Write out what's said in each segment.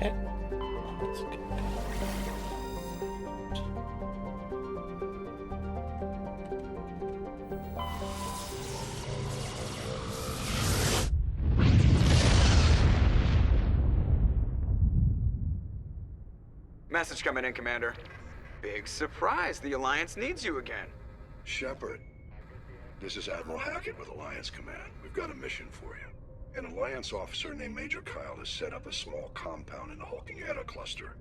Okay. That's good. Message coming in, Commander. Big surprise, the Alliance needs you again. Shepard, this is Admiral Hackett with Alliance Command. We've got a mission for you. An Alliance officer named Major Kyle has set up a small compound in the Hulking Eta cluster.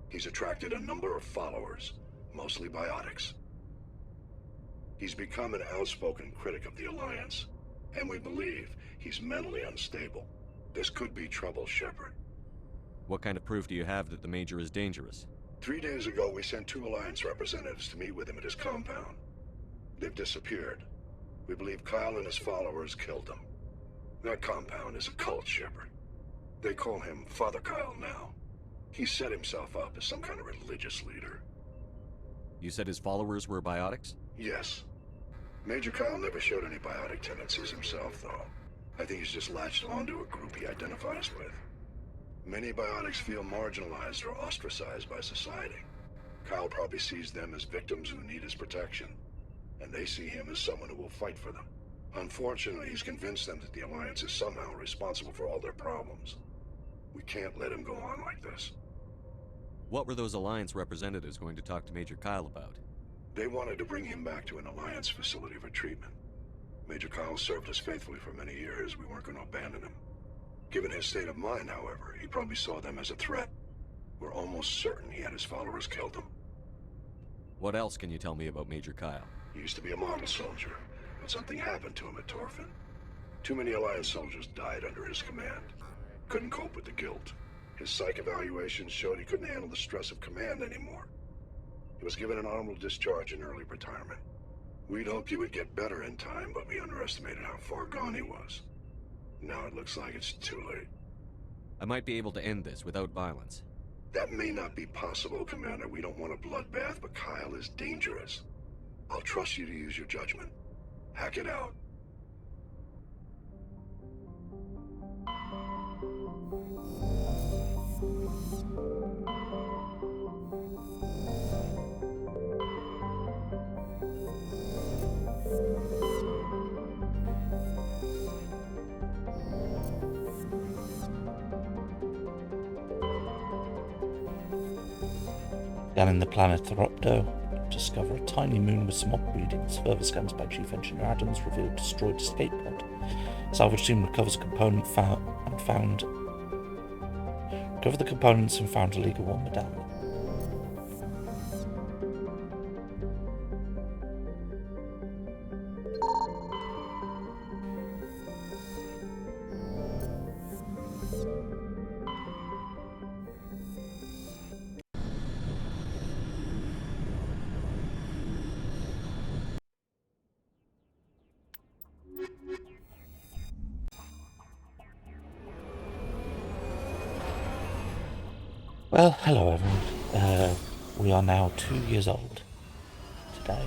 He's attracted a number of followers, mostly biotics. He's become an outspoken critic of the Alliance, and we believe he's mentally unstable. This could be trouble, Shepard. What kind of proof do you have that the Major is dangerous? 3 days ago, we sent 2 Alliance representatives to meet with him at his compound. They've disappeared. We believe Kyle and his followers killed them. That compound is a cult, Shepard. They call him Father Kyle now. He set himself up as some kind of religious leader. You said his followers were biotics? Yes. Major Kyle never showed any biotic tendencies himself, though. I think he's just latched onto a group he identifies with. Many biotics feel marginalized or ostracized by society. Kyle probably sees them as victims who need his protection, and they see him as someone who will fight for them. Unfortunately, he's convinced them that the Alliance is somehow responsible for all their problems. We can't let him go on like this. What were those Alliance representatives going to talk to Major Kyle about? They wanted to bring him back to an Alliance facility for treatment. Major Kyle served us faithfully for many years. We weren't going to abandon him. Given his state of mind, however, he probably saw them as a threat. We're almost certain he had his followers killed them. What else can you tell me about Major Kyle? He used to be a model soldier, but something happened to him at Torfin. Too many Alliance soldiers died under his command. Couldn't cope with the guilt. His psych evaluations showed he couldn't handle the stress of command anymore. He was given an honorable discharge in early retirement. We'd hoped he would get better in time, but we underestimated how far gone he was. Now it looks like it's too late. I might be able to end this without violence. That may not be possible, Commander. We don't want a bloodbath, but Kyle is dangerous. I'll trust you to use your judgment. Hack it out. Scanning the planet Thoropdo, discover a tiny moon with some odd readings. Further scans by Chief Engineer Adams revealed destroyed escape pod. Salvage team recovers a component found. Recover the components and found a League 1 medallion. Well, hello everyone. We are now 2 years old today.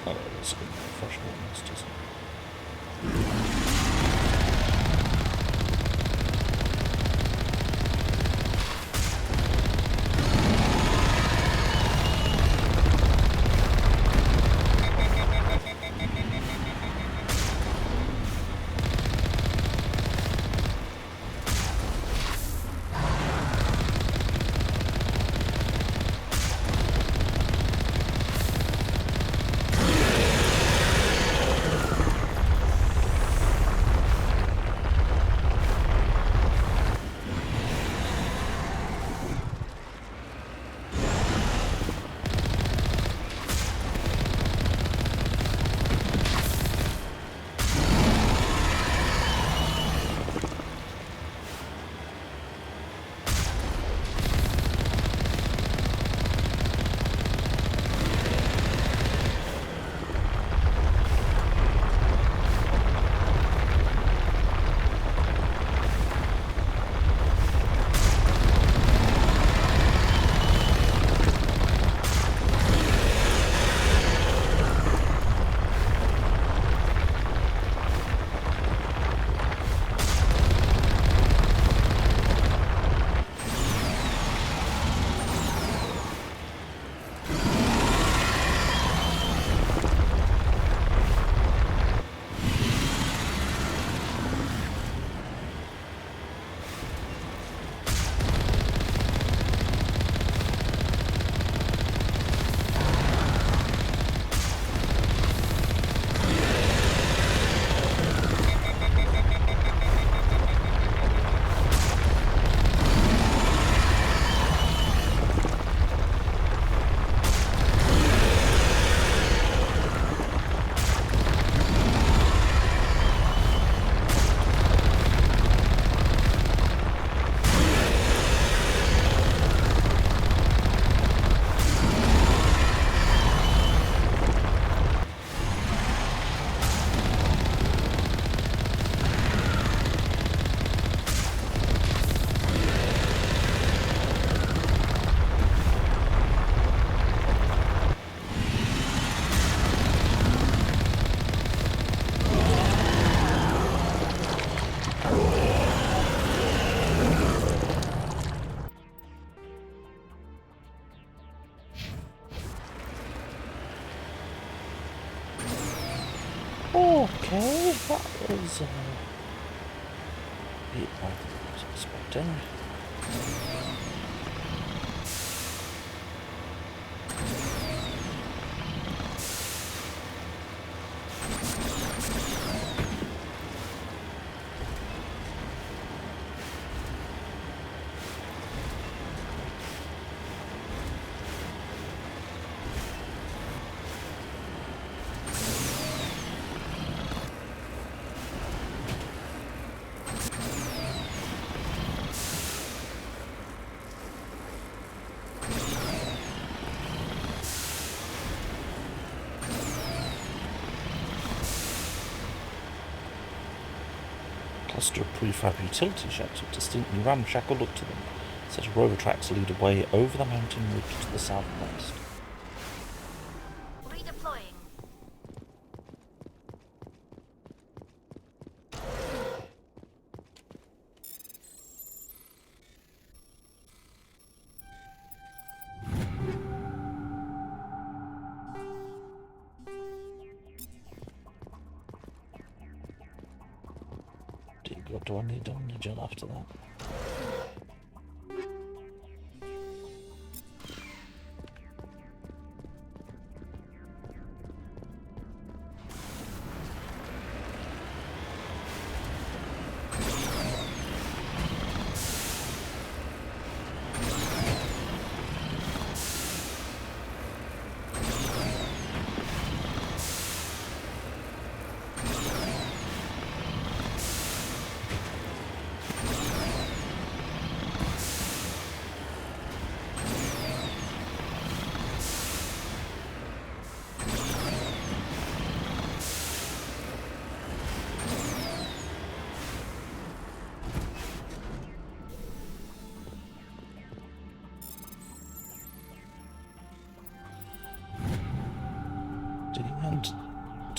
Oh, that's good. Fresh water monsters. Okay, that was a bit more than I was expecting. Cluster of prefab utility sheds with distinctly ramshackle look to them. Set of rover tracks lead away over the mountain ridge to the southwest. Redeploying. What do I need on the gel after that?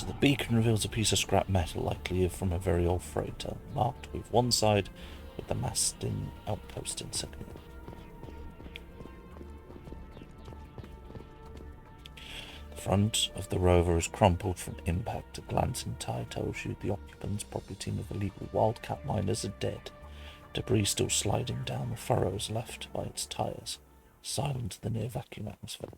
The beacon reveals a piece of scrap metal, likely from a very old freighter, marked with one side with the mast in outpost insignia. The front of the rover is crumpled from impact. A glancing tie tells you the occupants, probably a team of illegal wildcat miners, are dead. Debris still sliding down the furrows left by its tires, silent in the near vacuum atmosphere.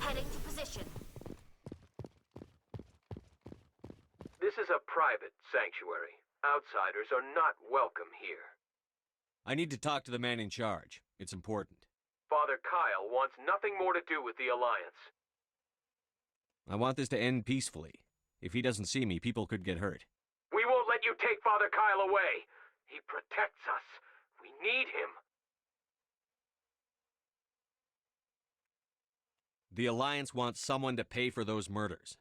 heading to position. This is a private sanctuary. Outsiders are not welcome here. I need to talk to the man in charge. It's important. Father Kyle wants nothing more to do with the Alliance. I want this to end peacefully. If he doesn't see me, people could get hurt. We won't let you take Father Kyle away. He protects us. We need him. The Alliance wants someone to pay for those murders.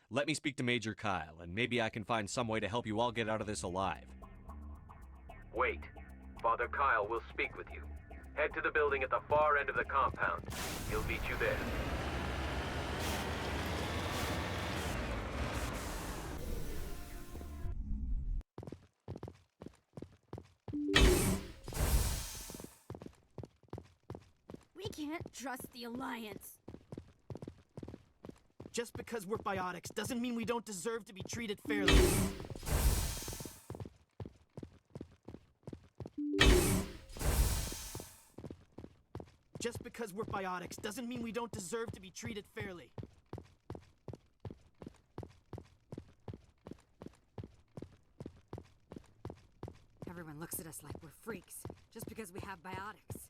Let me speak to Major Kyle, and maybe I can find some way to help you all get out of this alive. Wait. Father Kyle will speak with you. Head to the building at the far end of the compound. He'll meet you there. We can't trust the Alliance. Just because we're biotics doesn't mean we don't deserve to be treated fairly. Just because we're biotics doesn't mean we don't deserve to be treated fairly. Everyone looks at us like we're freaks, just because we have biotics.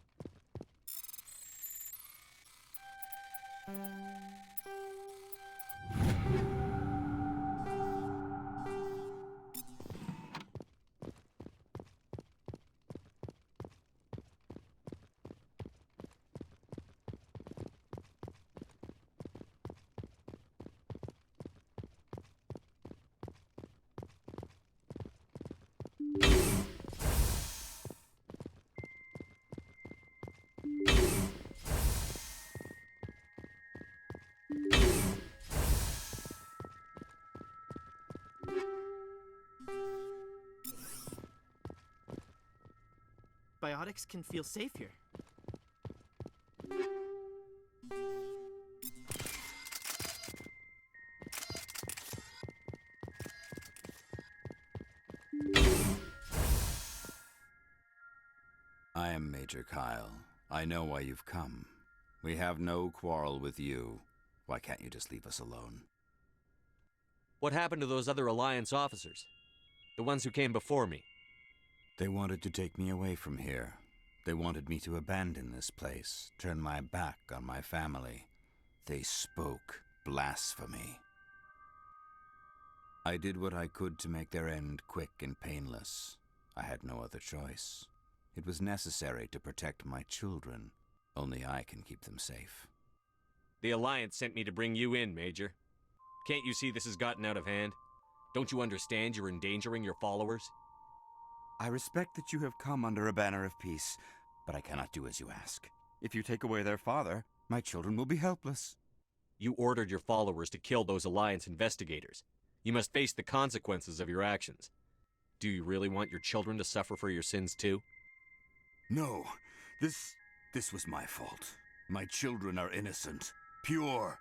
Biotics can feel safe here. I am Major Kyle. I know why you've come. We have no quarrel with you. Why can't you just leave us alone? What happened to those other Alliance officers? The ones who came before me? They wanted to take me away from here. They wanted me to abandon this place, turn my back on my family. They spoke blasphemy. I did what I could to make their end quick and painless. I had no other choice. It was necessary to protect my children. Only I can keep them safe. The Alliance sent me to bring you in, Major. Can't you see this has gotten out of hand? Don't you understand you're endangering your followers? I respect that you have come under a banner of peace, but I cannot do as you ask. If you take away their father, my children will be helpless. You ordered your followers to kill those Alliance investigators. You must face the consequences of your actions. Do you really want your children to suffer for your sins too? No, this was my fault. My children are innocent, pure.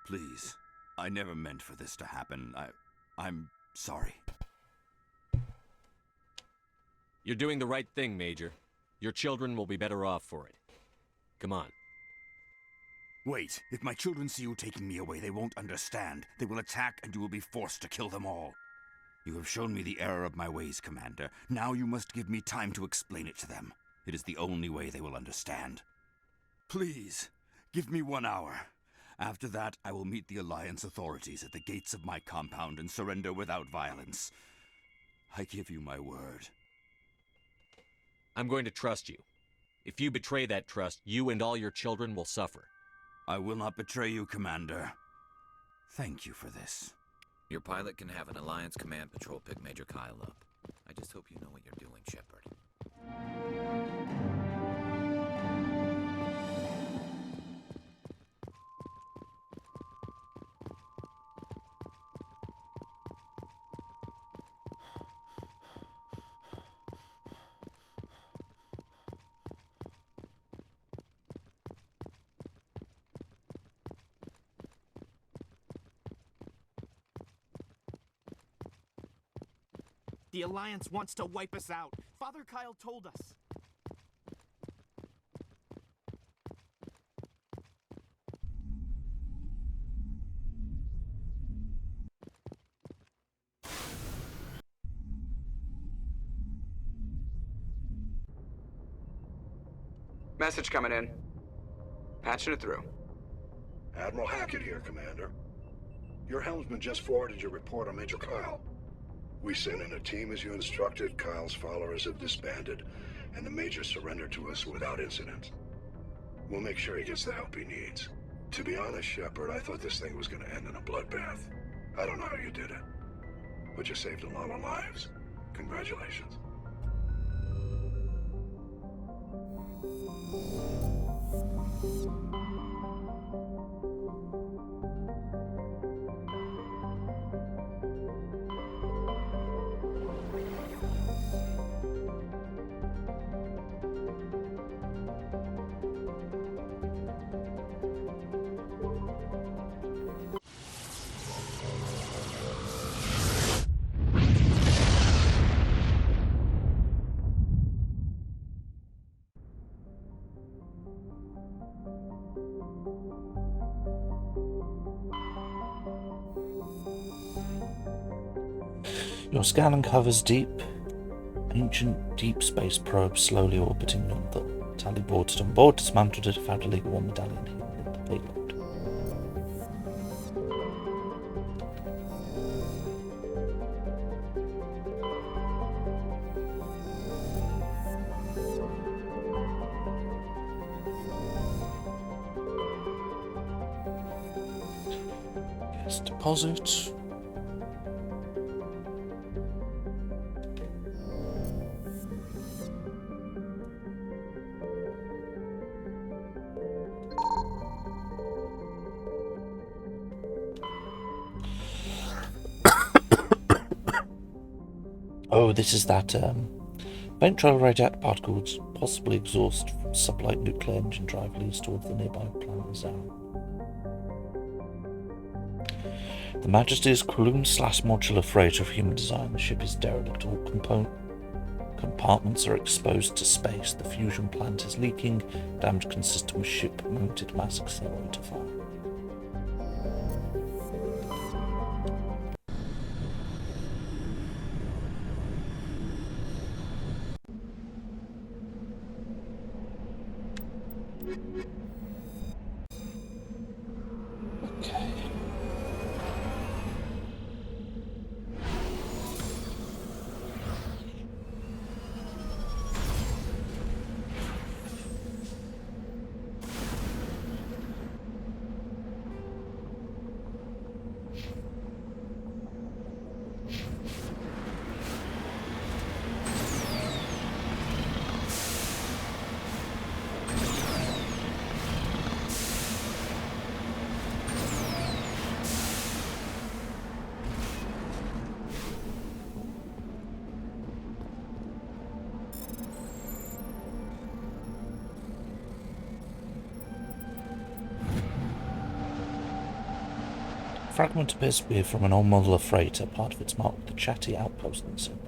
Please, I never meant for this to happen. I'm sorry. You're doing the right thing, Major. Your children will be better off for it. Come on. Wait, if my children see you taking me away, they won't understand. They will attack and you will be forced to kill them all. You have shown me the error of my ways, Commander. Now you must give me time to explain it to them. It is the only way they will understand. Please, give me 1 hour. After that, I will meet the Alliance authorities at the gates of my compound and surrender without violence. I give you my word. I'm going to trust you. If you betray that trust, you and all your children will suffer. I will not betray you, Commander. Thank you for this. Your pilot can have an Alliance command patrol pick Major Kyle up. I just hope you know what you're doing, Shepard. The Alliance wants to wipe us out. Father Kyle told us. Message coming in. Patching it through. Admiral Hackett here, Commander. Your helmsman just forwarded your report on Major Kyle. We sent in a team as you instructed. Kyle's followers have disbanded, and the Major surrendered to us without incident. We'll make sure he gets the help he needs. To be honest, Shepard, I thought this thing was gonna end in a bloodbath. I don't know how you did it, but you saved a lot of lives. Congratulations. Your scan uncovers ancient deep space probe slowly orbiting Nunthal. Tally brought it on board, dismantled it, found a legal 1 medallion hidden in the payload. Yes, deposit. Oh, this is that faint trail of radioactive particles, possibly exhaust from sublight nuclear engine drive, leads towards the nearby planet Zara. The Majesty's Coloon/modular freighter of human design. The ship is derelict. All compartments are exposed to space. The fusion plant is leaking. Damage consistent with ship-mounted mass accelerator fire. Fragment appears to be from an old modular freighter, part of its marked with the chatty outpost and symbol.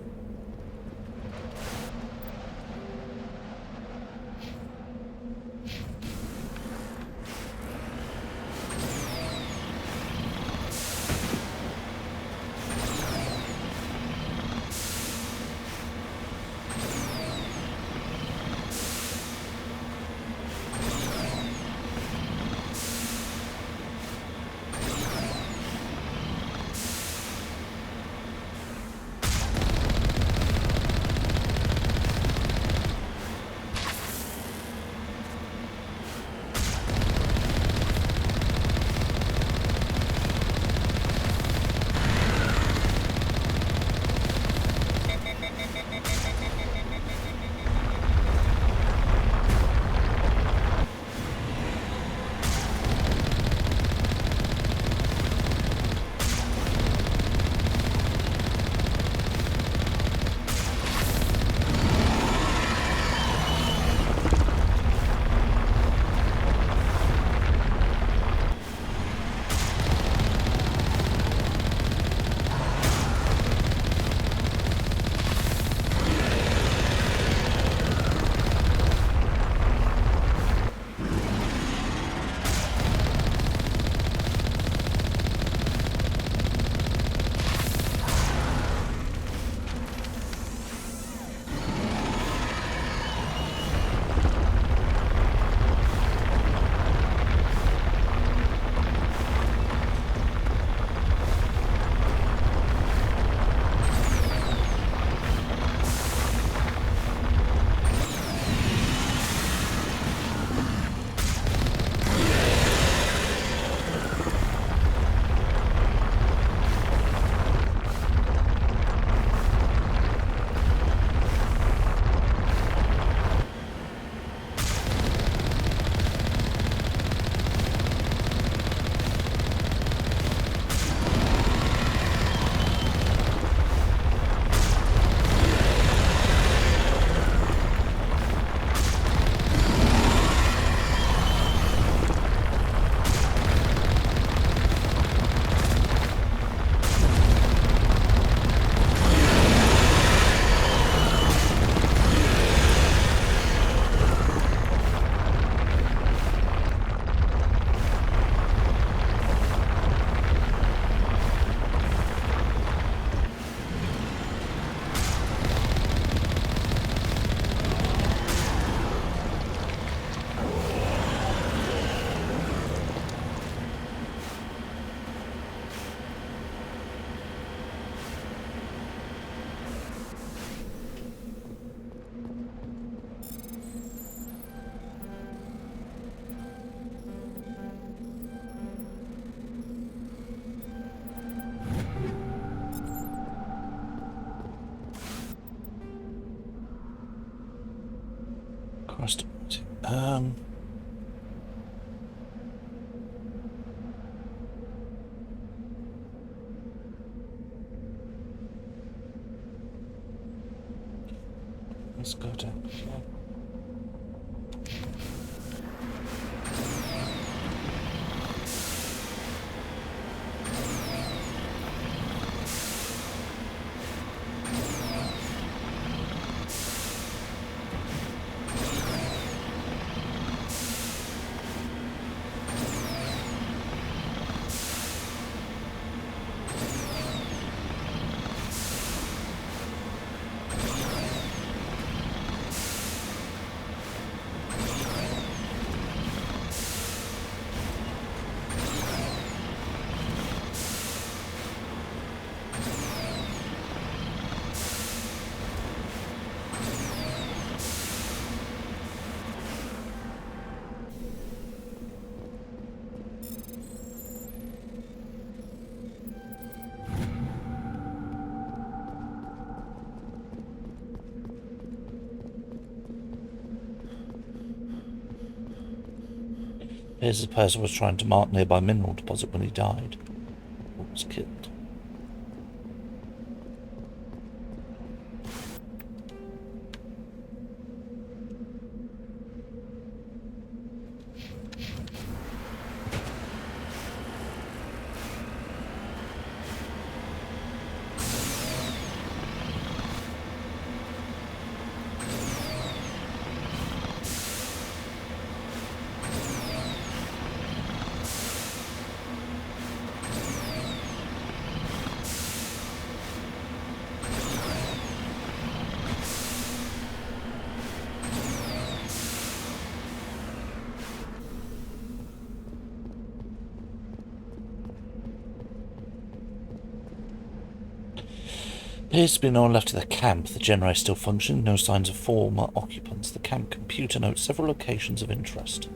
Let's go down here. Here's the person who was trying to mark nearby mineral deposit when he died. Or was killed. Appears to be no one left of the camp. The generator still functioning, no signs of former occupants. The camp computer notes several locations of interest.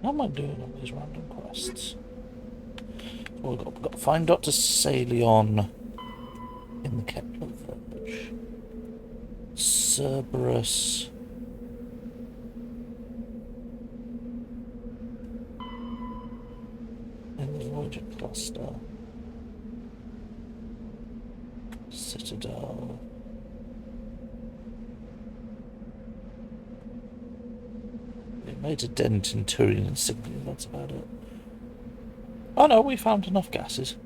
How am I doing on these random quests? Well, we've got to find Dr. Salion in the Kepler village. Cerberus. In the Voyager cluster. Citadel. It made a dent in Turian insignia, that's about it. Oh no, we found enough gases.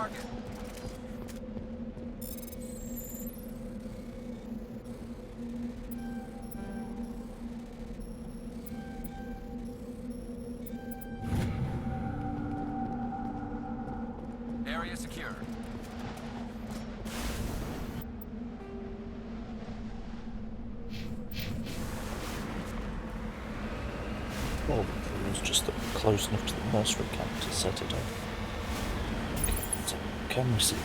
target. Area secure. Well, it was just close enough to the nursery camp to set it up. Okay, so can we see?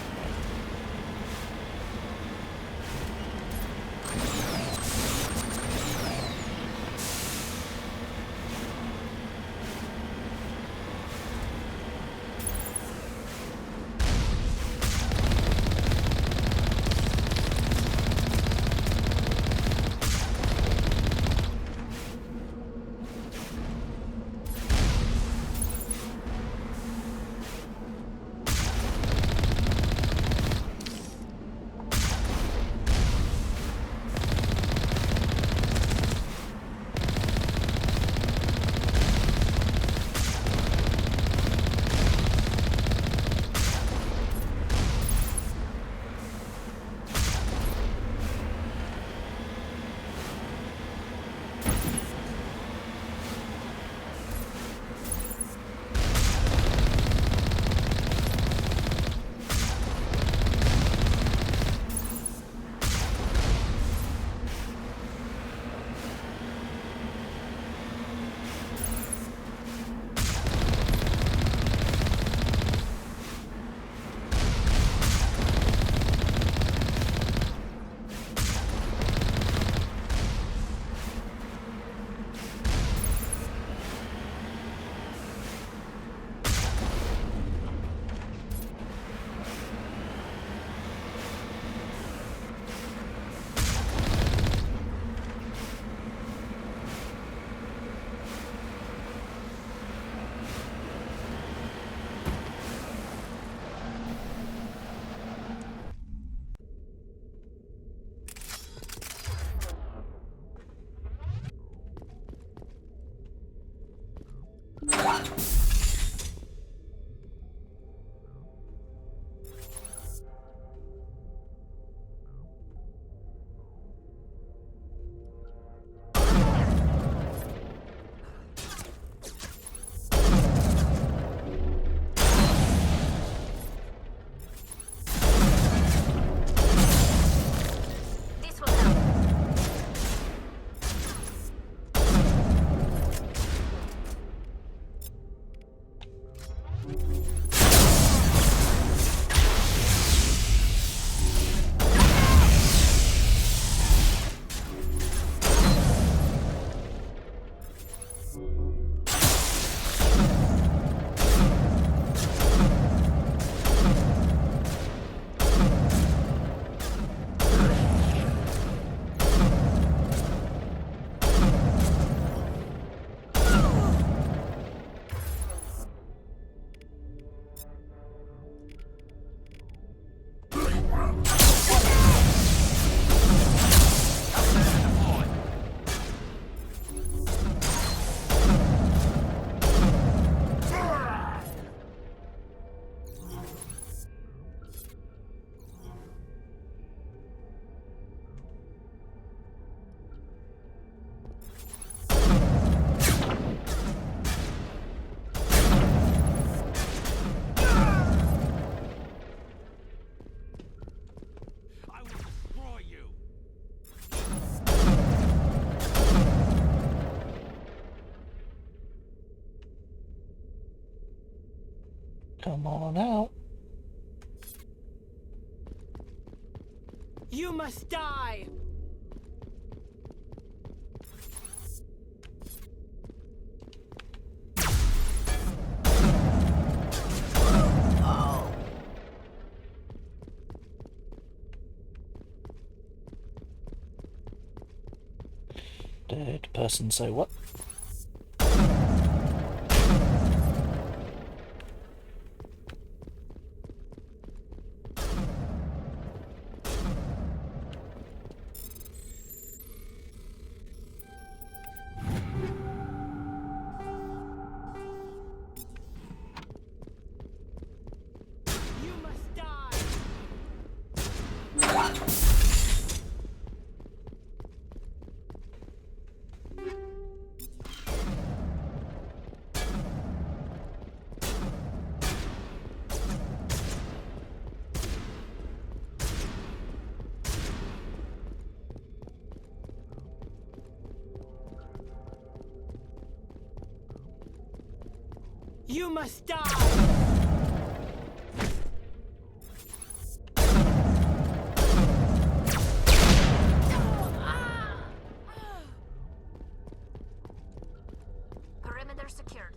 Come on out. You must die! Dead person say what? You must You must die! Perimeter secured.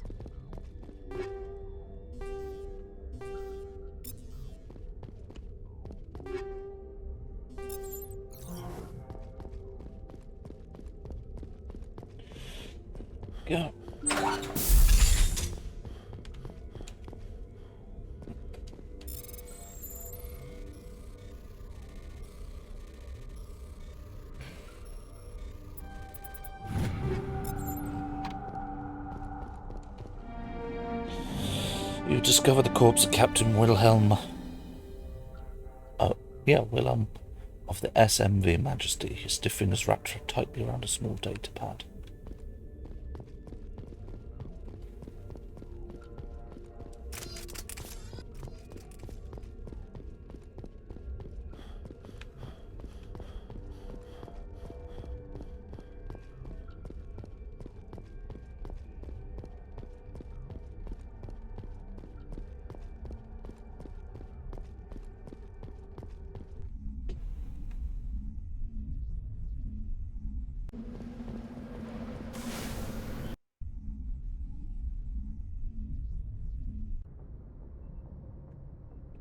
Go. You discover the corpse of Captain Wilhelm. Oh, yeah, Wilhelm of the SMV Majesty. His stiff fingers wrapped tightly around a small data pad.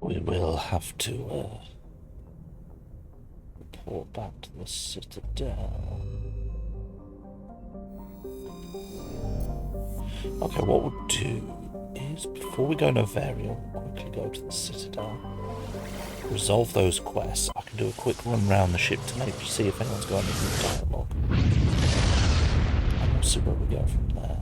We will have to report back to the Citadel. Okay, what we'll do is, before we go Novaria, we'll quickly go to the Citadel, resolve those quests. I can do a quick run around the ship to maybe see if anyone's got any dialogue. And we'll see where we go from there.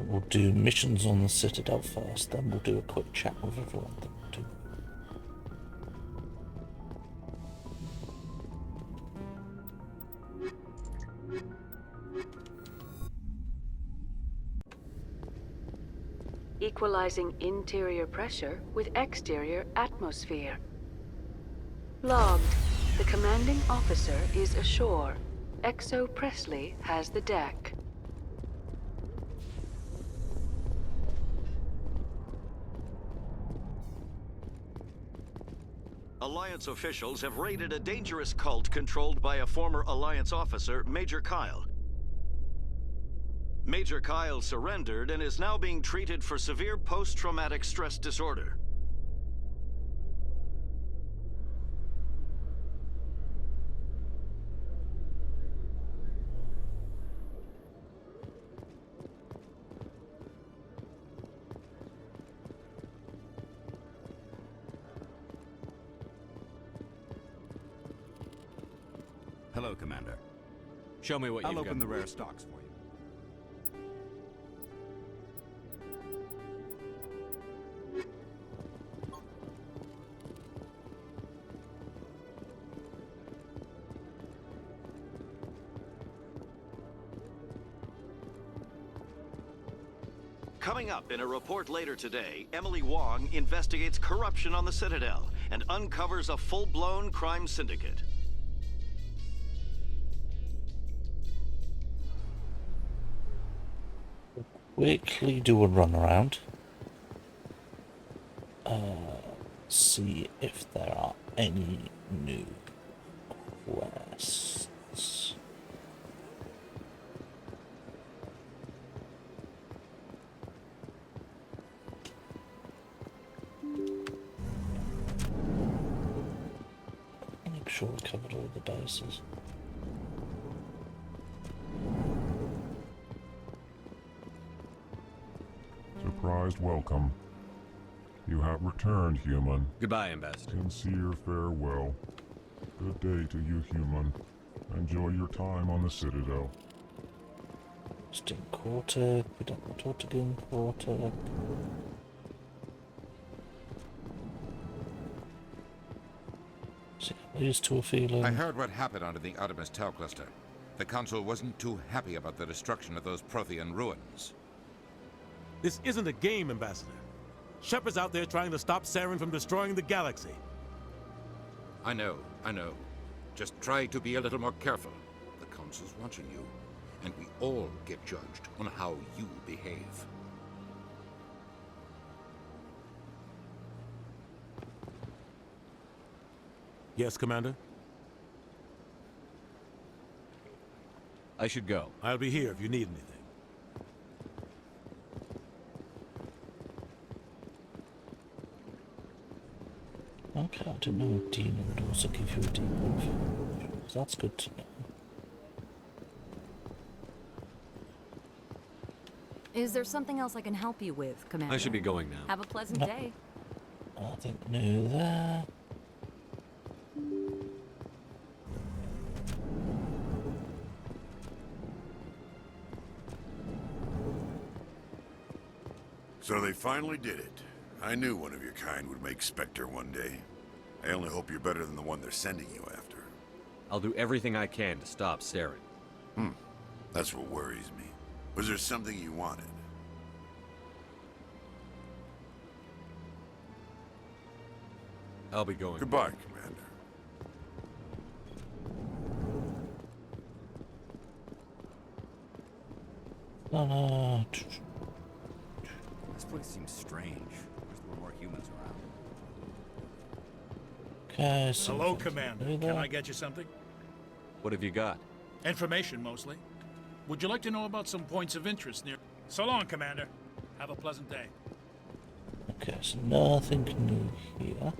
We'll do missions on the Citadel first, then we'll do a quick chat with everyone. Equalizing interior pressure with exterior atmosphere. Logged. The commanding officer is ashore. Exo Presley has the deck. Alliance officials have raided a dangerous cult controlled by a former Alliance officer, Major Kyle. Major Kyle surrendered and is now being treated for severe post-traumatic stress disorder. Hello, Commander. Show me what you've I'll got. open the rare stocks for you. Coming up in a report later today, Emily Wong investigates corruption on the Citadel and uncovers a full-blown crime syndicate. Quickly do a run around. See if there are any new quests. Make sure we covered all the bases. Surprised welcome. You have returned, human. Goodbye, Ambassador. Sincere farewell. Good day to you, human. Enjoy your time on the Citadel. Steam Quarter, we don't want Autogun Quarter. See, I'm used to a feeling. I heard what happened under the Artemis Tau cluster. The Council wasn't too happy about the destruction of those Prothean ruins. This isn't a game, Ambassador. Shepard's out there trying to stop Saren from destroying the galaxy. I know. Just try to be a little more careful. The Council's watching you, and we all get judged on how you behave. Yes, Commander? I should go. I'll be here if you need anything. Okay, I didn't know Dina would also give you a debrief. That's good to know. Is there something else I can help you with, Commander? I should be going now. Have a pleasant No. day. Nothing new there. So they finally did it. I knew one of your kind would make Spectre one day. I only hope you're better than the one they're sending you after. I'll do everything I can to stop Saren. That's what worries me. Was there something you wanted? I'll be going. Goodbye, Commander. No. This place seems strange. Wish there were more humans around. Okay, so Hello, Commander. Can I get you something? What have you got? Information, mostly. Would you like to know about some points of interest near... So long, Commander. Have a pleasant day. Okay, so nothing new here.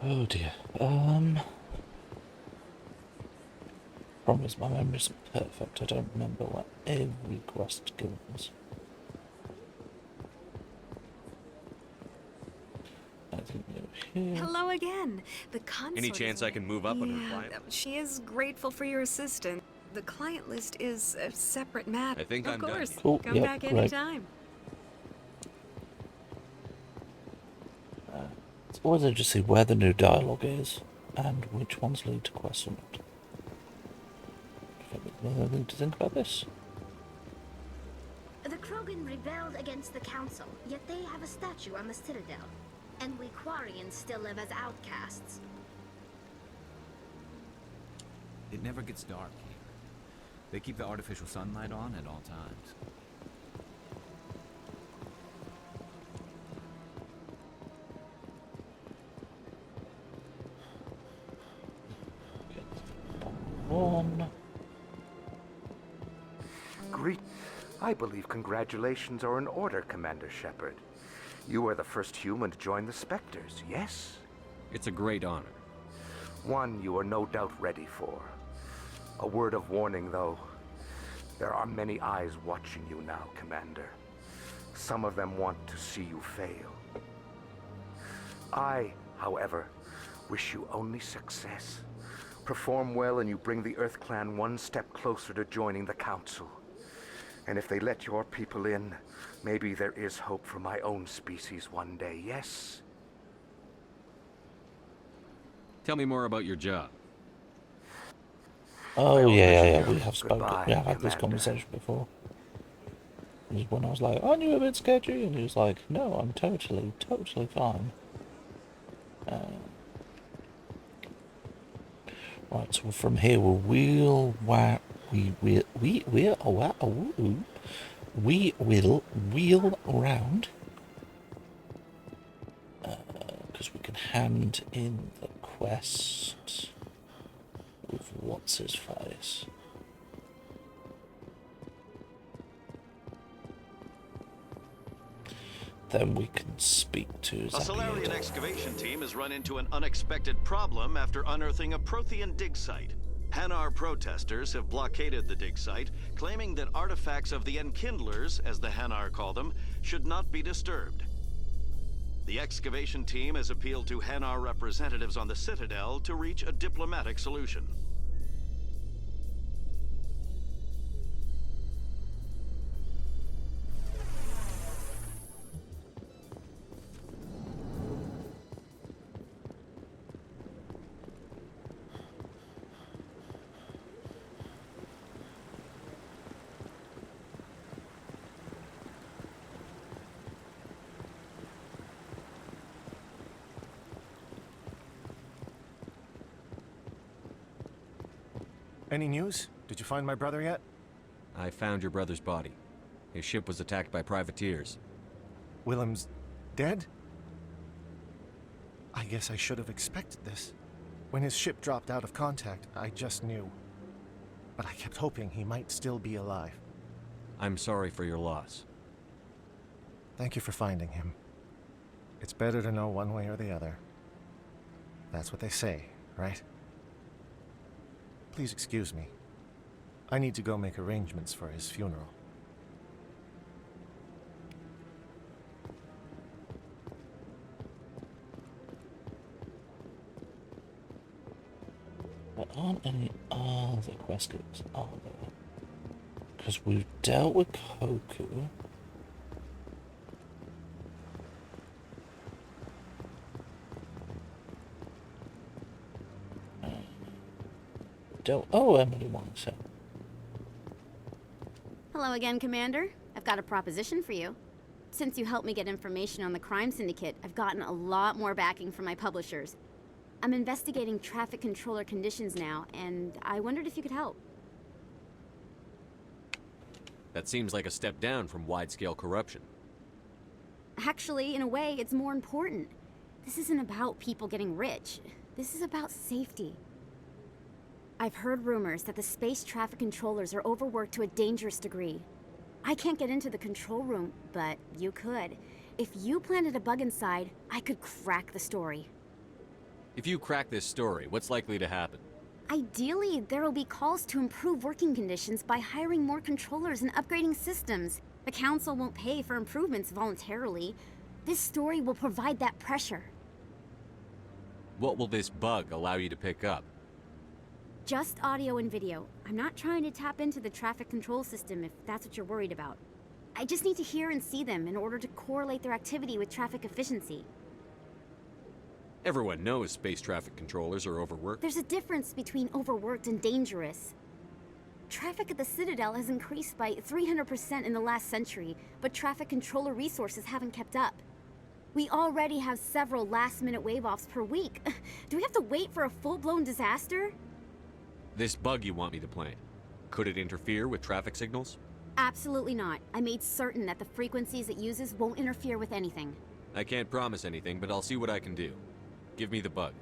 Oh dear. Problem is my memory's perfect. I don't remember what every quest gives. Nothing new here. Hello again. The consort. Any chance I can move up on her client? She is grateful for your assistance. The client list is a separate matter. I think I'm done. Of course. Cool. Come Yep, back right. anytime. It's always interesting to see where the new dialogue is and which ones lead to quests or not. Anything to think about this? The Krogan rebelled against the Council, yet they have a statue on the Citadel. And we Quarians still live as outcasts. It never gets dark here. They keep the artificial sunlight on at all times. One. I believe congratulations are in order, Commander Shepard. You are the first human to join the Spectres, yes? It's a great honor. One you are no doubt ready for. A word of warning, though. There are many eyes watching you now, Commander. Some of them want to see you fail. I, however, wish you only success. Perform well and you bring the Earth Clan one step closer to joining the Council. And if they let your people in, maybe there is hope for my own species one day, yes? Tell me more about your job. Oh yeah. We have spoken. Goodbye, We have had this Commander. conversation before. It was when I was like, "Aren't you a bit sketchy?" And he was like, "No, I'm totally fine." Right, so from here we'll wheel around because we can hand in the quest with What's his face? Then we can speak to A Solarian Zapier. excavation team has run into an unexpected problem after unearthing a Prothean dig site. Hanar protesters have blockaded the dig site, claiming that artifacts of the Enkindlers, as the Hanar call them, should not be disturbed. The excavation team has appealed to Hanar representatives on the Citadel to reach a diplomatic solution. Any news? Did you find my brother yet? I found your brother's body. His ship was attacked by privateers. Willem's dead? I guess I should have expected this. When his ship dropped out of contact, I just knew. But I kept hoping he might still be alive. I'm sorry for your loss. Thank you for finding him. It's better to know one way or the other. That's what they say, right? Please excuse me. I need to go make arrangements for his funeral. There aren't any other quest gigs, are there? Because we've dealt with Koku. Oh, Emily wants it. Hello again, Commander. I've got a proposition for you. Since you helped me get information on the crime syndicate, I've gotten a lot more backing from my publishers. I'm investigating traffic controller conditions now, and I wondered if you could help. That seems like a step down from wide-scale corruption. Actually, in a way, it's more important. This isn't about people getting rich. This is about safety. I've heard rumors that the space traffic controllers are overworked to a dangerous degree. I can't get into the control room, but you could. If you planted a bug inside, I could crack the story. If you crack this story, what's likely to happen? Ideally, there will be calls to improve working conditions by hiring more controllers and upgrading systems. The Council won't pay for improvements voluntarily. This story will provide that pressure. What will this bug allow you to pick up? Just audio and video. I'm not trying to tap into the traffic control system if that's what you're worried about. I just need to hear and see them in order to correlate their activity with traffic efficiency. Everyone knows space traffic controllers are overworked. There's a difference between overworked and dangerous. Traffic at the Citadel has increased by 300% in the last century, but traffic controller resources haven't kept up. We already have several last-minute wave-offs per week. Do we have to wait for a full-blown disaster? This bug you want me to plant, could it interfere with traffic signals? Absolutely not. I made certain that the frequencies it uses won't interfere with anything. I can't promise anything, but I'll see what I can do. Give me the bug.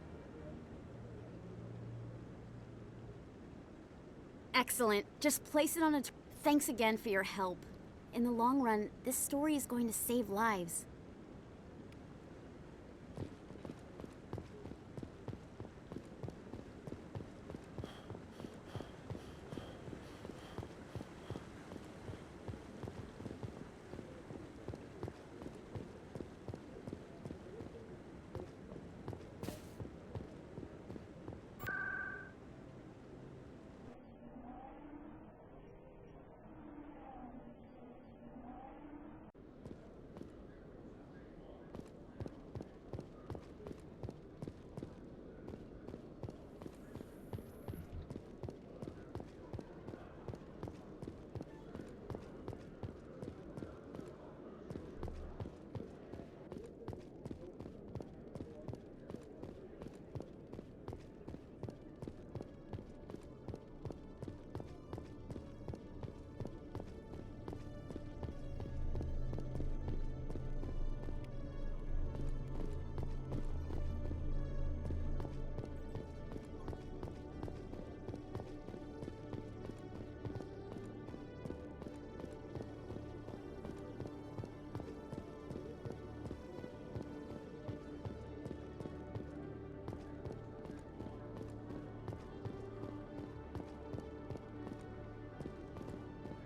Excellent. Just place it on a... Thanks again for your help. In the long run, this story is going to save lives.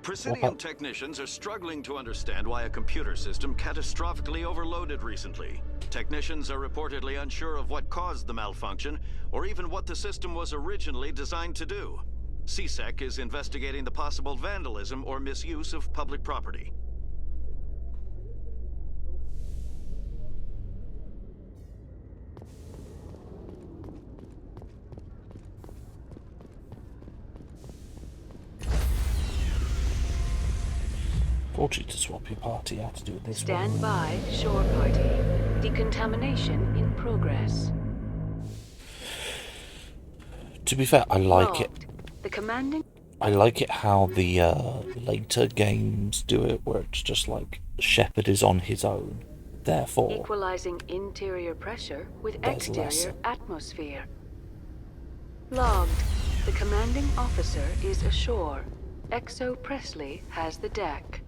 Presidium technicians are struggling to understand why a computer system catastrophically overloaded recently. Technicians are reportedly unsure of what caused the malfunction, or even what the system was originally designed to do. CSEC is investigating the possible vandalism or misuse of public property. Fortunate to swap your party out to do it this way. Stand by, shore party. Decontamination in progress. To be fair, I like it. The commanding... I like it how the later games do it, where it's just like Shepard is on his own. Therefore, Equalizing interior pressure with there's exterior less. atmosphere. Logged. The commanding officer is ashore. Exo Presley has the deck.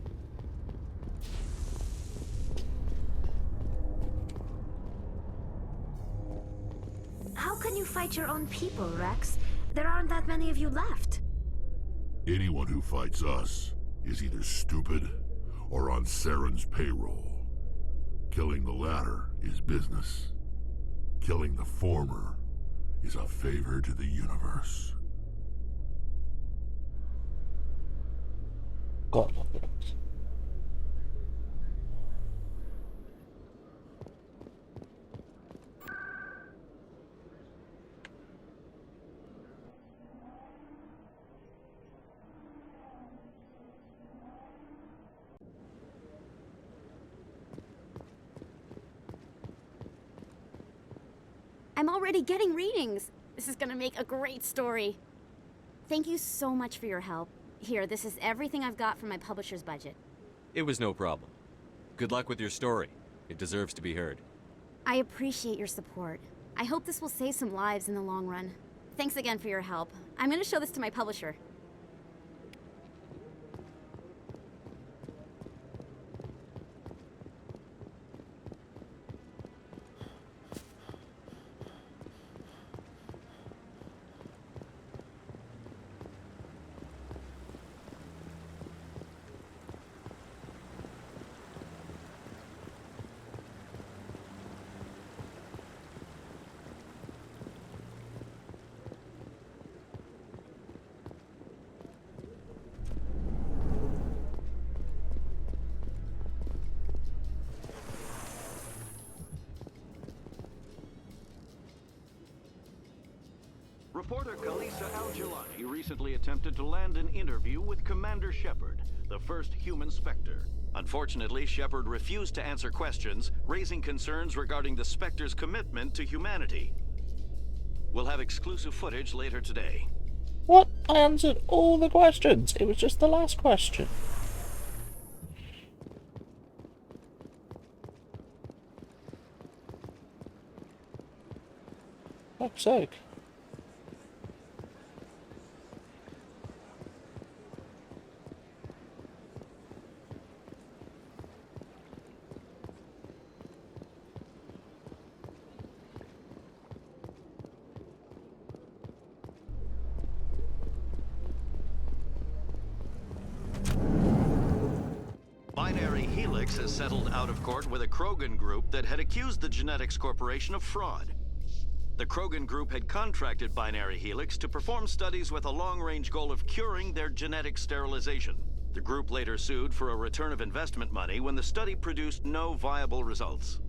How can you fight your own people, Rex? There aren't that many of you left. Anyone who fights us is either stupid or on Saren's payroll. Killing the latter is business. Killing the former is a favor to the universe. God love it. I'm already getting readings. This is gonna make a great story. Thank you so much for your help. Here, this is everything I've got from my publisher's budget. It was no problem. Good luck with your story. It deserves to be heard. I appreciate your support. I hope this will save some lives in the long run. Thanks again for your help. I'm gonna show this to my publisher. Reporter Kalisa Al-Jilani recently attempted to land an interview with Commander Shepard, the first human Spectre. Unfortunately, Shepard refused to answer questions, raising concerns regarding the Spectre's commitment to humanity. We'll have exclusive footage later today. What? I answered all the questions. It was just the last question. Fuck's sake. Binary Helix has settled out of court with a Krogan group that had accused the Genetics Corporation of fraud. The Krogan group had contracted Binary Helix to perform studies with a long-range goal of curing their genetic sterilization. The group later sued for a return of investment money when the study produced no viable results.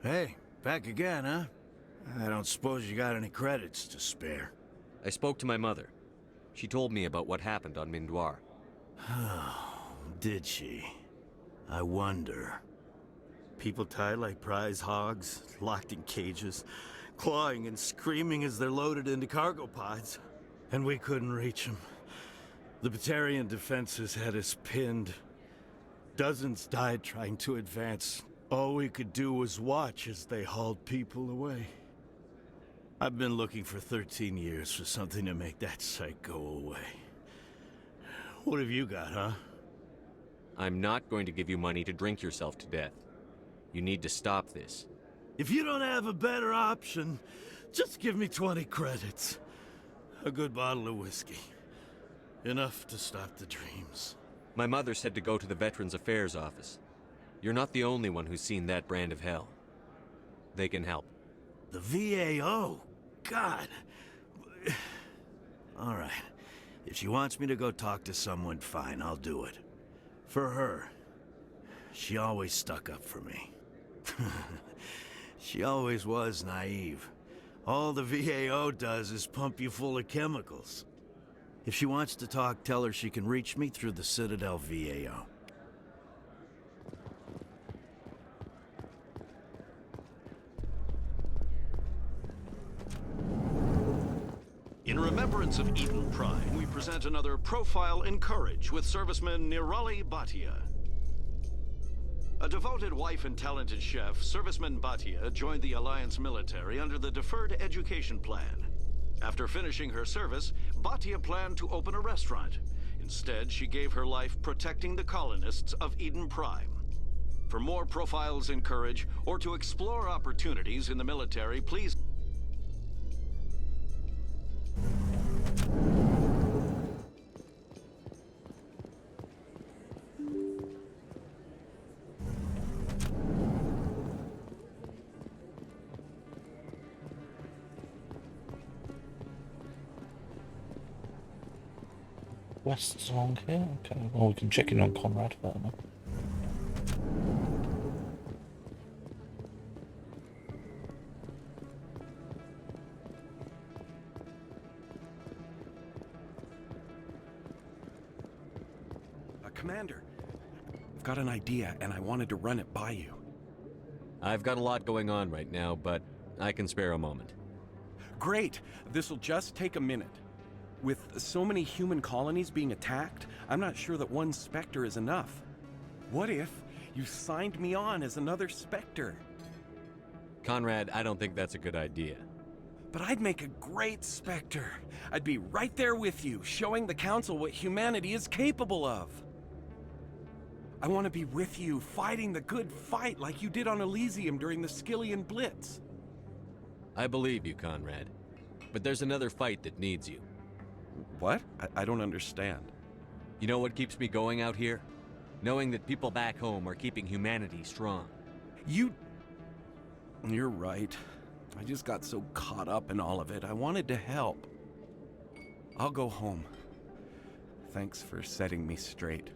Hey, back again, huh? I don't suppose you got any credits to spare. I spoke to my mother. She told me about what happened on Mindoir. Did she? I wonder. People tied like prize hogs, locked in cages, clawing and screaming as they're loaded into cargo pods. And we couldn't reach them. The Batarian defenses had us pinned. Dozens died trying to advance. All we could do was watch as they hauled people away. I've been looking for 13 years for something to make that sight go away. What have you got, huh? I'm not going to give you money to drink yourself to death. You need to stop this. If you don't have a better option, just give me 20 credits. A good bottle of whiskey. Enough to stop the dreams. My mother said to go to the Veterans Affairs office. You're not the only one who's seen that brand of hell. They can help. The VAO? God. All right. If she wants me to go talk to someone, fine, I'll do it. For her. She always stuck up for me. She always was naive. All the VAO does is pump you full of chemicals. If she wants to talk, tell her she can reach me through the Citadel VAO. In remembrance of Eden Prime, we present another profile in courage with serviceman Nirali Bhatia. A devoted wife and talented chef, serviceman Bhatia joined the Alliance military under the Deferred Education Plan. After finishing her service, Bhatia planned to open a restaurant. Instead, she gave her life protecting the colonists of Eden Prime. For more profiles in courage, or to explore opportunities in the military, please... West's along here. Okay, well, we can check in on Conrad further. Commander, I've got an idea, and I wanted to run it by you. I've got a lot going on right now, but I can spare a moment. Great! This'll just take a minute. With so many human colonies being attacked, I'm not sure that one Spectre is enough. What if you signed me on as another Spectre? Conrad, I don't think that's a good idea. But I'd make a great Spectre. I'd be right there with you, showing the Council what humanity is capable of. I want to be with you, fighting the good fight like you did on Elysium during the Skillian Blitz. I believe you, Conrad. But there's another fight that needs you. What? I don't understand. You know what keeps me going out here? Knowing that people back home are keeping humanity strong. You're right. I just got so caught up in all of it. I wanted to help. I'll go home. Thanks for setting me straight.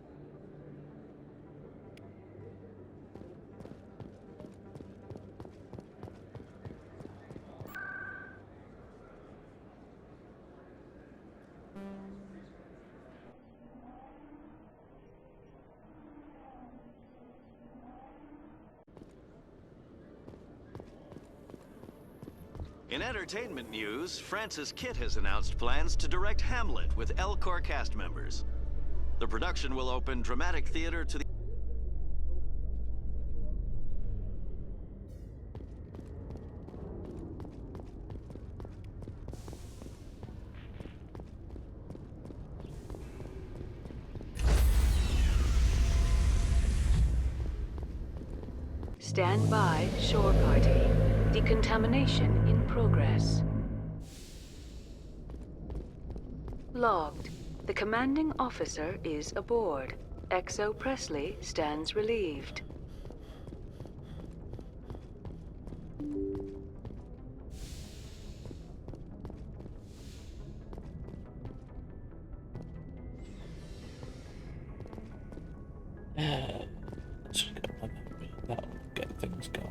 In entertainment news, Francis Kitt has announced plans to direct Hamlet with Elcor cast members. The production will open dramatic theater to the... Stand by, shore party. Decontamination in progress. Logged. The commanding officer is aboard. XO Presley stands relieved. Let's get my memory. That'll get things going.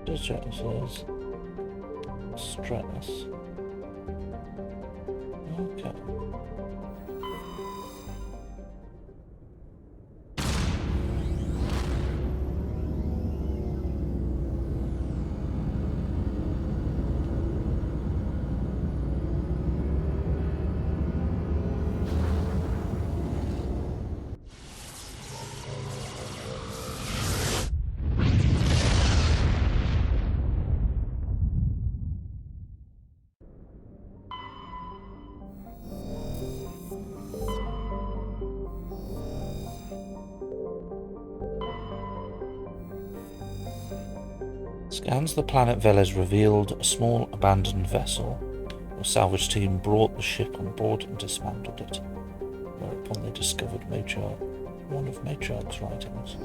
Distress. Stress. Okay. Scans of the planet Veles revealed a small abandoned vessel. The salvage team brought the ship on board and dismantled it, whereupon they discovered one of Matriarch's writings.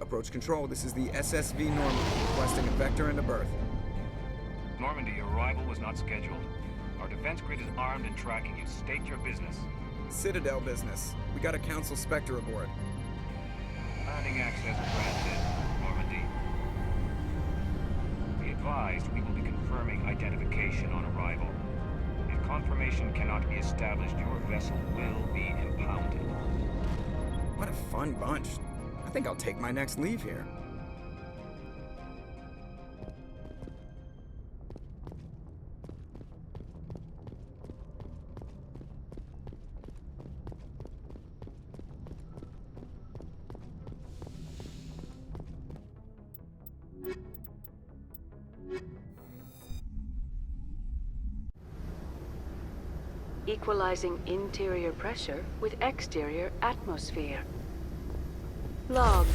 Approach control, this is the SSV Normandy, requesting a vector and a berth. Normandy, your arrival was not scheduled. Our defense grid is armed and tracking you. State your business. Citadel business. We got a Council Spectre aboard. Landing access granted, Normandy. Be advised, we will be confirming identification on arrival. If confirmation cannot be established, your vessel will be impounded. What a fun bunch. I think I'll take my next leave here. Equalizing interior pressure with exterior atmosphere. Logged.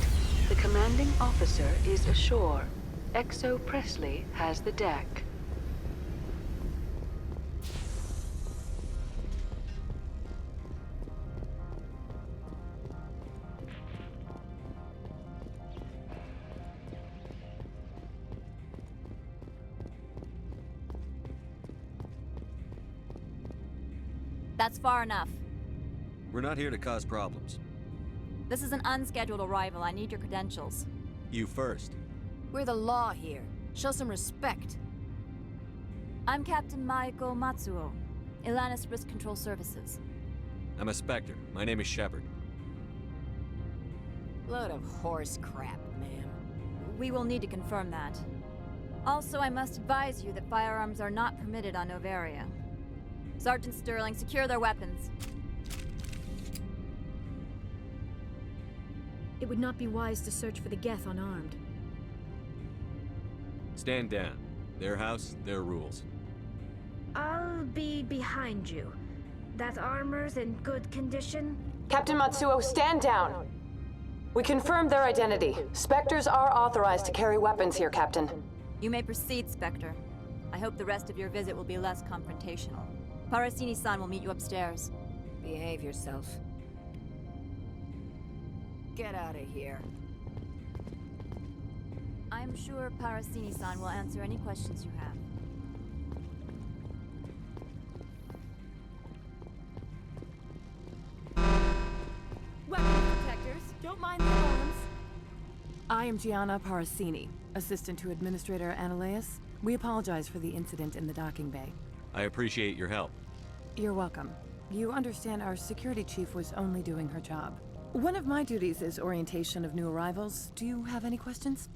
The commanding officer is ashore. Exo Presley has the deck. That's far enough. We're not here to cause problems. This is an unscheduled arrival. I need your credentials. You first. We're the law here. Show some respect. I'm Captain Maiko Matsuo, Ilanis Risk Control Services. I'm a Spectre. My name is Shepard. Load of horse crap, ma'am. We will need to confirm that. Also, I must advise you that firearms are not permitted on Novaria. Sergeant Sterling, secure their weapons. It would not be wise to search for the Geth unarmed. Stand down. Their house, their rules. I'll be behind you. That armor's in good condition? Captain Matsuo, stand down! We confirmed their identity. Spectres are authorized to carry weapons here, Captain. You may proceed, Spectre. I hope the rest of your visit will be less confrontational. Parasini-san will meet you upstairs. Behave yourself. Get out of here. I'm sure Parasini-san will answer any questions you have. Weapons protectors, don't mind the alarms. I am Gianna Parasini, assistant to Administrator Ananias. We apologize for the incident in the docking bay. I appreciate your help. You're welcome. You understand our security chief was only doing her job. One of my duties is orientation of new arrivals. Do you have any questions?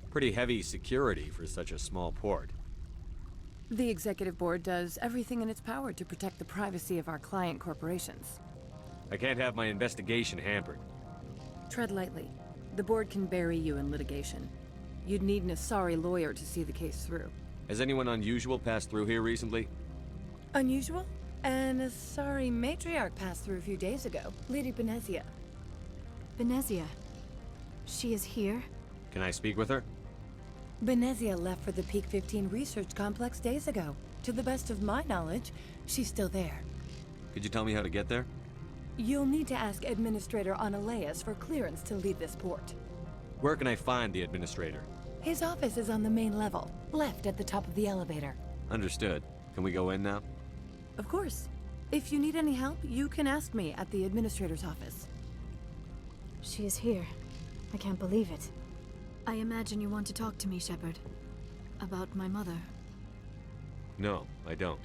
Pretty heavy security for such a small port. The executive board does everything in its power to protect the privacy of our client corporations. I can't have my investigation hampered. Tread lightly. The board can bury you in litigation. You'd need an Asari lawyer to see the case through. Has anyone unusual passed through here recently? Unusual? An Asari matriarch passed through a few days ago. Lady Benezia. Benezia? She is here? Can I speak with her? Benezia left for the Peak 15 research complex days ago. To the best of my knowledge, she's still there. Could you tell me how to get there? You'll need to ask Administrator Ananias for clearance to leave this port. Where can I find the administrator? His office is on the main level, left at the top of the elevator. Understood. Can we go in now? Of course. If you need any help, you can ask me at the administrator's office. She is here. I can't believe it. I imagine you want to talk to me, Shepard. About my mother. No, I don't.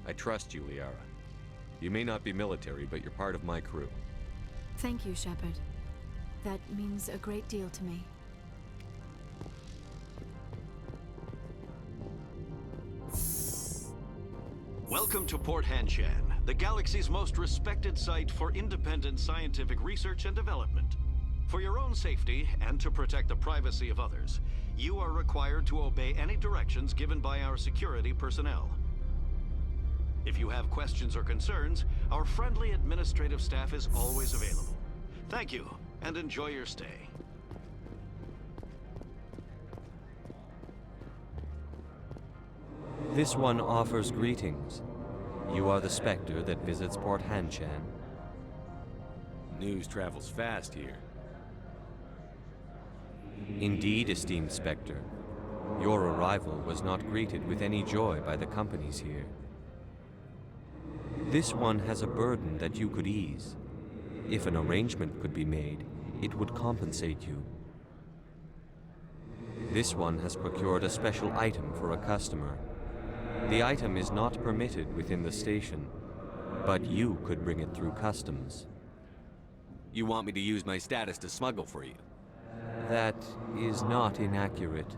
I trust you, Liara. You may not be military, but you're part of my crew. Thank you, Shepard. That means a great deal to me. Welcome to Port Hanshan, the galaxy's most respected site for independent scientific research and development. For your own safety and to protect the privacy of others, you are required to obey any directions given by our security personnel. If you have questions or concerns, our friendly administrative staff is always available. Thank you, and enjoy your stay. This one offers greetings. You are the Spectre that visits Port Hanshan. News travels fast here. Indeed, esteemed Spectre. Your arrival was not greeted with any joy by the companies here. This one has a burden that you could ease. If an arrangement could be made, it would compensate you. This one has procured a special item for a customer. The item is not permitted within the station, but you could bring it through customs. You want me to use my status to smuggle for you? That is not inaccurate.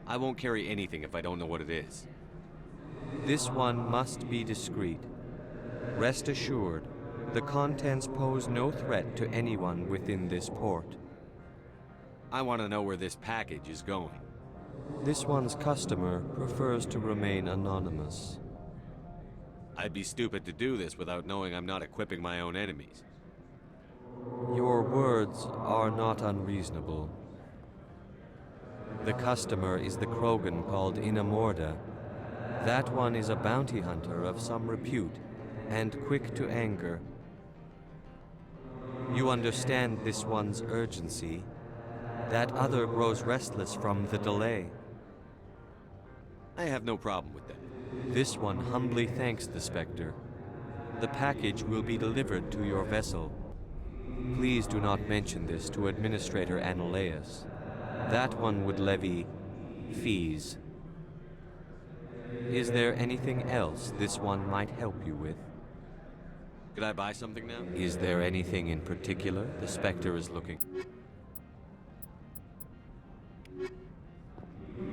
I won't carry anything if I don't know what it is. This one must be discreet. Rest assured, the contents pose no threat to anyone within this port. I want to know where this package is going. This one's customer prefers to remain anonymous. I'd be stupid to do this without knowing I'm not equipping my own enemies. Your words are not unreasonable. The customer is the Krogan called Inamorda. That one is a bounty hunter of some repute, and quick to anger. You understand this one's urgency. That other grows restless from the delay. I have no problem with that. This one humbly thanks the Spectre. The package will be delivered to your vessel. Please do not mention this to Administrator Analaeus. That one would levy fees. Is there anything else this one might help you with? Could I buy something now? Is there anything in particular the Spectre is looking?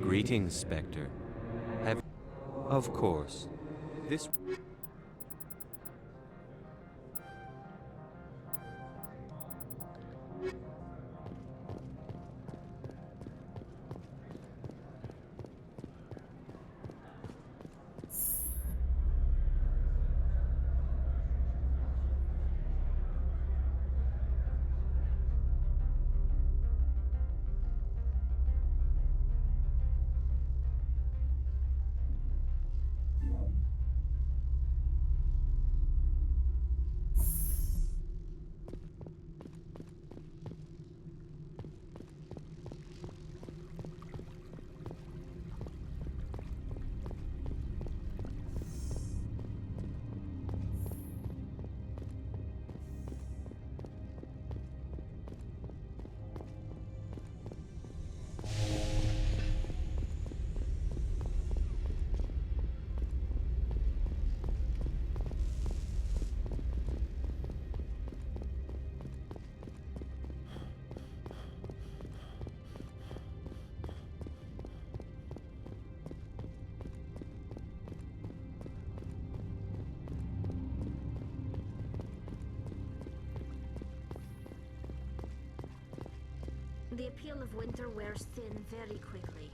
Greetings, Spectre. Of course. This... The appeal of winter wears thin very quickly.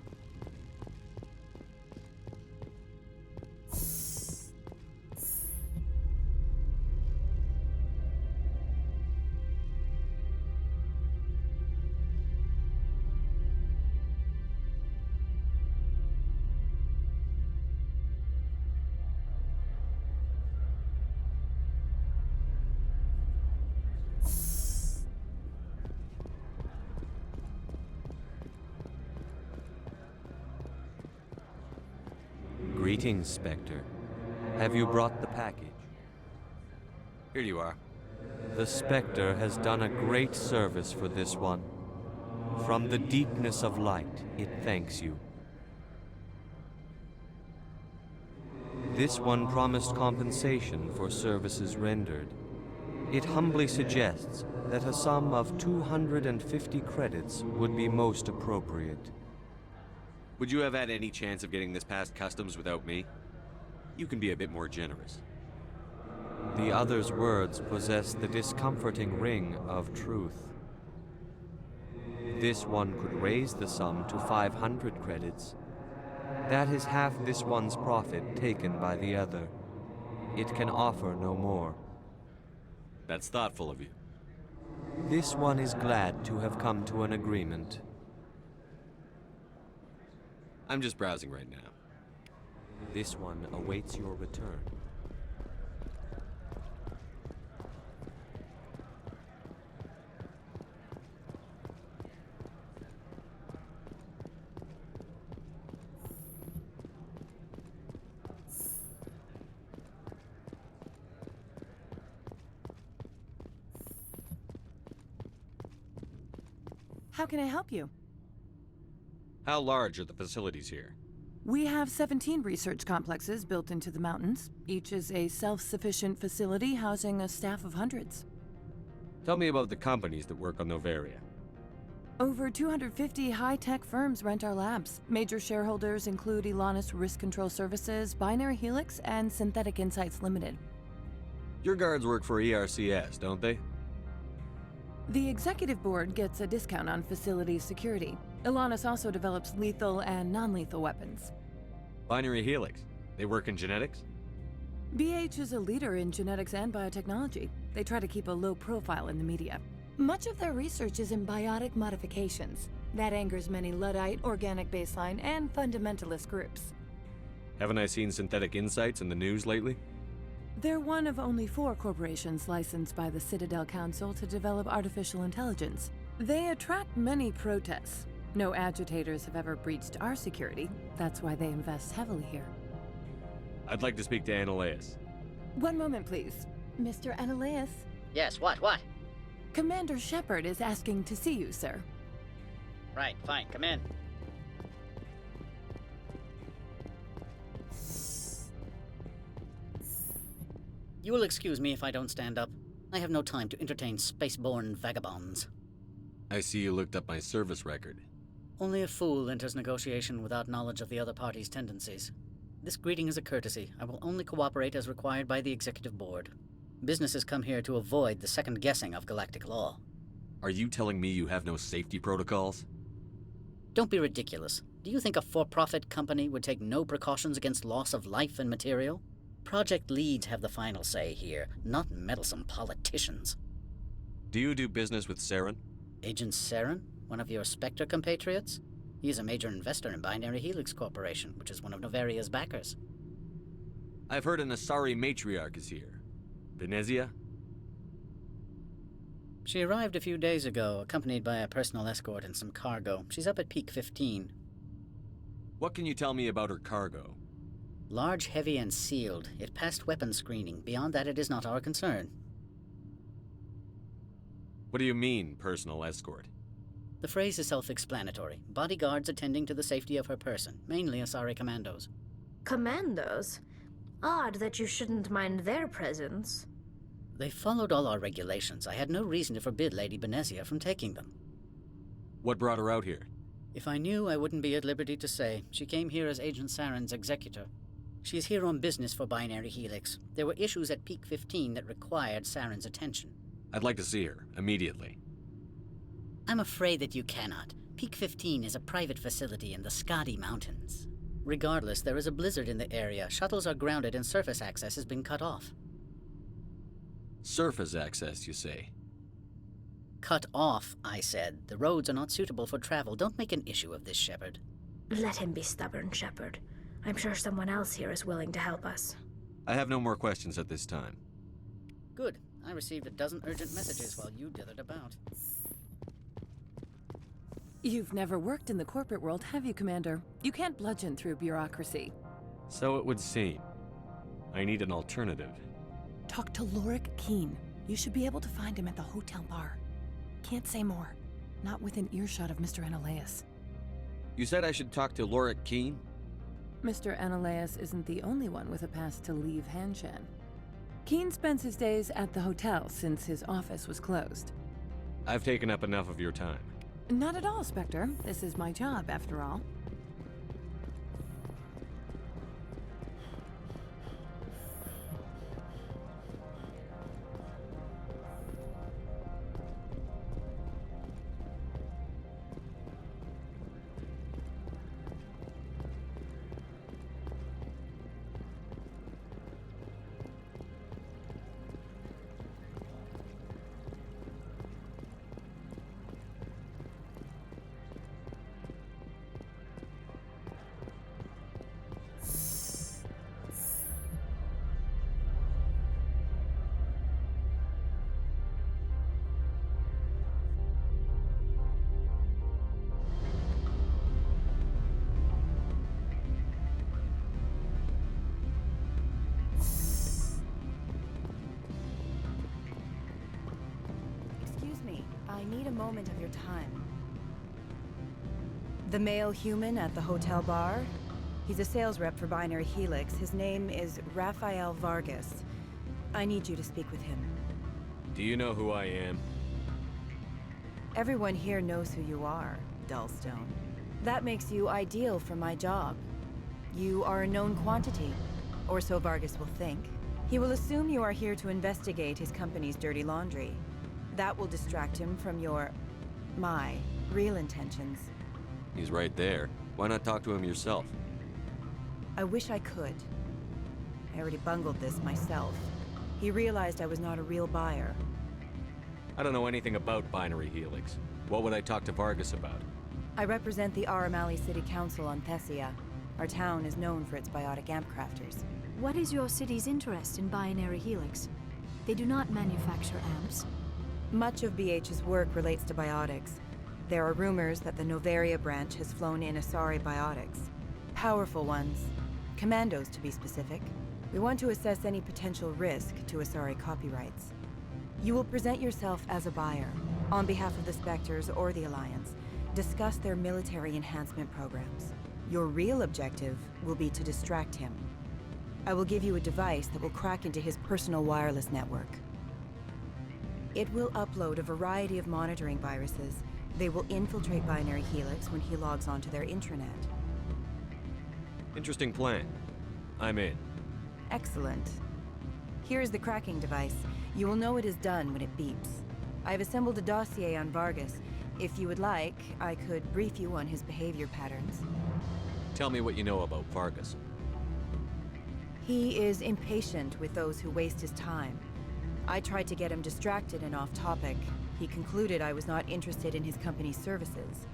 Greetings, Spectre. Have you brought the package? Here you are. The Spectre has done a great service for this one. From the deepness of light, it thanks you. This one promised compensation for services rendered. It humbly suggests that a sum of 250 credits would be most appropriate. Would you have had any chance of getting this past customs without me? You can be a bit more generous. The other's words possess the discomforting ring of truth. This one could raise the sum to 500 credits. That is half this one's profit taken by the other. It can offer no more. That's thoughtful of you. This one is glad to have come to an agreement. I'm just browsing right now. This one awaits your return. How can I help you? How large are the facilities here? We have 17 research complexes built into the mountains. Each is a self-sufficient facility housing a staff of hundreds. Tell me about the companies that work on Noveria. Over 250 high-tech firms rent our labs. Major shareholders include Elanus Risk Control Services, Binary Helix, and Synthetic Insights Limited. Your guards work for ERCS, don't they? The executive board gets a discount on facility security. Elanus also develops lethal and non-lethal weapons. Binary Helix. They work in genetics? BH is a leader in genetics and biotechnology. They try to keep a low profile in the media. Much of their research is in biotic modifications. That angers many Luddite, organic baseline, and fundamentalist groups. Haven't I seen Synthetic Insights in the news lately? They're one of only 4 corporations licensed by the Citadel Council to develop artificial intelligence. They attract many protests. No agitators have ever breached our security. That's why they invest heavily here. I'd like to speak to Ananias. One moment, please. Mr. Ananias? Yes, what? Commander Shepard is asking to see you, sir. Right, fine, come in. You will excuse me if I don't stand up. I have no time to entertain spaceborne vagabonds. I see you looked up my service record. Only a fool enters negotiation without knowledge of the other party's tendencies. This greeting is a courtesy. I will only cooperate as required by the executive board. Businesses come here to avoid the second guessing of galactic law. Are you telling me you have no safety protocols? Don't be ridiculous. Do you think a for-profit company would take no precautions against loss of life and material? Project leads have the final say here, not meddlesome politicians. Do you do business with Saren? Agent Saren? One of your Spectre compatriots? He is a major investor in Binary Helix Corporation, which is one of Noveria's backers. I've heard an Asari matriarch is here. Venezia? She arrived a few days ago, accompanied by a personal escort and some cargo. She's up at Peak 15. What can you tell me about her cargo? Large, heavy, and sealed. It passed weapons screening. Beyond that, it is not our concern. What do you mean, personal escort? The phrase is self-explanatory. Bodyguards attending to the safety of her person, mainly Asari commandos. Commandos? Odd that you shouldn't mind their presence. They followed all our regulations. I had no reason to forbid Lady Benezia from taking them. What brought her out here? If I knew, I wouldn't be at liberty to say. She came here as Agent Saren's executor. She is here on business for Binary Helix. There were issues at Peak 15 that required Saren's attention. I'd like to see her, immediately. I'm afraid that you cannot. Peak 15 is a private facility in the Skadi Mountains. Regardless, there is a blizzard in the area. Shuttles are grounded and surface access has been cut off. Surface access, you say? Cut off, I said. The roads are not suitable for travel. Don't make an issue of this, Shepard. Let him be stubborn, Shepard. I'm sure someone else here is willing to help us. I have no more questions at this time. Good. I received a dozen urgent messages while you dithered about. You've never worked in the corporate world, have you, Commander? You can't bludgeon through bureaucracy. So it would seem. I need an alternative. Talk to Lorik Keen. You should be able to find him at the hotel bar. Can't say more. Not within earshot of Mr. Ananias. You said I should talk to Lorik Keen? Mr. Ananias isn't the only one with a pass to leave Hanshan. Keen spends his days at the hotel since his office was closed. I've taken up enough of your time. Not at all, Spectre. This is my job, after all. need a moment of your time. The male human at the hotel bar? He's a sales rep for Binary Helix. His name is Rafael Vargas. I need you to speak with him. Do you know who I am? Everyone here knows who you are, Dullstone. That makes you ideal for my job. You are a known quantity, or so Vargas will think. He will assume you are here to investigate his company's dirty laundry. That will distract him from my real intentions. He's right there. Why not talk to him yourself? I wish I could. I already bungled this myself. He realized I was not a real buyer. I don't know anything about Binary Helix. What would I talk to Vargas about? I represent the Aramali City Council on Thessia. Our town is known for its biotic amp crafters. What is your city's interest in Binary Helix? They do not manufacture amps. Much of BH's work relates to biotics. There are rumors that the Novaria branch has flown in Asari biotics. Powerful ones. Commandos, to be specific. We want to assess any potential risk to Asari copyrights. You will present yourself as a buyer, on behalf of the Spectres or the Alliance. Discuss their military enhancement programs. Your real objective will be to distract him. I will give you a device that will crack into his personal wireless network. It will upload a variety of monitoring viruses. They will infiltrate Binary Helix when he logs onto their intranet. Interesting plan. I'm in. Excellent. Here is the cracking device. You will know it is done when it beeps. I have assembled a dossier on Vargas. If you would like, I could brief you on his behavior patterns. Tell me what you know about Vargas. He is impatient with those who waste his time. I tried to get him distracted and off topic. He concluded I was not interested in his company's services.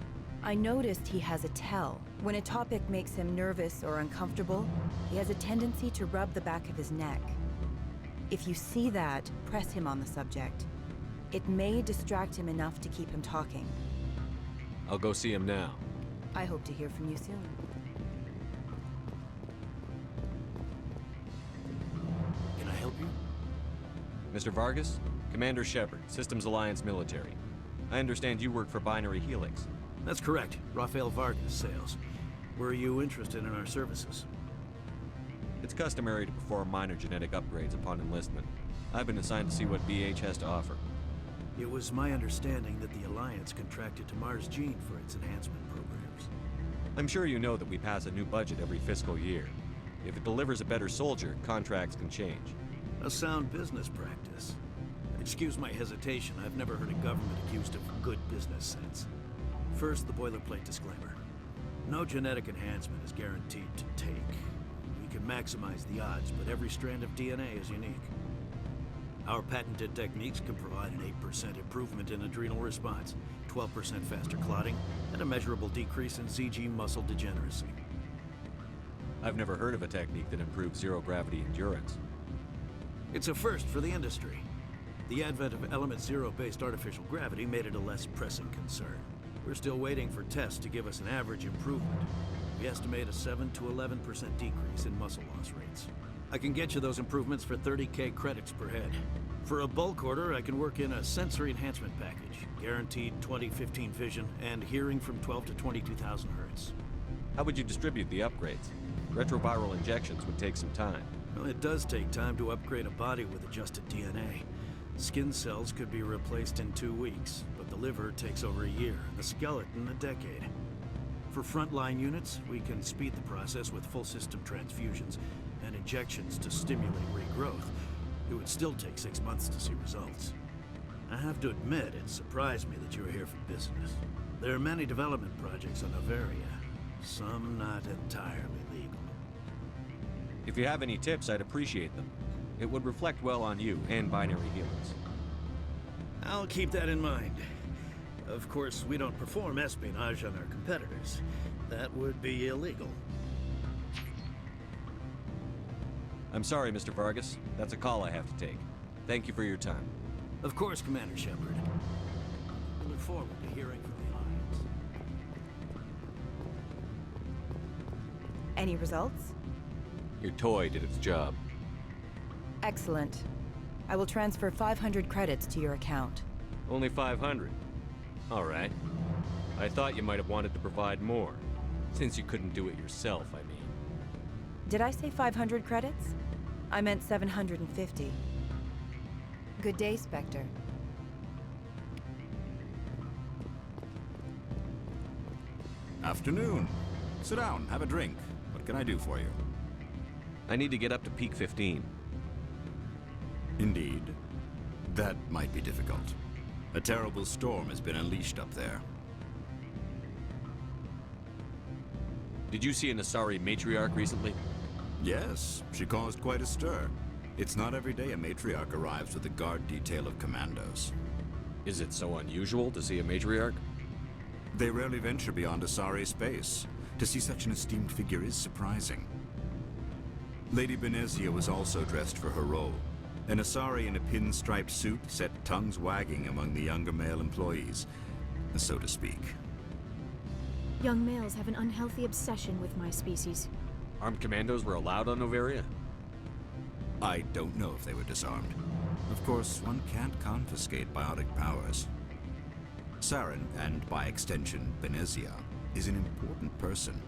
I noticed he has a tell. When a topic makes him nervous or uncomfortable, he has a tendency to rub the back of his neck. If you see that, press him on the subject. It may distract him enough to keep him talking. I'll go see him now. I hope to hear from you soon. Can I help you? Mr. Vargas? Commander Shepard, Systems Alliance Military. I understand you work for Binary Helix. That's correct. Rafael Vargas, sales. Were you interested in our services? It's customary to perform minor genetic upgrades upon enlistment. I've been assigned to see what BH has to offer. It was my understanding that the Alliance contracted to Mars Gene for its enhancement programs. I'm sure you know that we pass a new budget every fiscal year. If it delivers a better soldier, contracts can change. A sound business practice. Excuse my hesitation, I've never heard a government accused of good business sense. First, the boilerplate disclaimer. No genetic enhancement is guaranteed to take. We can maximize the odds, but every strand of DNA is unique. Our patented techniques can provide an 8% improvement in adrenal response, 12% faster clotting, and a measurable decrease in ZG muscle degeneracy. I've never heard of a technique that improves zero-gravity endurance. It's a first for the industry. The advent of Element Zero-based artificial gravity made it a less pressing concern. We're still waiting for tests to give us an average improvement. We estimate a 7 to 11% decrease in muscle loss rates. I can get you those improvements for 30K credits per head. For a bulk order, I can work in a sensory enhancement package, guaranteed 20/15 vision, and hearing from 12 to 22,000 hertz. How would you distribute the upgrades? Retroviral injections would take some time. Well, it does take time to upgrade a body with adjusted DNA. Skin cells could be replaced in 2 weeks, but the liver takes over a year, the skeleton a decade. For frontline units, we can speed the process with full system transfusions and injections to stimulate regrowth. It would still take 6 months to see results. I have to admit, it surprised me that you were here for business. There are many development projects on Novaria, some not entirely legal. If you have any tips, I'd appreciate them. It would reflect well on you and Binary Helix. I'll keep that in mind. Of course, we don't perform espionage on our competitors. That would be illegal. I'm sorry, Mr. Vargas. That's a call I have to take. Thank you for your time. Of course, Commander Shepard. I look forward to hearing from the Alliance. Any results? Your toy did its job. Excellent. I will transfer 500 credits to your account. Only 500. Alright. I thought you might have wanted to provide more. Since you couldn't do it yourself, I mean. Did I say 500 credits? I meant 750. Good day, Spectre. Afternoon. Sit down, have a drink. What can I do for you? I need to get up to Peak 15. Indeed. That might be difficult. A terrible storm has been unleashed up there. Did you see an Asari matriarch recently? Yes, she caused quite a stir. It's not every day a matriarch arrives with a guard detail of commandos. Is it so unusual to see a matriarch? They rarely venture beyond Asari space. To see such an esteemed figure is surprising. Lady Benezia was also dressed for her role. An Asari in a pinstriped suit set tongues wagging among the younger male employees, so to speak. Young males have an unhealthy obsession with my species. Armed commandos were allowed on Noveria? I don't know if they were disarmed. Of course, one can't confiscate biotic powers. Saren, and by extension, Benezia, is an important person.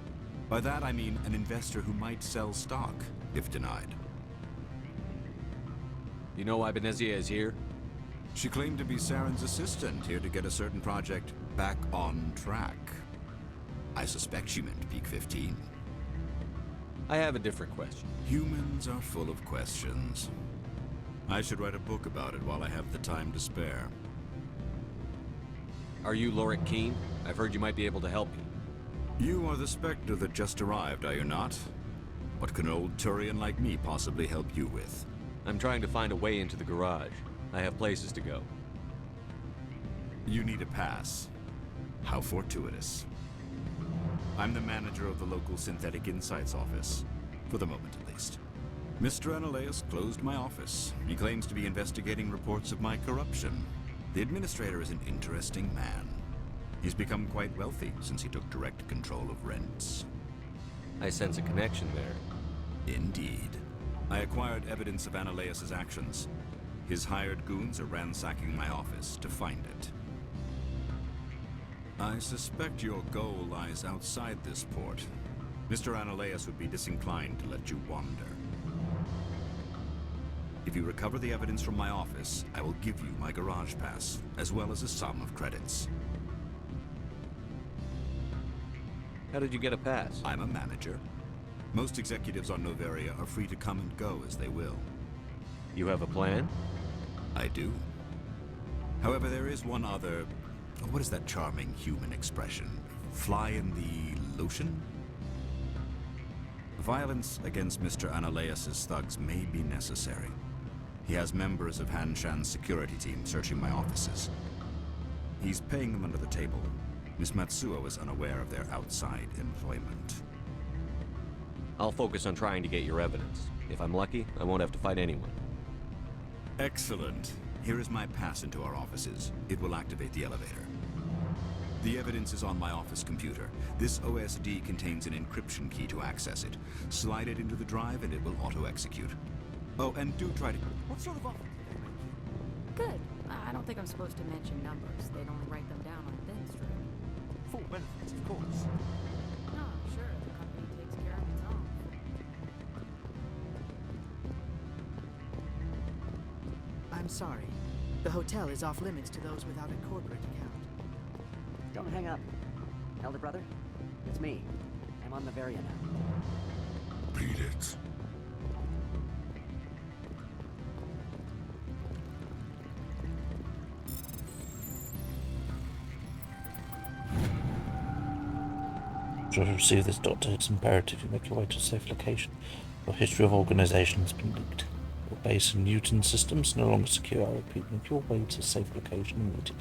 By that I mean an investor who might sell stock, if denied. You know why Benezia is here? She claimed to be Saren's assistant, here to get a certain project back on track. I suspect she meant Peak 15. I have a different question. Humans are full of questions. I should write a book about it while I have the time to spare. Are you Lorik Keen? I've heard you might be able to help me. You are the Spectre that just arrived, are you not? What can an old Turian like me possibly help you with? I'm trying to find a way into the garage. I have places to go. You need a pass. How fortuitous. I'm the manager of the local Synthetic Insights office. For the moment, at least. Mr. Analeus closed my office. He claims to be investigating reports of my corruption. The administrator is an interesting man. He's become quite wealthy since he took direct control of rents. I sense a connection there. Indeed. I acquired evidence of Analeus's actions. His hired goons are ransacking my office to find it. I suspect your goal lies outside this port. Mr. Analeus would be disinclined to let you wander. If you recover the evidence from my office, I will give you my garage pass, as well as a sum of credits. How did you get a pass? I'm a manager. Most executives on Noveria are free to come and go as they will. You have a plan? I do. However, there is one other... What is that charming human expression? Fly in the lotion? Violence against Mr. Analeus's thugs may be necessary. He has members of Han Shan's security team searching my offices. He's paying them under the table. Miss Matsuo is unaware of their outside employment. I'll focus on trying to get your evidence. If I'm lucky, I won't have to fight anyone. Excellent. Here is my pass into our offices. It will activate the elevator. The evidence is on my office computer. This OSD contains an encryption key to access it. Slide it into the drive and it will auto-execute. Oh, and do try to... What sort of offer did they make you? Good. I don't think I'm supposed to mention numbers. They'd only write them down on a thin string. Full benefits, of course. No, sure. The company takes care of its own. I'm sorry. The hotel is off limits to those without a corporate account. Don't hang up. Elder brother, it's me. I'm on Noveria now. Beat it. To receive this doctor, it's imperative you make your way to a safe location. Your history of organization has been leaked. Your base in Newton systems no longer secure. I repeat, make your way to a safe location immediately.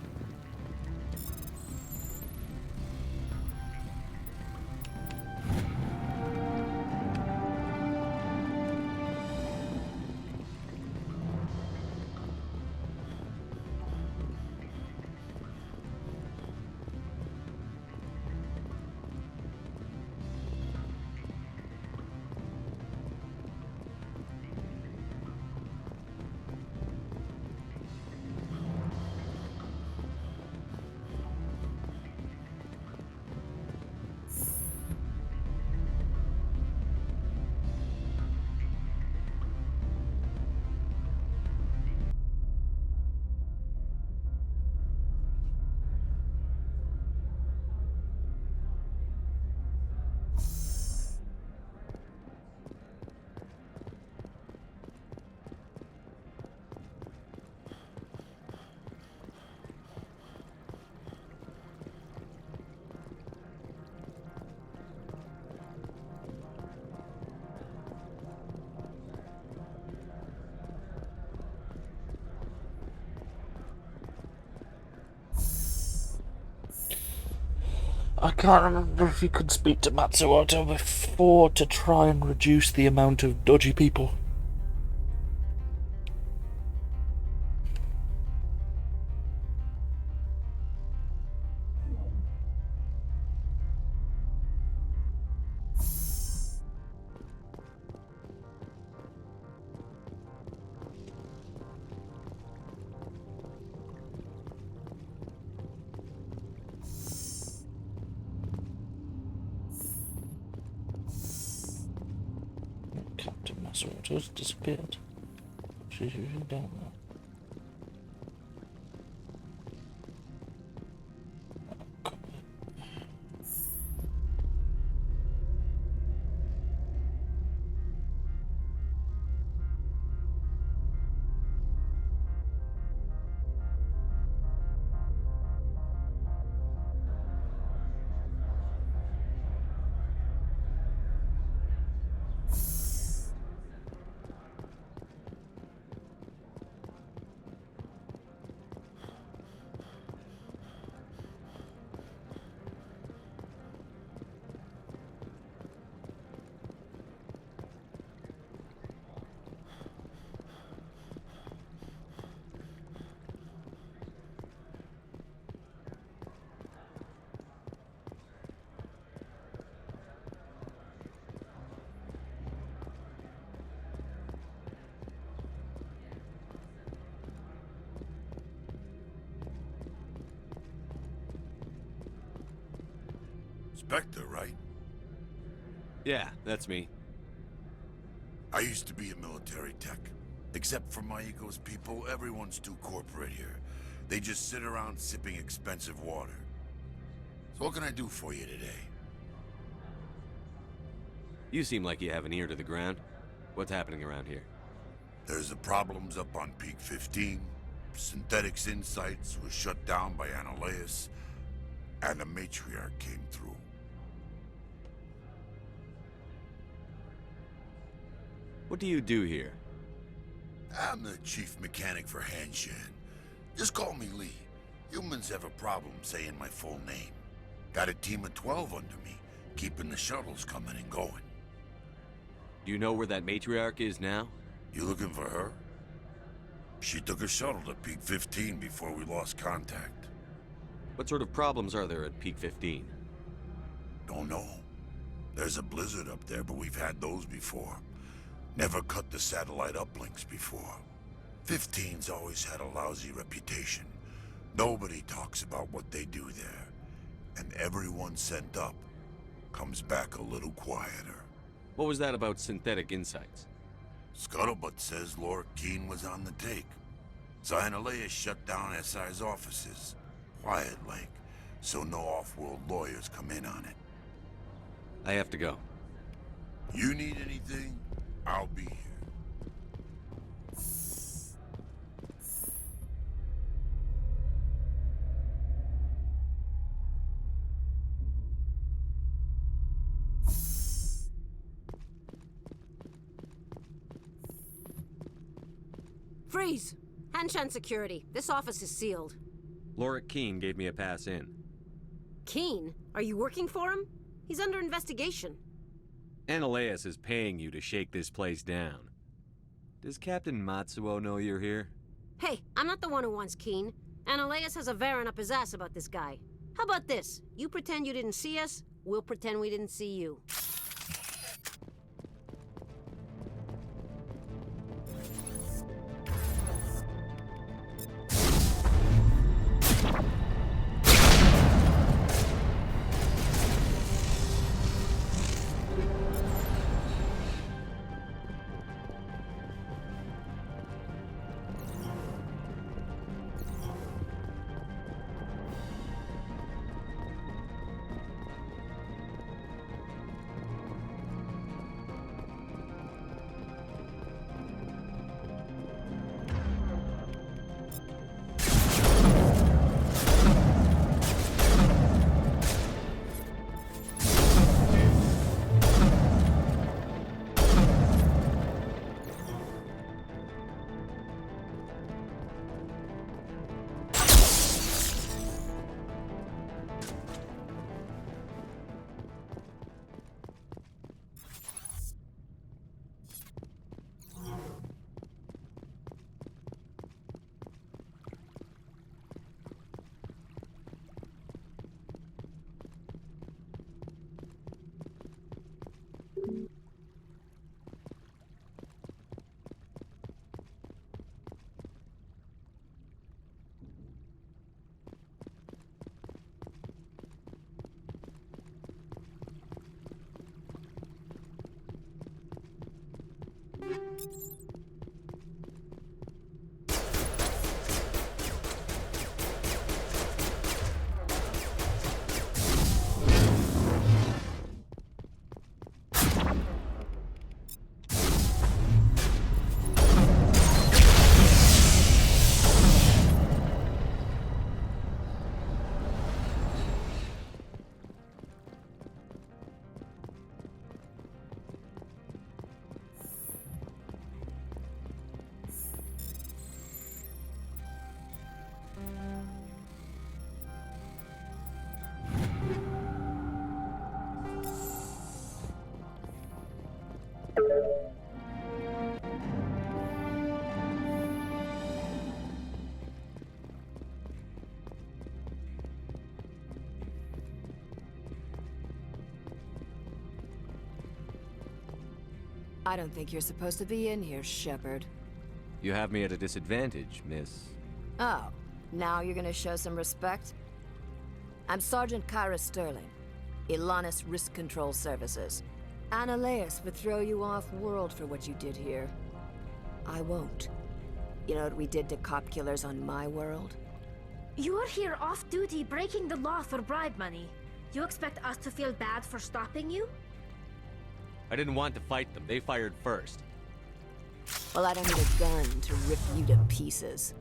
I can't remember if you could speak to Matsuoto before to try and reduce the amount of dodgy people. Captain Matsuoto's disappeared. She's usually down there. Spectre, right? Yeah, that's me. I used to be a military tech. Except for my ego's people, everyone's too corporate here. They just sit around sipping expensive water. So what can I do for you today? You seem like you have an ear to the ground. What's happening around here? There's the problems up on Peak 15. Synthetics Insights was shut down by Analeas. And the matriarch came through. What do you do here? I'm the chief mechanic for Hanshan. Just call me Lee. Humans have a problem saying my full name. Got a team of 12 under me, keeping the shuttles coming and going. Do you know where that matriarch is now? You looking for her? She took a shuttle to Peak 15 before we lost contact. What sort of problems are there at Peak 15? Don't know. There's a blizzard up there, but we've had those before. Never cut the satellite uplinks before. 15's always had a lousy reputation. Nobody talks about what they do there. And everyone sent up comes back a little quieter. What was that about Synthetic Insights? Scuttlebutt says Laura Keene was on the take. Analeas shut down SI's offices. Quiet like, so no off-world lawyers come in on it. I have to go. You need anything? I'll be here. Freeze! Hanshan security. This office is sealed. Laura Keene gave me a pass in. Keene? Are you working for him? He's under investigation. Analeas is paying you to shake this place down. Does Captain Matsuo know you're here? Hey, I'm not the one who wants Keene. Analeas has a Varen up his ass about this guy. How about this? You pretend you didn't see us, we'll pretend we didn't see you. I don't think you're supposed to be in here, Shepard. You have me at a disadvantage, miss. Oh, now you're gonna show some respect? I'm Sergeant Kyra Sterling, Ilanis Risk Control Services. Annaleus would throw you off-world for what you did here. I won't. You know what we did to cop killers on my world? You're here off-duty breaking the law for bribe money. You expect us to feel bad for stopping you? I didn't want to fight them. They fired first. Well, I don't need a gun to rip you to pieces.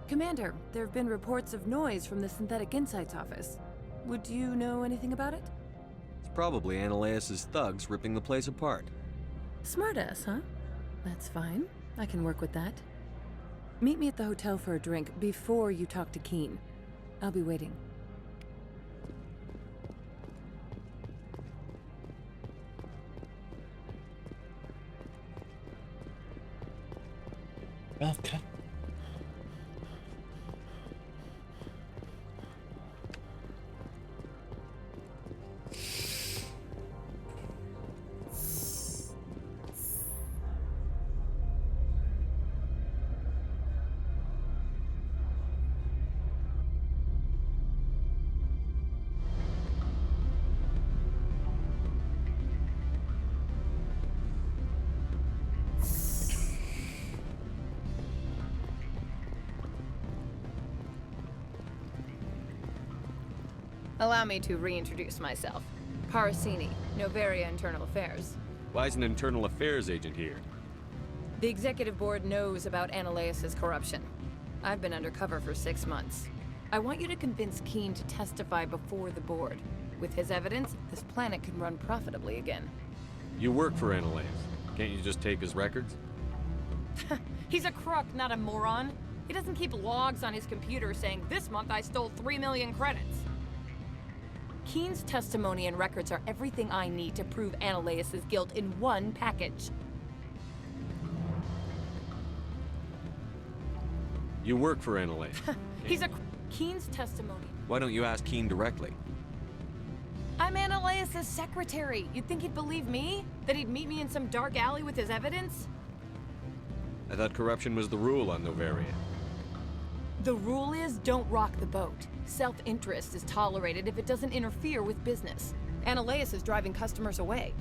Commander, there have been reports of noise from the Synthetic Insights office. Would you know anything about it? It's probably Annaleus' thugs ripping the place apart. Smartass, huh? That's fine. I can work with that. Meet me at the hotel for a drink before you talk to Keen. I'll be waiting. Okay. Allow me to reintroduce myself. Parasini, Novaria Internal Affairs. Why is an internal affairs agent here? The executive board knows about Annaleus' corruption. I've been undercover for 6 months. I want you to convince Keen to testify before the board. With his evidence, this planet can run profitably again. You work for Annaleus. Can't you just tape his records? He's a crook, not a moron. He doesn't keep logs on his computer saying, "This month I stole 3 million credits." Keen's testimony and records are everything I need to prove Annaleus' guilt in one package. You work for Annaleus. He's a... Keen's testimony. Why don't you ask Keen directly? I'm Annaleus' secretary. You'd think he'd believe me? That he'd meet me in some dark alley with his evidence? I thought corruption was the rule on Novaria. The rule is, don't rock the boat. Self-interest is tolerated if it doesn't interfere with business. Annaleus is driving customers away.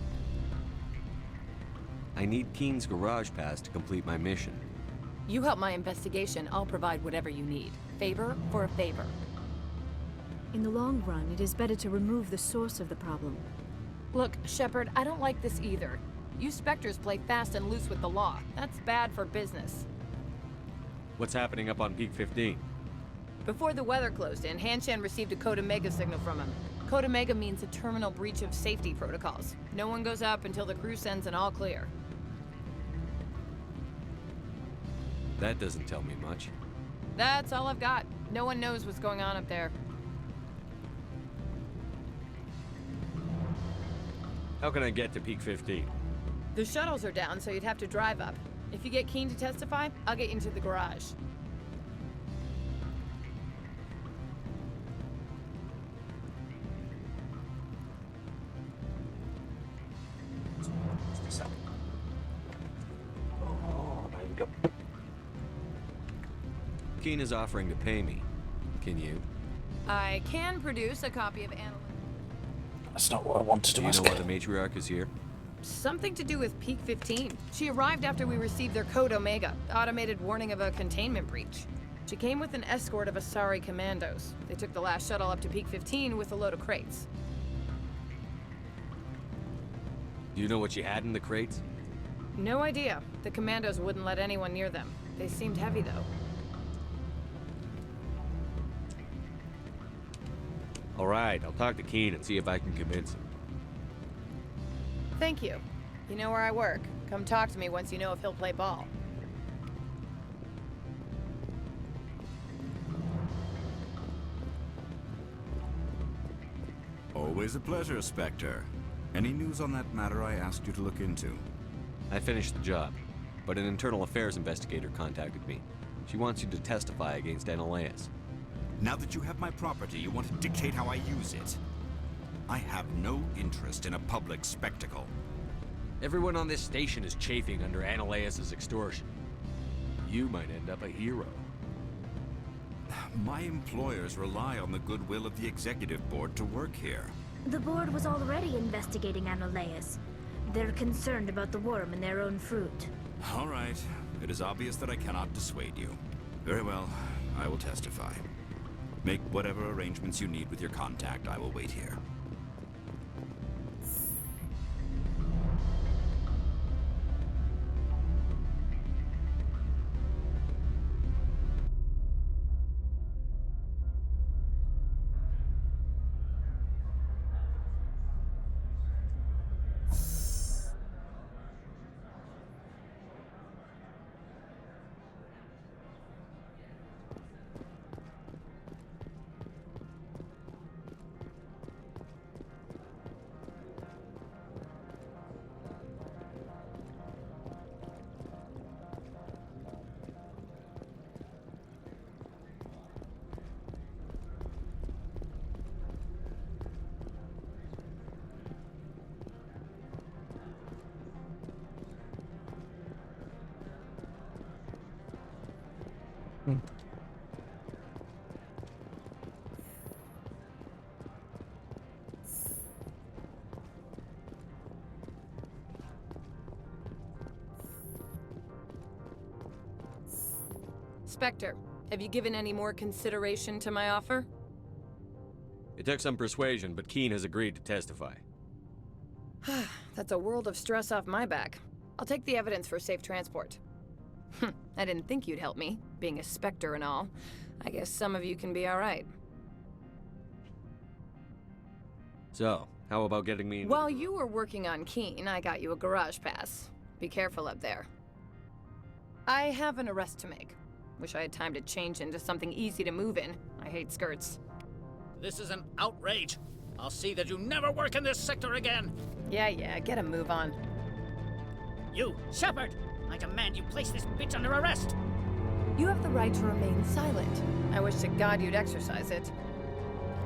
I need Keen's garage pass to complete my mission. You help my investigation, I'll provide whatever you need. Favor for a favor. In the long run, it is better to remove the source of the problem. Look, Shepard, I don't like this either. You Spectres play fast and loose with the law. That's bad for business. What's happening up on Peak 15? Before the weather closed in, Hanshan received a Code Omega signal from him. Code Omega means a terminal breach of safety protocols. No one goes up until the crew sends an all clear. That doesn't tell me much. That's all I've got. No one knows what's going on up there. How can I get to Peak 15? The shuttles are down, so you'd have to drive up. If you get Keen to testify, I'll get you into the garage. go. Keen is offering to pay me. Can you? I can produce a copy of Analyst. That's not what I wanted to ask. Do you know why the matriarch is here? Something to do with Peak 15. She arrived after we received their Code Omega, automated warning of a containment breach. She came with an escort of Asari commandos. They took the last shuttle up to Peak 15 with a load of crates. Do you know what you had in the crates? No idea. The commandos wouldn't let anyone near them. They seemed heavy, though. All right, I'll talk to Keen and see if I can convince him. Thank you. You know where I work. Come talk to me once you know if he'll play ball. Always a pleasure, Spectre. Any news on that matter I asked you to look into? I finished the job, but an internal affairs investigator contacted me. She wants you to testify against Analeus. Now that you have my property, you want to dictate how I use it. I have no interest in a public spectacle. Everyone on this station is chafing under Analeus' extortion. You might end up a hero. My employers rely on the goodwill of the executive board to work here. The board was already investigating Analeus. They're concerned about the worm in their own fruit. All right. It is obvious that I cannot dissuade you. Very well. I will testify. Make whatever arrangements you need with your contact. I will wait here. Spectre, have you given any more consideration to my offer? It took some persuasion, but Keen has agreed to testify. That's a world of stress off my back. I'll take the evidence for safe transport. I didn't think you'd help me, being a Spectre and all. I guess some of you can be alright. So, how about getting me... While you were working on Keen, I got you a garage pass. Be careful up there. I have an arrest to make. Wish I had time to change into something easy to move in. I hate skirts. This is an outrage. I'll see that you never work in this sector again. Yeah, get a move on. You, Shepard! I demand you place this bitch under arrest! You have the right to remain silent. I wish to God you'd exercise it.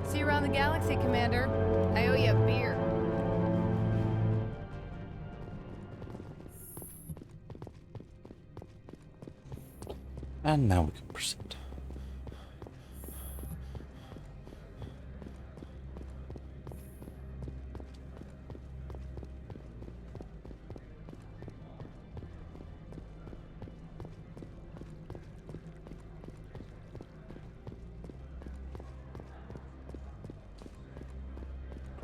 See you around the galaxy, Commander. I owe you a beer. And now we can proceed.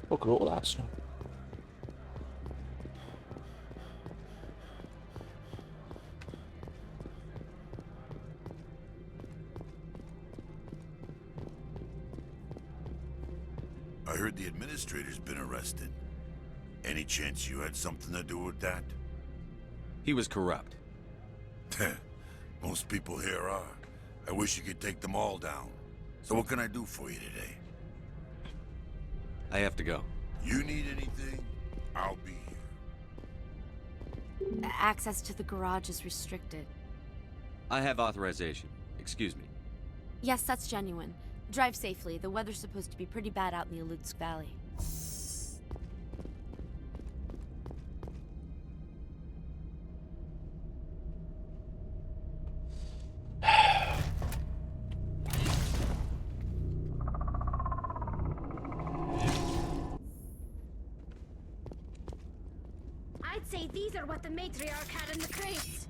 Look at all that snow. I heard the administrator's been arrested. Any chance you had something to do with that? He was corrupt. Most people here are. I wish you could take them all down. So what can I do for you today? I have to go. You need anything, I'll be here. Access to the garage is restricted. I have authorization. Excuse me. Yes, that's genuine. Drive safely. The weather's supposed to be pretty bad out in the Alutsk Valley. say these are what the matriarch had in the crates.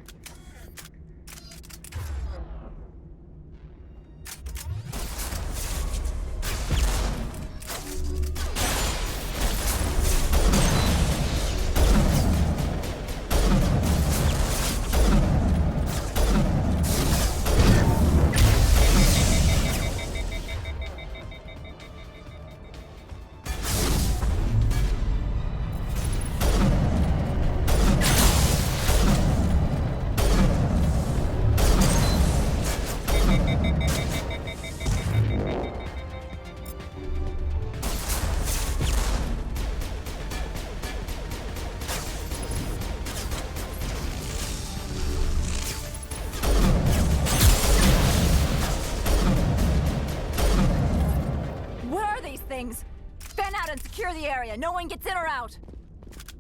Things. Fan out and secure the area. No one gets in or out.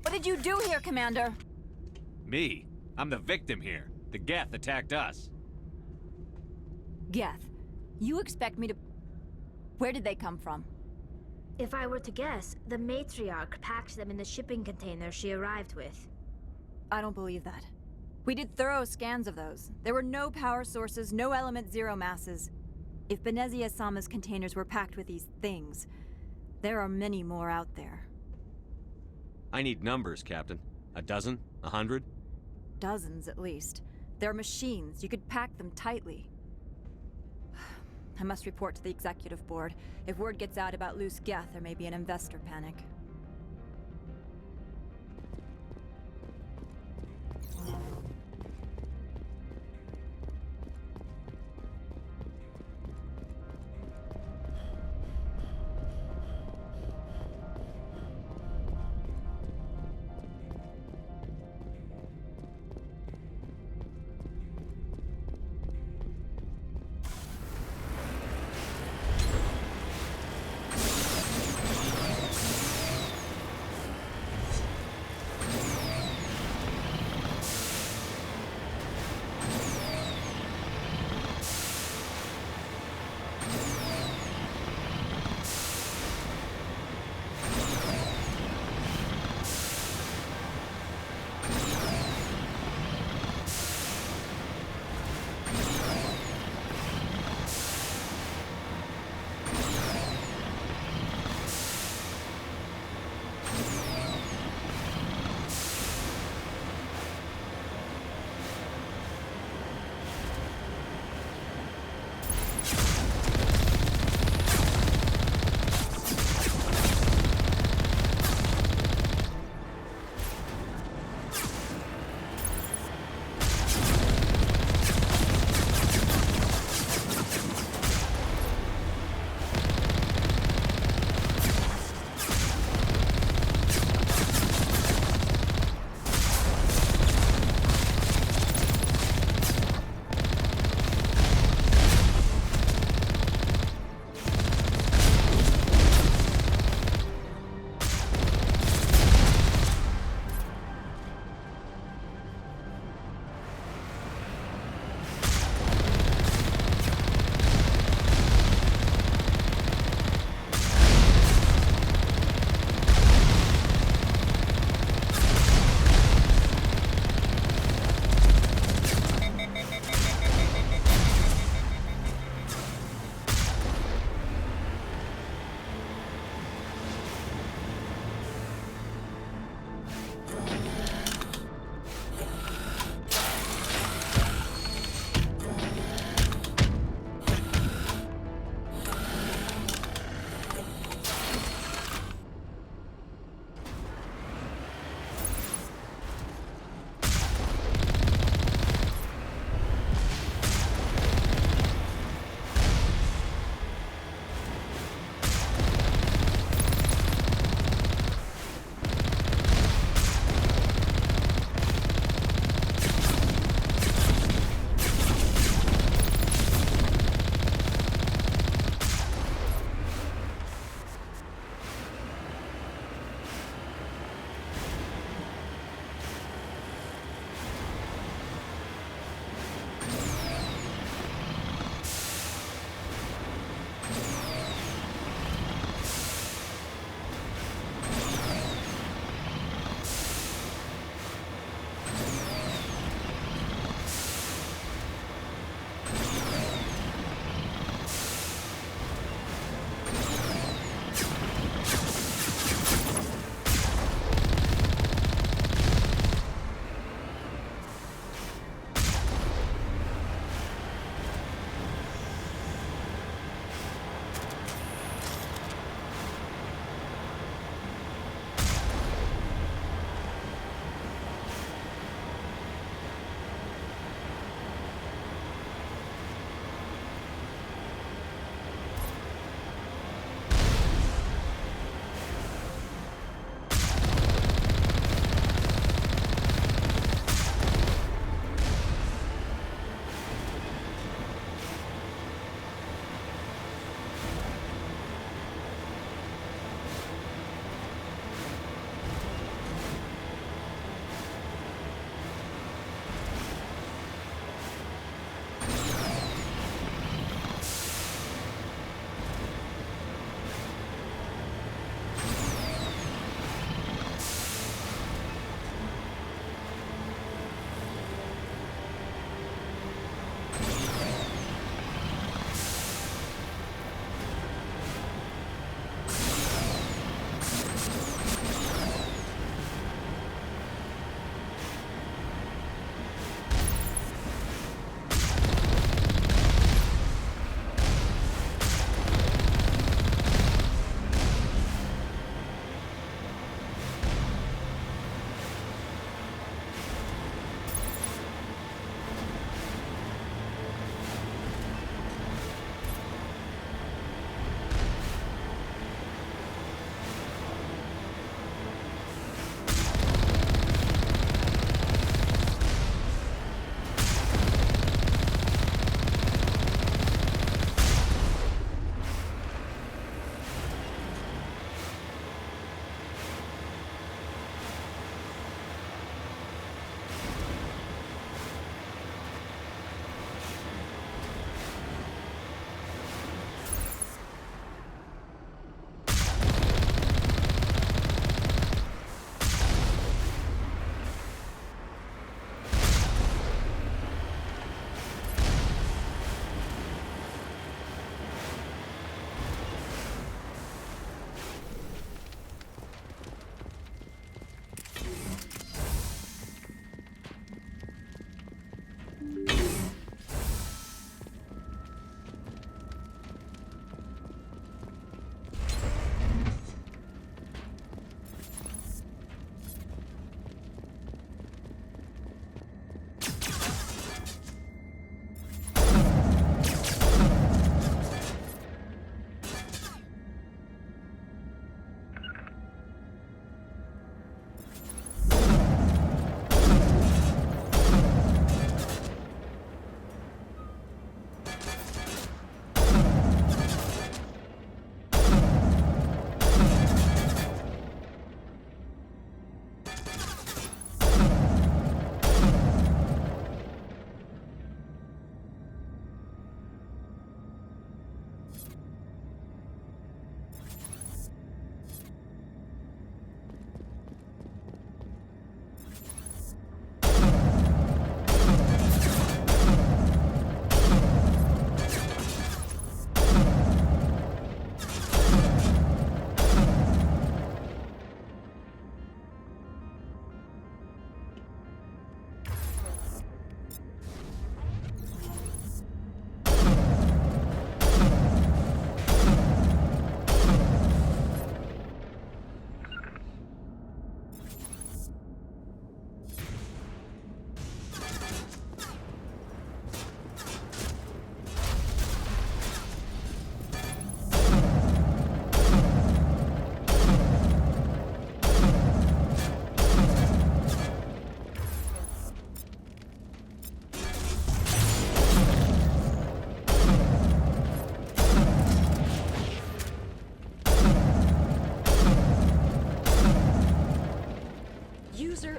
What did you do here, Commander? Me? I'm the victim here. The Geth attacked us. Geth. You expect me to... Where did they come from? If I were to guess, the matriarch packed them in the shipping container she arrived with. I don't believe that. We did thorough scans of those. There were no power sources, no element zero masses. If Benezia Sama's containers were packed with these things, there are many more out there. I need numbers, Captain. A dozen? 100? Dozens, at least. They're machines. You could pack them tightly. I must report to the executive board. If word gets out about loose Geth, there may be an investor panic.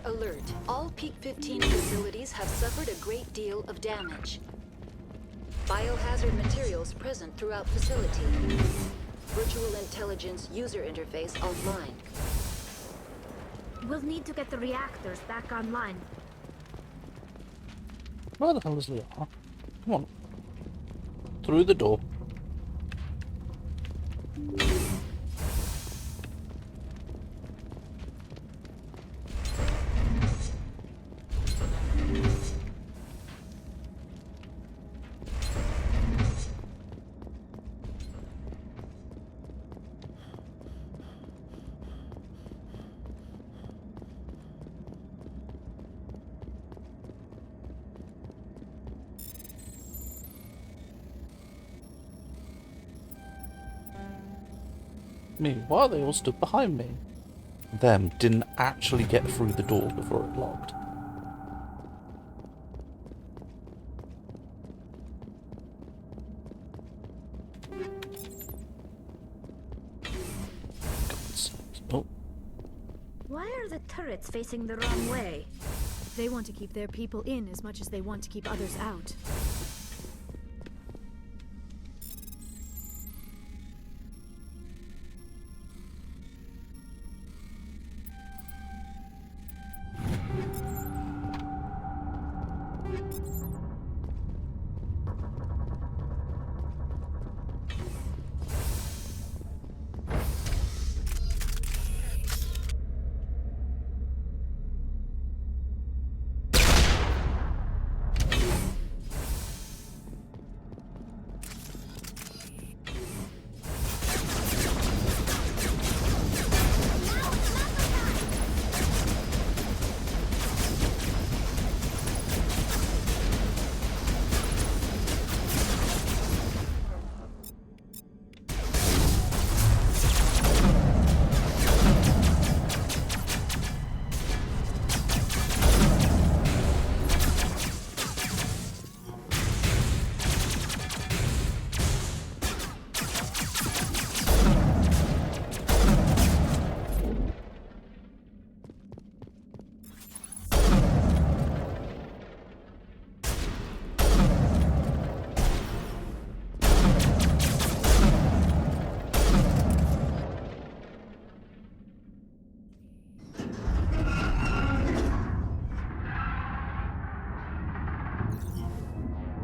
alert. All Peak 15 facilities have suffered a great deal of damage. Biohazard materials present throughout facility. Virtual intelligence user interface offline. We'll need to get the reactors back online. Where the hell is Leon? Come on. Through the door. Me, why are they all stood behind me? Them didn't actually get through the door before it locked. Oh. Why are the turrets facing the wrong way? They want to keep their people in as much as they want to keep others out.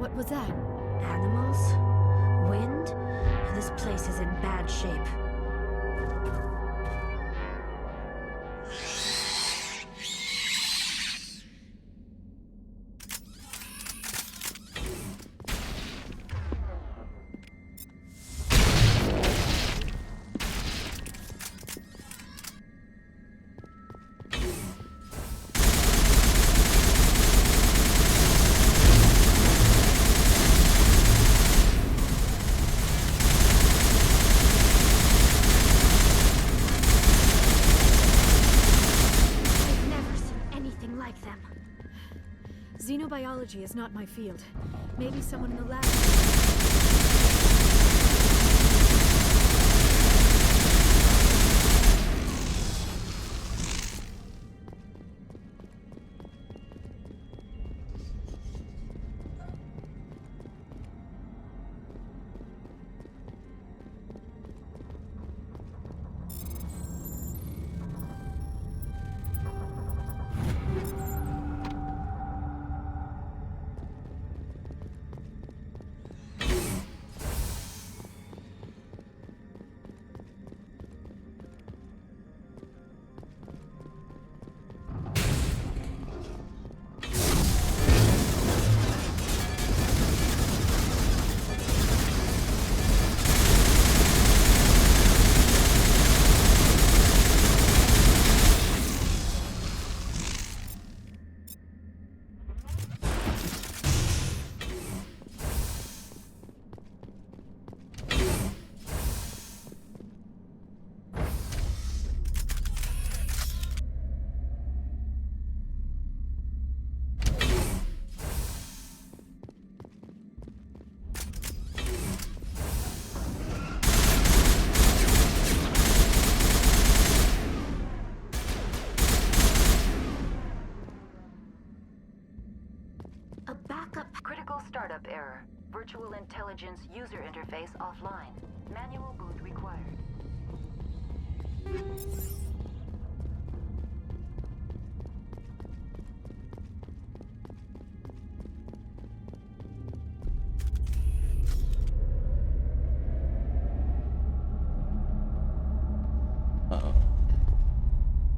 What was that? Animals? Wind? This place is in bad shape. Xenobiology is not my field. Maybe someone in the lab... Startup error. Virtual intelligence user interface offline. Manual boot required.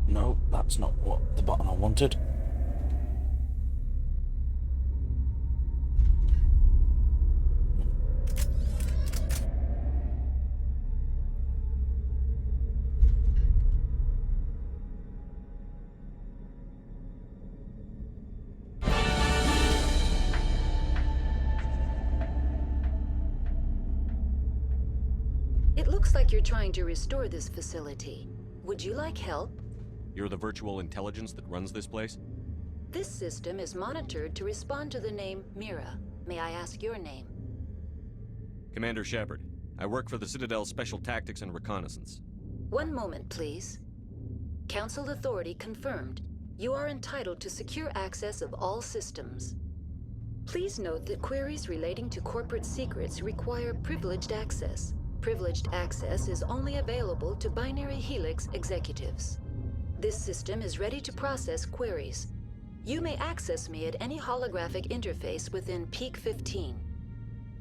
No, that's not what the button I wanted. It looks like you're trying to restore this facility. Would you like help? You're the virtual intelligence that runs this place? This system is monitored to respond to the name Mira. May I ask your name? Commander Shepard. I work for the Citadel's Special Tactics and Reconnaissance. One moment, please. Council authority confirmed. You are entitled to secure access of all systems. Please note that queries relating to corporate secrets require privileged access. Privileged access is only available to Binary Helix executives. This system is ready to process queries. You may access me at any holographic interface within Peak 15.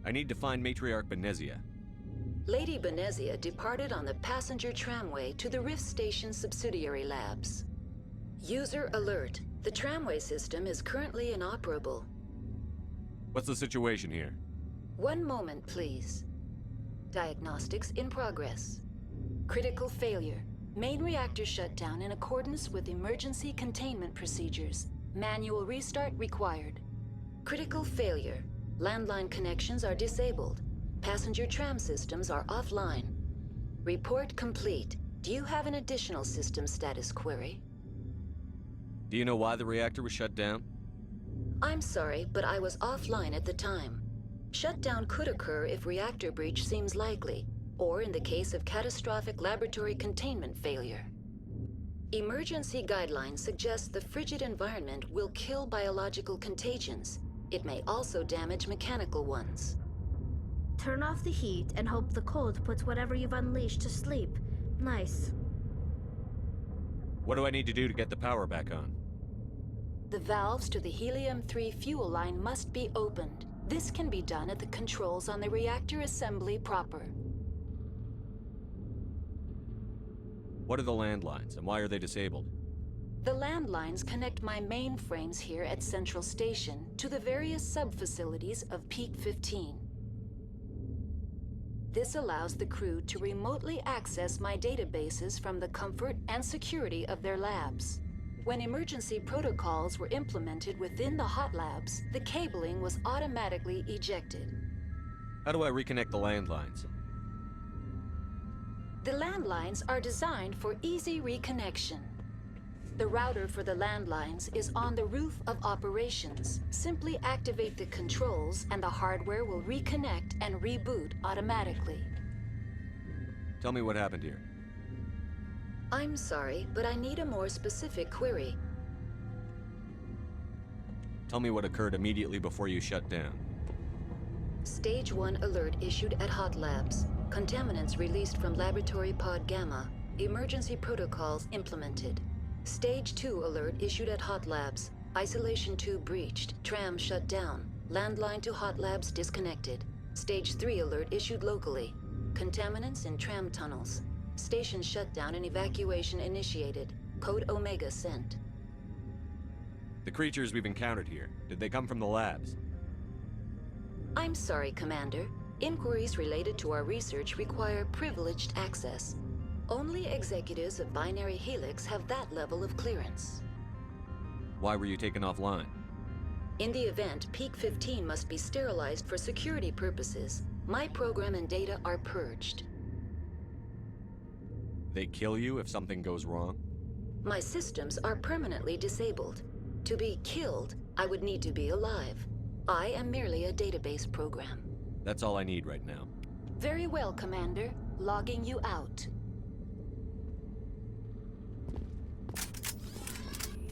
I need to find Matriarch Benezia. Lady Benezia departed on the passenger tramway to the Rift Station subsidiary labs. User alert. The tramway system is currently inoperable. What's the situation here? One moment, please. Diagnostics in progress. Critical failure. Main reactor shut down in accordance with emergency containment procedures. Manual restart required. Critical failure. Landline connections are disabled. Passenger tram systems are offline. Report complete. Do you have an additional system status query? Do you know why the reactor was shut down? I'm sorry, but I was offline at the time. Shutdown could occur if reactor breach seems likely, or in the case of catastrophic laboratory containment failure. Emergency guidelines suggest the frigid environment will kill biological contagions. It may also damage mechanical ones. Turn off the heat and hope the cold puts whatever you've unleashed to sleep. Nice. What do I need to do to get the power back on? The valves to the helium-3 fuel line must be opened. This can be done at the controls on the reactor assembly proper. What are the landlines, and why are they disabled? The landlines connect my mainframes here at Central Station to the various sub-facilities of Peak 15. This allows the crew to remotely access my databases from the comfort and security of their labs. When emergency protocols were implemented within the hot labs, the cabling was automatically ejected. How do I reconnect the landlines? The landlines are designed for easy reconnection. The router for the landlines is on the roof of operations. Simply activate the controls and the hardware will reconnect and reboot automatically. Tell me what happened here. I'm sorry, but I need a more specific query. Tell me what occurred immediately before you shut down. Stage 1 alert issued at Hot Labs. Contaminants released from Laboratory Pod Gamma. Emergency protocols implemented. Stage 2 alert issued at Hot Labs. Isolation tube breached. Tram shut down. Landline to Hot Labs disconnected. Stage 3 alert issued locally. Contaminants in tram tunnels. Station shutdown and evacuation initiated. Code Omega sent. The creatures we've encountered here, did they come from the labs? I'm sorry, Commander. Inquiries related to our research require privileged access. Only executives of Binary Helix have that level of clearance. Why were you taken offline? In the event, Peak 15 must be sterilized for security purposes. My program and data are purged. They kill you if something goes wrong? My systems are permanently disabled. To be killed, I would need to be alive. I am merely a database program. That's all I need right now. Very well, Commander. Logging you out.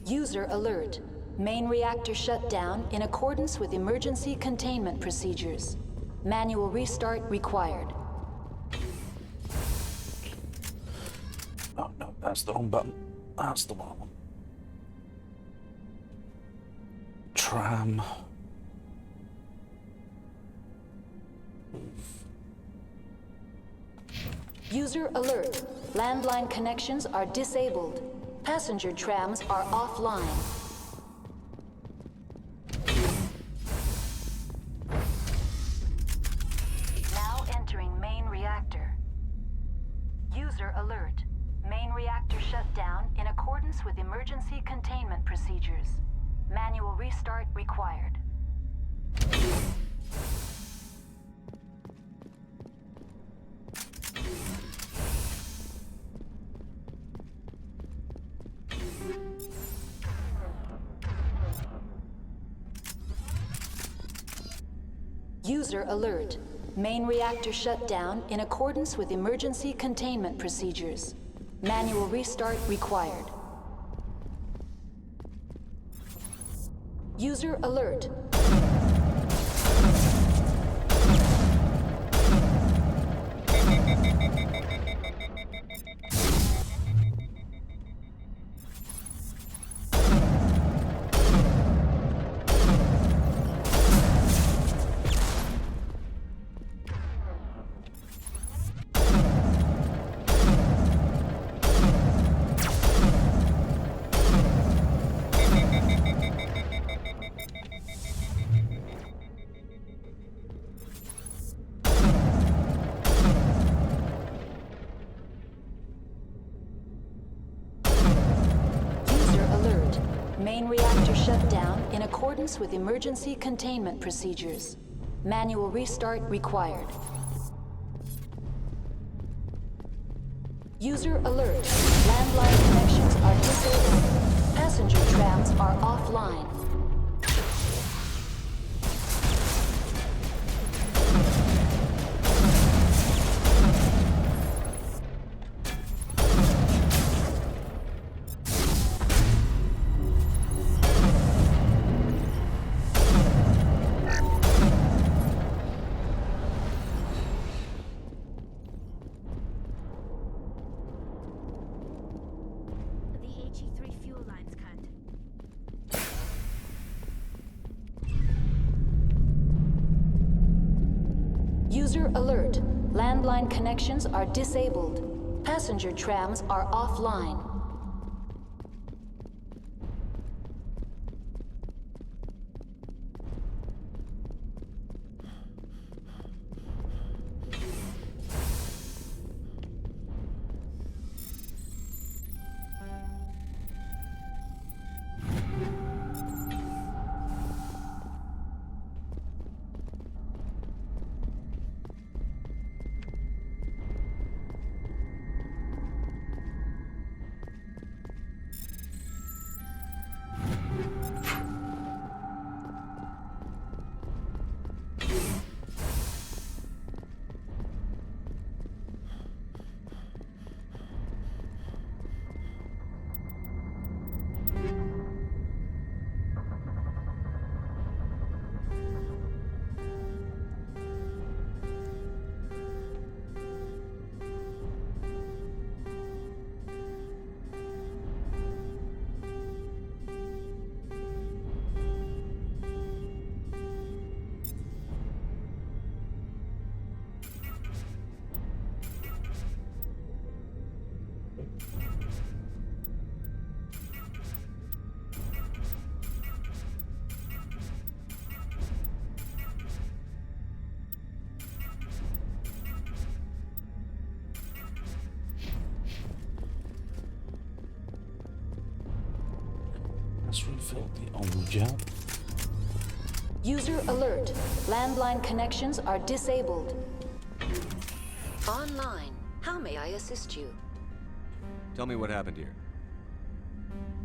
User alert. Main reactor shut down in accordance with emergency containment procedures. Manual restart required. Oh no, that's the wrong button. That's the one. Tram. User alert. Landline connections are disabled. Passenger trams are offline. Now entering main reactor. User alert. Main reactor shut down in accordance with emergency containment procedures. Manual restart required. User alert. Main reactor shut down in accordance with emergency containment procedures. Manual restart required. User alert. Main reactor shut down in accordance with emergency containment procedures. Manual restart required. User alert. Landline connections are disabled. Passenger trams are offline. User alert. Landline connections are disabled. Passenger trams are offline. Let's refill the old gel. User alert. Landline connections are disabled. Online. How may I assist you? Tell me what happened here.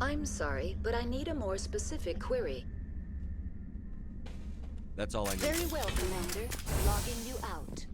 I'm sorry, but I need a more specific query. That's all I need. Very well, Commander. Logging you out.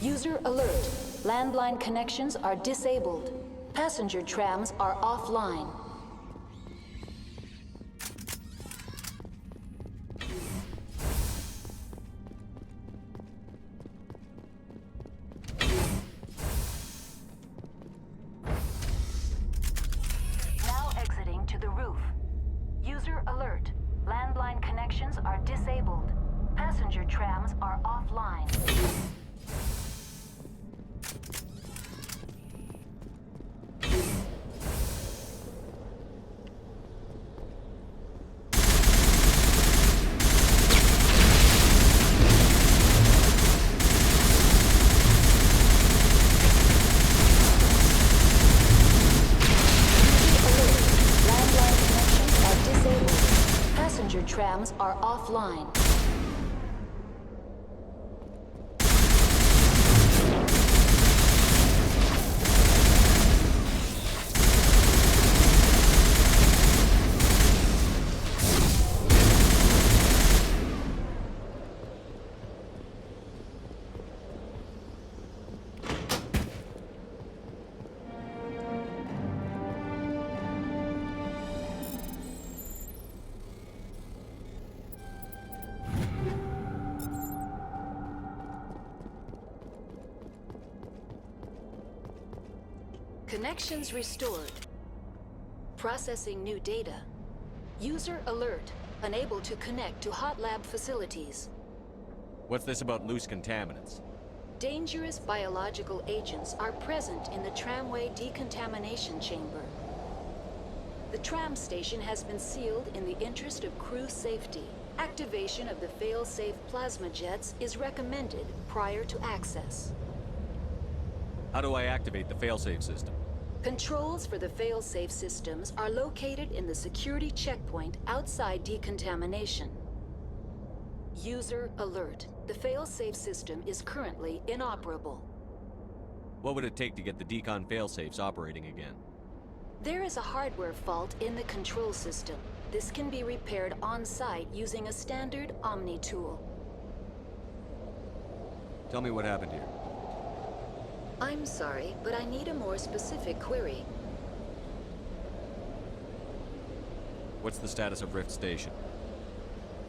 User alert. Landline connections are disabled. Passenger trams are offline. Now exiting to the roof. User alert. Landline connections are disabled. Passenger trams are offline. Trams are offline. Connections restored. Processing new data. User alert. Unable to connect to hot lab facilities. What's this about loose contaminants? Dangerous biological agents are present in the tramway decontamination chamber. The tram station has been sealed in the interest of crew safety. Activation of the fail-safe plasma jets is recommended prior to access. How do I activate the failsafe system? Controls for the fail-safe systems are located in the security checkpoint outside decontamination. User alert. The fail-safe system is currently inoperable. What would it take to get the decon failsafes operating again? There is a hardware fault in the control system. This can be repaired on-site using a standard Omni tool. Tell me what happened here. I'm sorry, but I need a more specific query. What's the status of Rift Station?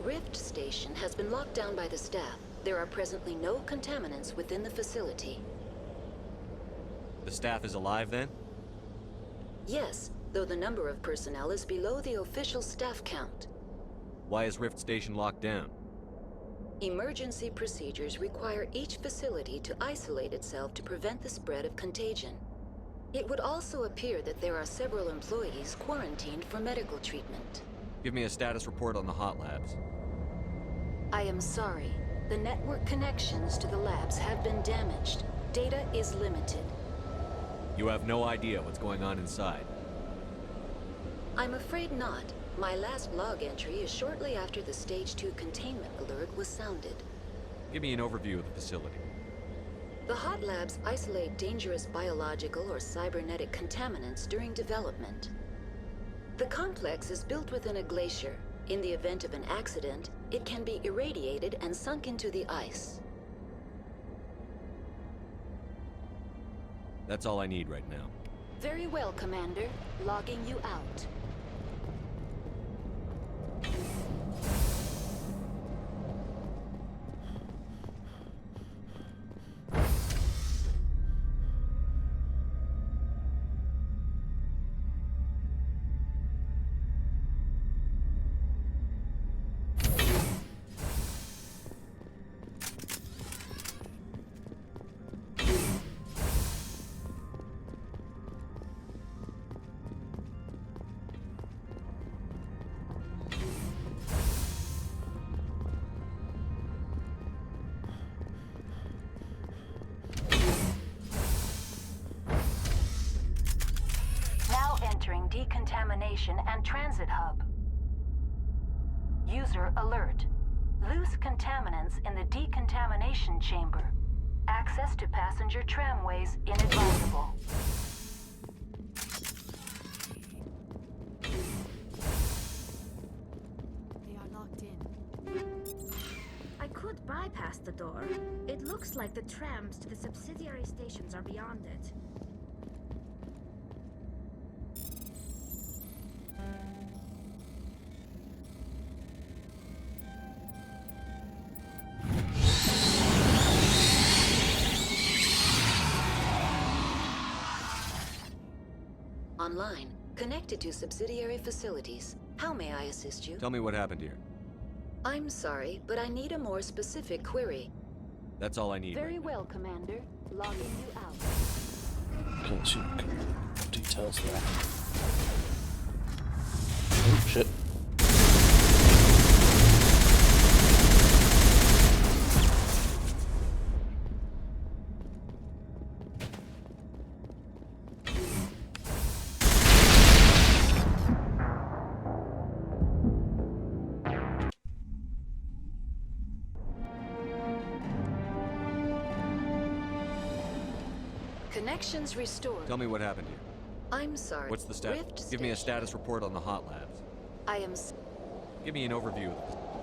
Rift Station has been locked down by the staff. There are presently no contaminants within the facility. The staff is alive then? Yes, though the number of personnel is below the official staff count. Why is Rift Station locked down? Emergency procedures require each facility to isolate itself to prevent the spread of contagion. It would also appear that there are several employees quarantined for medical treatment. Give me a status report on the hot labs. I am sorry. The network connections to the labs have been damaged. Data is limited. You have no idea what's going on inside. I'm afraid not. My last log entry is shortly after the Stage 2 containment alert was sounded. Give me an overview of the facility. The hot labs isolate dangerous biological or cybernetic contaminants during development. The complex is built within a glacier. In the event of an accident, it can be irradiated and sunk into the ice. That's all I need right now. Very well, Commander. Logging you out. Entering decontamination and transit hub. User alert. Loose contaminants in the decontamination chamber. Access to passenger tramways inadvisable. They are locked in. I could can't bypass the door. It looks like the trams to the subsidiary stations are beyond it. Online, connected to subsidiary facilities. How may I assist you? Tell me what happened here. I'm sorry, but I need a more specific query. That's all I need. Very well, Commander. Logging you out. Okay, so details there. Oh shit. Connections restored. Tell me what happened here. I'm sorry. What's the status? Rift Give me a station. status report on the hot labs. I am. Give me an overview.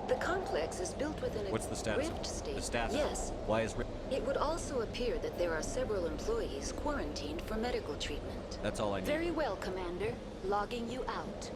The complex is built within a What's the status? Rift station. The status? Yes. Why is Rift? It would also appear that there are several employees quarantined for medical treatment. That's all I need. Very well, Commander. Logging you out.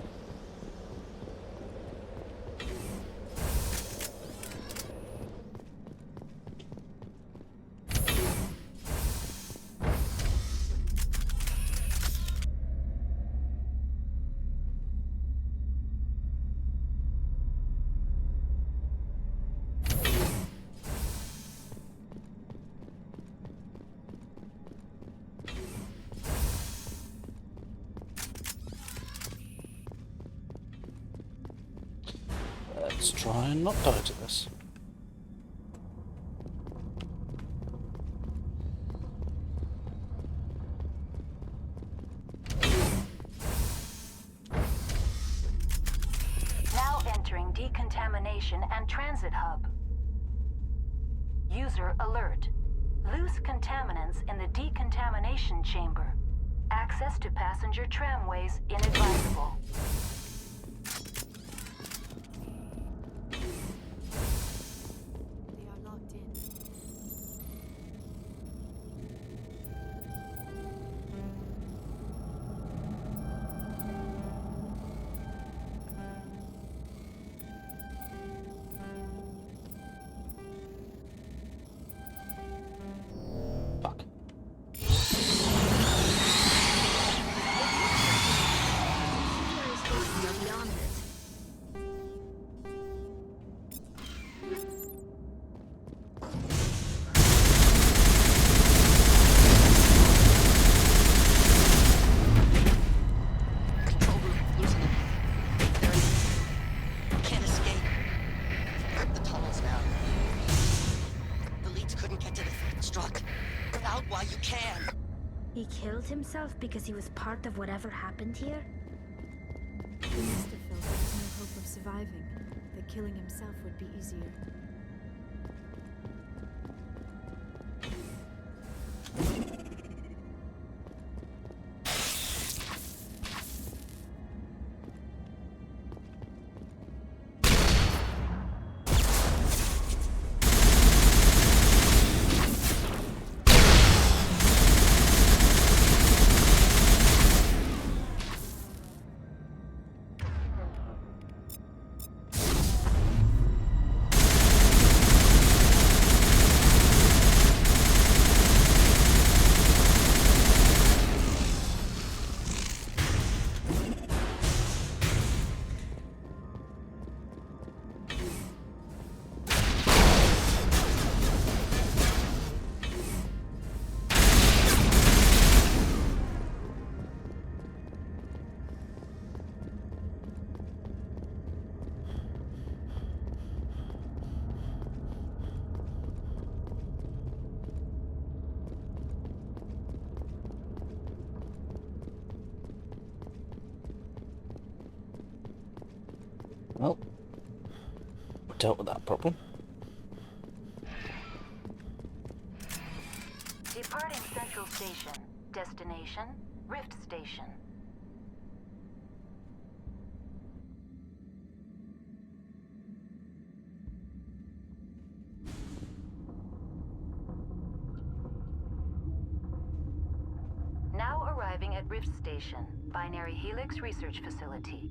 Let's try and not die to this. Now entering decontamination and transit hub. User alert. Loose contaminants in the decontamination chamber. Access to passenger tramways inadvisable. They are locked in. Fuck. Subsidiary stations are beyond it. Control room, losing it. Can't escape. The tunnel's now. The leads couldn't get to the struck. Get out while you can. He killed himself because he was part of whatever happened here? He must have felt there was no hope of surviving, that killing himself would be easier. Well, we dealt with that problem. Departing Central Station. Destination, Rift Station. Arriving at Rift Station, Binary Helix Research Facility.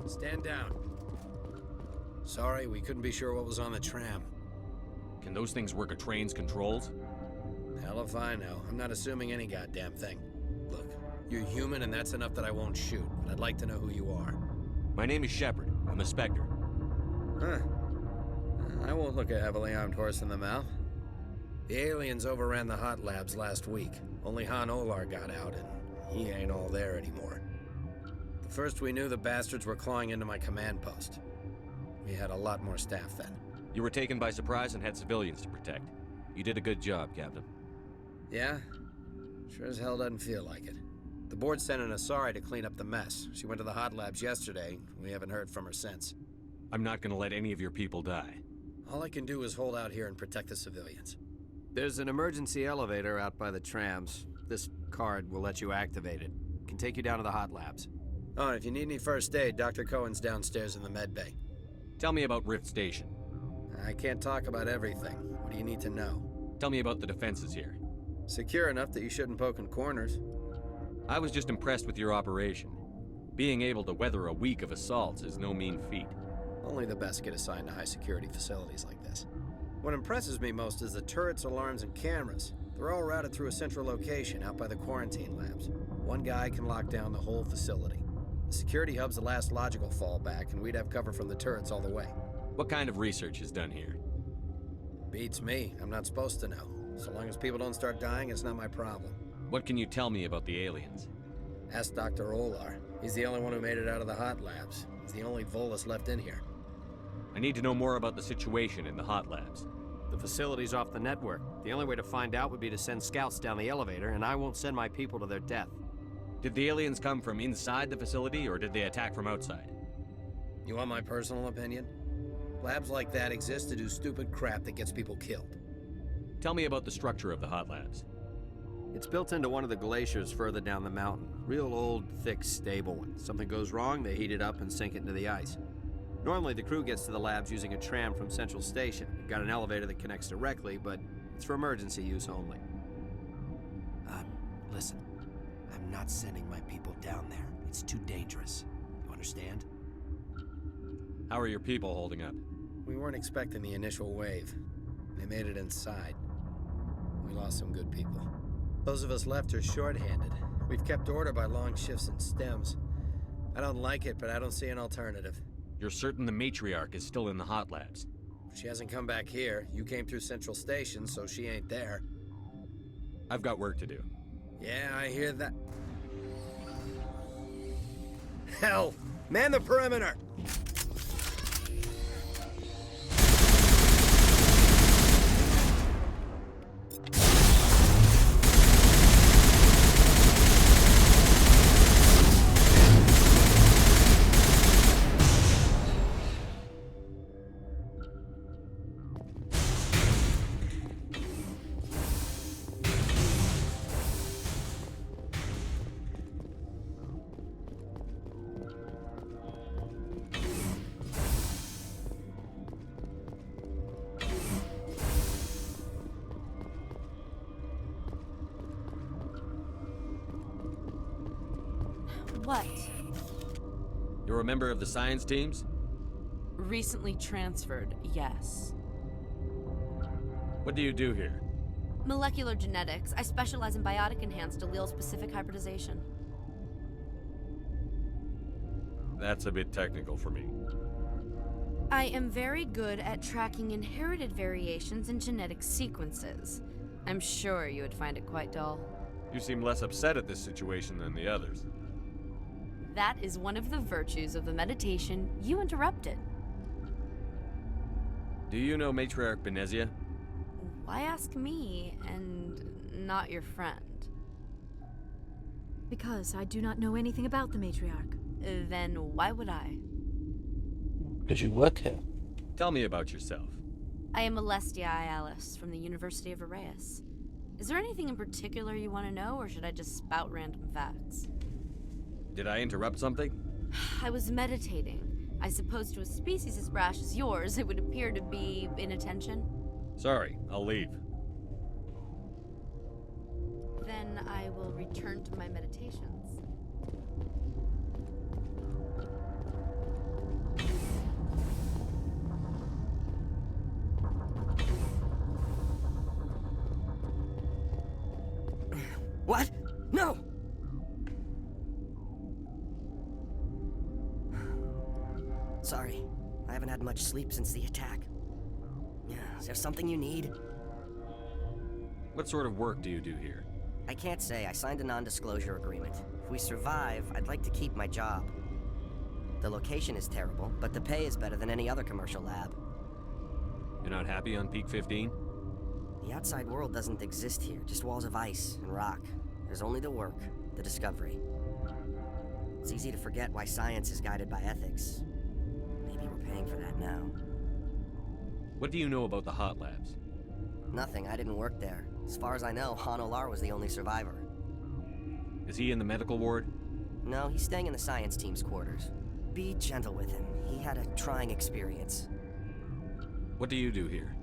Stand down. Sorry, we couldn't be sure what was on the tram. Can those things work a train's controls? Hell if I know. I'm not assuming any goddamn thing. Look, you're human and that's enough that I won't shoot, but I'd like to know who you are. My name is Shepard. I'm a Spectre. Huh. I won't look a heavily armed horse in the mouth. The aliens overran the hot labs last week. Only Han Olar got out, and he ain't all there anymore. First we knew the bastards were clawing into my command post. We had a lot more staff then. You were taken by surprise and had civilians to protect. You did a good job, Captain. Yeah? Sure as hell doesn't feel like it. The board sent an Asari to clean up the mess. She went to the hot labs yesterday. We haven't heard from her since. I'm not gonna let any of your people die. All I can do is hold out here and protect the civilians. There's an emergency elevator out by the trams. This card will let you activate it. Can take you down to the hot labs. Oh, and if you need any first aid, Dr. Cohen's downstairs in the med bay. Tell me about Rift Station. I can't talk about everything. What do you need to know? Tell me about the defenses here. Secure enough that you shouldn't poke in corners. I was just impressed with your operation. Being able to weather a week of assaults is no mean feat. Only the best get assigned to high-security facilities like this. What impresses me most is the turrets, alarms, and cameras. They're all routed through a central location out by the quarantine labs. One guy can lock down the whole facility. The security hub's the last logical fallback, and we'd have cover from the turrets all the way. What kind of research is done here? Beats me. I'm not supposed to know. So long as people don't start dying, it's not my problem. What can you tell me about the aliens? Ask Dr. Olar. He's the only one who made it out of the hot labs. He's the only Volus left in here. I need to know more about the situation in the hot labs. The facility's off the network. The only way to find out would be to send scouts down the elevator, and I won't send my people to their death. Did the aliens come from inside the facility, or did they attack from outside? You want my personal opinion? Labs like that exist to do stupid crap that gets people killed. Tell me about the structure of the hot labs. It's built into one of the glaciers further down the mountain. Real old, thick, stable one. Something goes wrong, they heat it up and sink it into the ice. Normally, the crew gets to the labs using a tram from Central Station. We've got an elevator that connects directly, but it's for emergency use only. Listen. I'm not sending my people down there. It's too dangerous. You understand? How are your people holding up? We weren't expecting the initial wave. They made it inside. We lost some good people. Those of us left are short-handed. We've kept order by long shifts and stems. I don't like it, but I don't see an alternative. You're certain the matriarch is still in the hot labs? She hasn't come back here. You came through Central Station, so she ain't there. I've got work to do. Yeah, I hear that. Hell! Man the perimeter! What? You're a member of the science teams? Recently transferred, yes. What do you do here? Molecular genetics. I specialize in biotic-enhanced allele-specific hybridization. That's a bit technical for me. I am very good at tracking inherited variations in genetic sequences. I'm sure you would find it quite dull. You seem less upset at this situation than the others. That is one of the virtues of the meditation you interrupted. Do you know Matriarch Benezia? Why ask me and not your friend? Because I do not know anything about the matriarch. Then why would I? Because you work here. Tell me about yourself. I am Alestia Ialis from the University of Arraeus. Is there anything in particular you want to know, or should I just spout random facts? Did I interrupt something? I was meditating. I suppose to a species as brash as yours, it would appear to be inattention. Sorry, I'll leave. Then I will return to my meditations. What? No! Sorry, I haven't had much sleep since the attack. Is there something you need? What sort of work do you do here? I can't say. I signed a non-disclosure agreement. If we survive, I'd like to keep my job. The location is terrible, but the pay is better than any other commercial lab. You're not happy on Peak 15? The outside world doesn't exist here, just walls of ice and rock. There's only the work, the discovery. It's easy to forget why science is guided by ethics. Maybe we're paying for that now. What do you know about the hot labs? Nothing, I didn't work there. As far as I know, Han Olar was the only survivor. Is he in the medical ward? No, he's staying in the science team's quarters. Be gentle with him. He had a trying experience. What do you do here?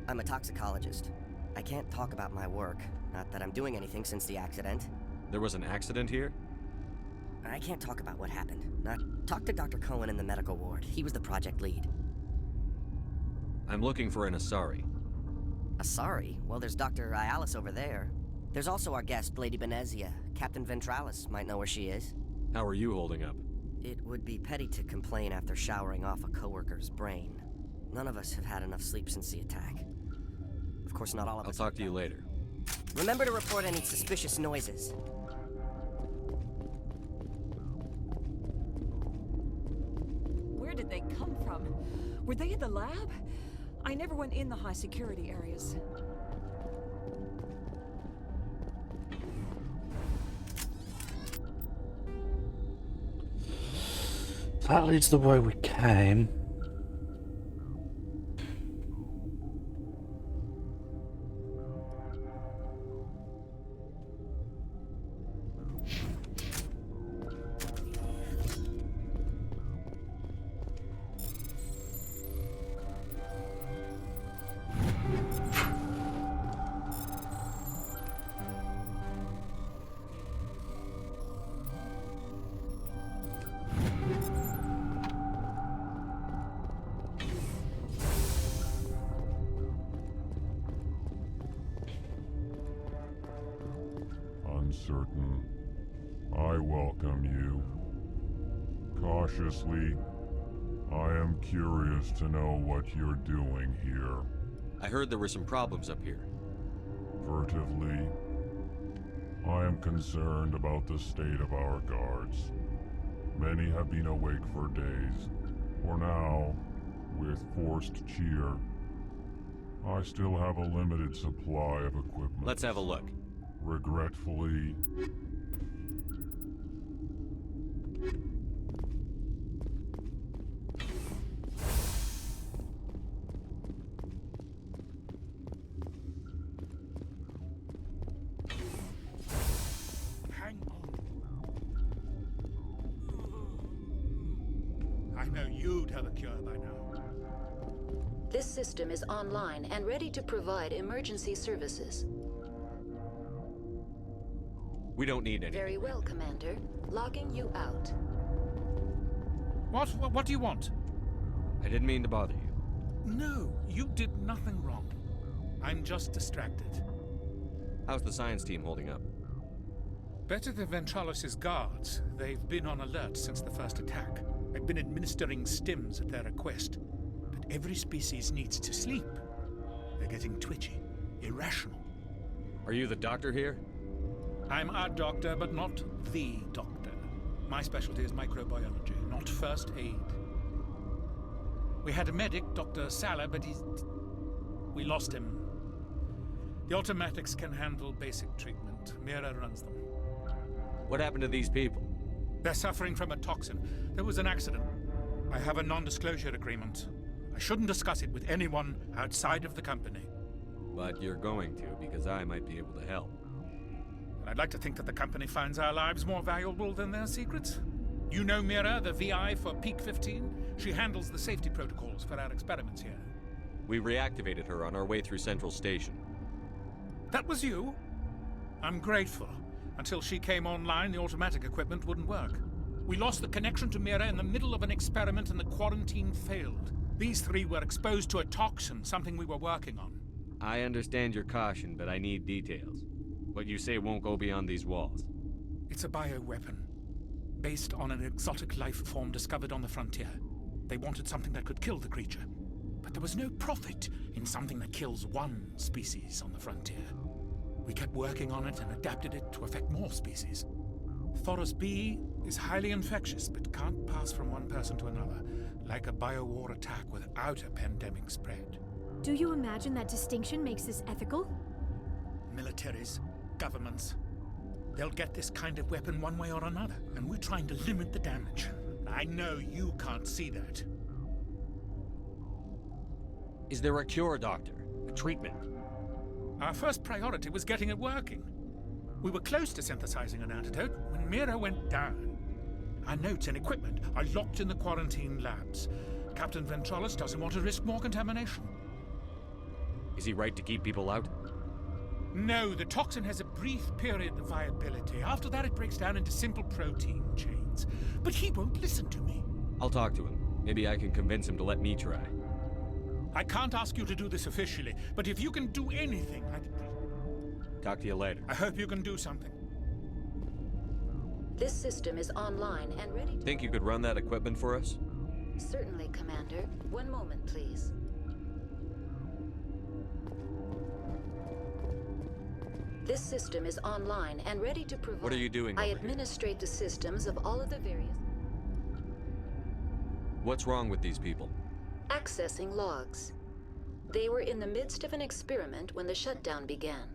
I'm a toxicologist. I can't talk about my work. Not that I'm doing anything since the accident. There was an accident here? I can't talk about what happened. Talk to Dr. Cohen in the medical ward. He was the project lead. I'm looking for an Asari. Asari? Well, there's Dr. Ialis over there. There's also our guest, Lady Benezia. Captain Ventralis might know where she is. How are you holding up? It would be petty to complain after showering off a coworker's brain. None of us have had enough sleep since the attack. Of course, not all of us. I'll talk to you later. Remember to report any suspicious noises. Where did they come from? Were they in the lab? I never went in the high security areas. That leads the way we came. Uncertain. I welcome you. Cautiously, I am curious to know what you're doing here. I heard there were some problems up here. Furtively, I am concerned about the state of our guards. Many have been awake for days. For now, with forced cheer, I still have a limited supply of equipment. Let's have a look. Regretfully, hang on. I know you'd have a cure by now. This system is online and ready to provide emergency services. We don't need any. Very well, Commander. Logging you out. What do you want? I didn't mean to bother you. No, you did nothing wrong. I'm just distracted. How's the science team holding up? Better than Ventralis' guards. They've been on alert since the first attack. I've been administering stims at their request. that every species needs to sleep. They're getting twitchy, irrational. Are you the doctor here? I'm a doctor, but not the doctor. My specialty is microbiology, not first aid. We had a medic, Dr. Salah, but we lost him. The automatics can handle basic treatment. Mira runs them. What happened to these people? They're suffering from a toxin. There was an accident. I have a non-disclosure agreement. I shouldn't discuss it with anyone outside of the company. But you're going to, because I might be able to help. And I'd like to think that the company finds our lives more valuable than their secrets. You know Mira, the VI for Peak 15? She handles the safety protocols for our experiments here. We reactivated her on our way through Central Station. That was you? I'm grateful. Until she came online, the automatic equipment wouldn't work. We lost the connection to Mira in the middle of an experiment and the quarantine failed. These three were exposed to a toxin, something we were working on. I understand your caution, but I need details. What you say won't go beyond these walls. It's a bioweapon, based on an exotic life form discovered on the frontier. They wanted something that could kill the creature. But there was no profit in something that kills one species on the frontier. We kept working on it and adapted it to affect more species. Thoros B is highly infectious, but can't pass from one person to another, like a biowar attack without a pandemic spread. Do you imagine that distinction makes this ethical? Militaries, governments, they'll get this kind of weapon one way or another, and we're trying to limit the damage. I know you can't see that. Is there a cure, Doctor? A treatment? Our first priority was getting it working. We were close to synthesizing an antidote when Mira went down. Our notes and equipment are locked in the quarantine labs. Captain Ventralis doesn't want to risk more contamination. Is he right to keep people out? No, the toxin has a brief period of viability. After that, it breaks down into simple protein chains. But he won't listen to me. I'll talk to him. Maybe I can convince him to let me try. I can't ask you to do this officially, but if you can do anything, Talk to you later. I hope you can do something. This system is online and ready to... Think you could run that equipment for us? Certainly, Commander. One moment, please. This system is online and ready to provide... What are you doing I over administrate the systems of all of the various... What's wrong with these people? Accessing logs. They were in the midst of an experiment when the shutdown began.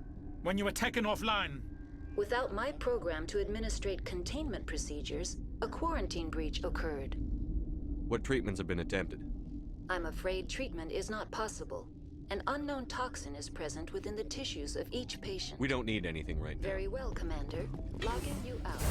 When you were taken offline. Without my program to administrate containment procedures, a quarantine breach occurred. What treatments have been attempted? I'm afraid treatment is not possible. An unknown toxin is present within the tissues of each patient. We don't need anything right now. Very well, Commander. Logging you out.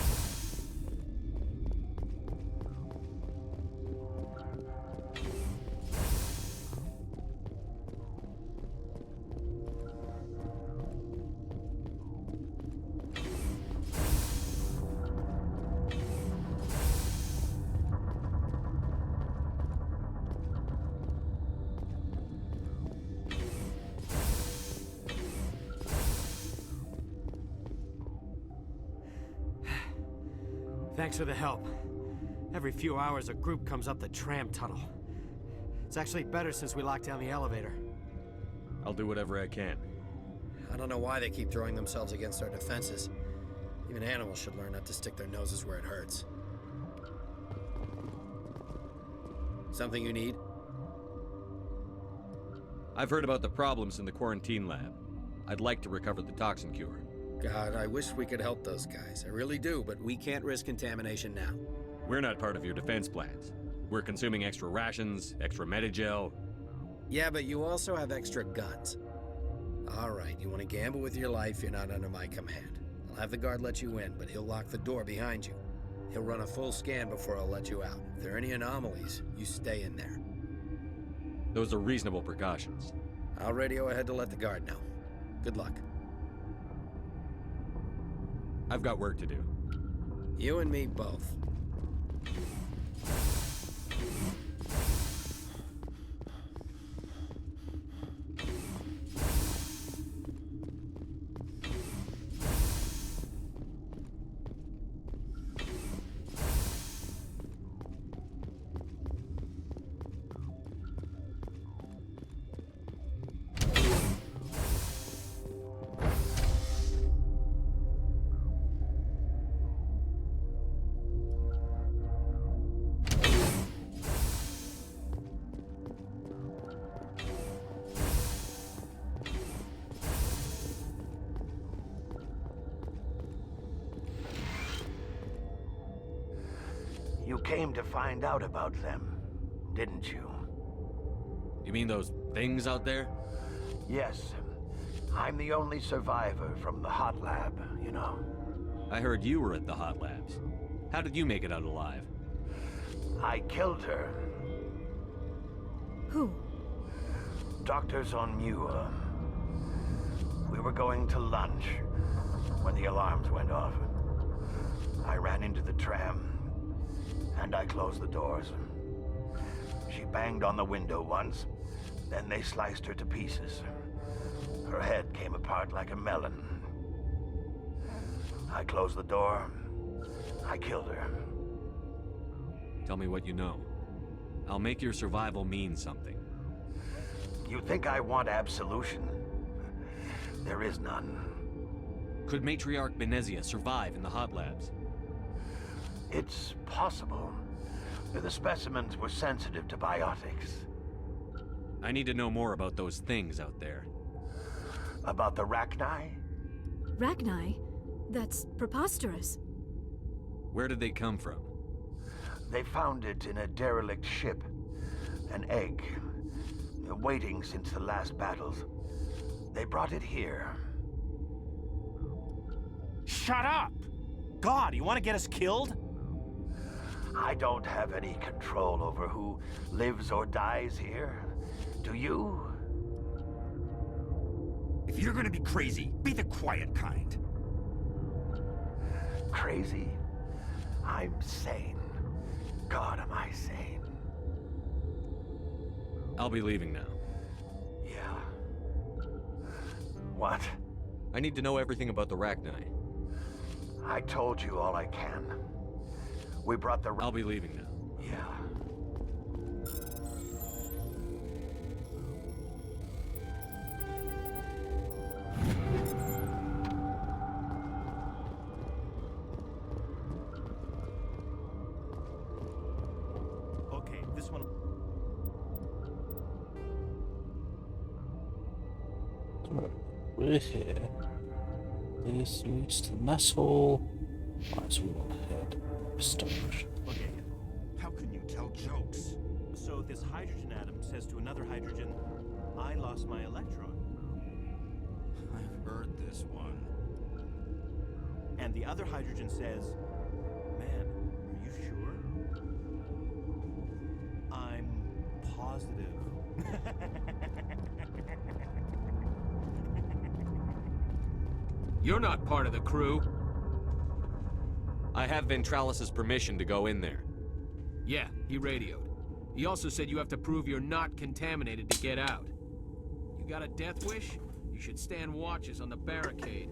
Thanks for the help. Every few hours, a group comes up the tram tunnel. It's actually better since we locked down the elevator. I'll do whatever I can. I don't know why they keep throwing themselves against our defenses. Even animals should learn not to stick their noses where it hurts. Something you need? I've heard about the problems in the quarantine lab. I'd like to recover the toxin cure. God, I wish we could help those guys. I really do, but we can't risk contamination now. We're not part of your defense plans. We're consuming extra rations, extra Medigel. Yeah, but you also have extra guns. All right, you want to gamble with your life, you're not under my command. I'll have the guard let you in, but he'll lock the door behind you. He'll run a full scan before I'll let you out. If there are any anomalies, you stay in there. Those are reasonable precautions. I'll radio ahead to let the guard know. Good luck. I've got work to do. You and me both. came to find out about them, didn't you? You mean those things out there? Yes. I'm the only survivor from the hot lab, you know. I heard you were at the hot labs. How did you make it out alive? I killed her. Who? Dr. Zonmua. We were going to lunch when the alarms went off. I ran into the tram, and I closed the doors. She banged on the window once, then they sliced her to pieces. Her head came apart like a melon. I closed the door. I killed her. Tell me what you know. I'll make your survival mean something. You think I want absolution? There is none. Could Matriarch Benezia survive in the hot labs? It's possible. The specimens were sensitive to biotics. I need to know more about those things out there. About the Rachni? Rachni? That's preposterous. Where did they come from? They found it in a derelict ship. An egg. Waiting since the last battles. They brought it here. Shut up! God, you want to get us killed? I don't have any control over who lives or dies here. Do you? If you're gonna be crazy, be the quiet kind. Crazy? I'm sane. God, am I sane? I'll be leaving now. Yeah. What? I need to know everything about the Rachni. I told you all I can. We brought the... I'll be leaving now. Yeah. Okay, this one... We're here. This leads to the mess hall. Might as well head storage. Okay, how can you tell jokes? So this hydrogen atom says to another hydrogen, I lost my electron. I've heard this one. And the other hydrogen says, man, are you sure? I'm positive. You're not part of the crew. I have Ventralis's permission to go in there. Yeah, he radioed. He also said you have to prove you're not contaminated to get out. You got a death wish? You should stand watches on the barricade.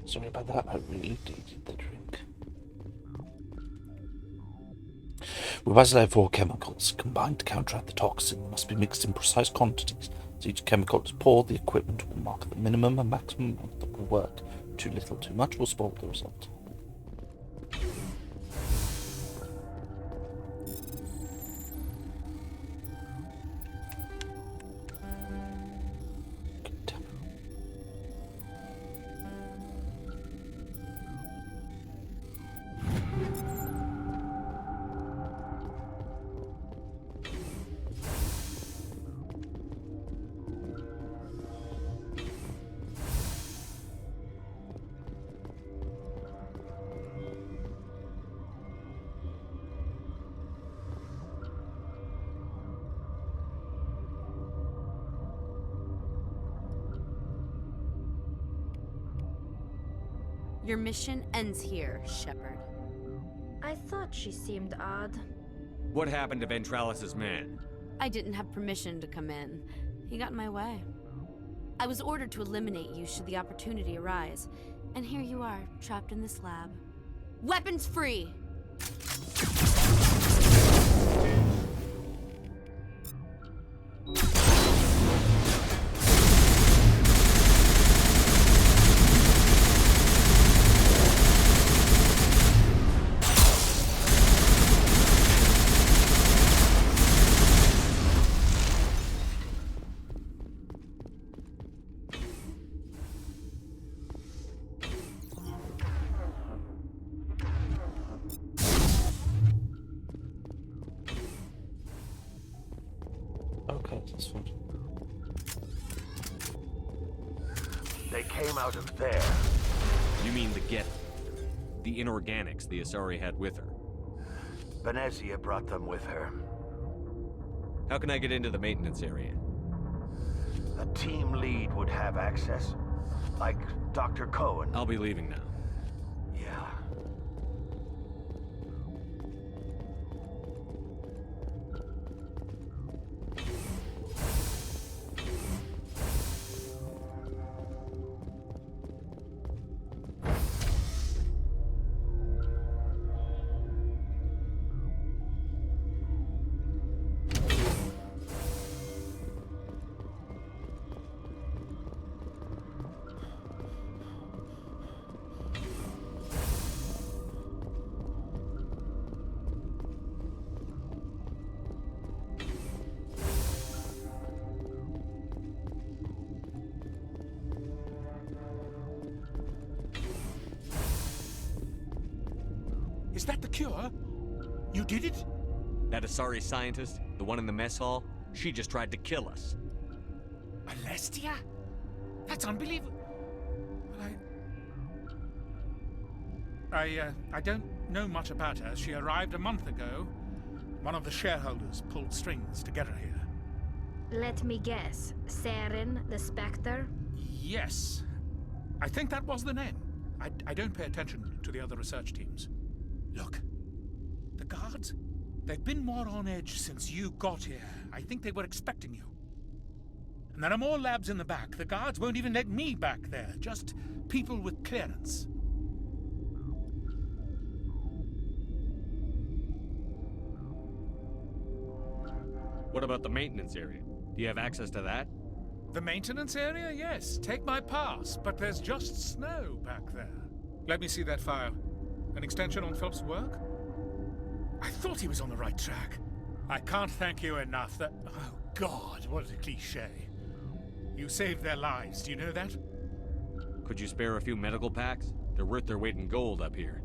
Sorry about that, I really needed the drink. With Basilea 4 chemicals combined to counteract the toxin, they must be mixed in precise quantities. As each chemical is poured, the equipment will mark the minimum and maximum amount that will work. Too little, too much will spoil the result. Your mission ends here, Shepard. I thought she seemed odd. What happened to Ventralis's man? I didn't have permission to come in. He got in my way. I was ordered to eliminate you should the opportunity arise. And here you are, trapped in this lab. Weapons free! password. They came out of there. You mean the Geth? The inorganics the Asari had with her? Venezia brought them with her. How can I get into the maintenance area? A team lead would have access. Like Dr. Cohen. I'll be leaving now. Yeah. Is that the cure? You did it? That Asari scientist, the one in the mess hall, she just tried to kill us. Alestia? That's unbelievable. I don't know much about her. She arrived a month ago. One of the shareholders pulled strings to get her here. Let me guess. Saren, the Spectre? Yes. I think that was the name. I don't pay attention to the other research teams. Look, the guards, they've been more on edge since you got here. I think they were expecting you. And there are more labs in the back. The guards won't even let me back there, just people with clearance. What about the maintenance area? Do you have access to that? The maintenance area? Yes. Take my pass, but there's just snow back there. Let me see that file. An extension on Phelps' work? I thought he was on the right track. I can't thank you enough that... Oh, God, what a cliché. You saved their lives, do you know that? Could you spare a few medical packs? They're worth their weight in gold up here.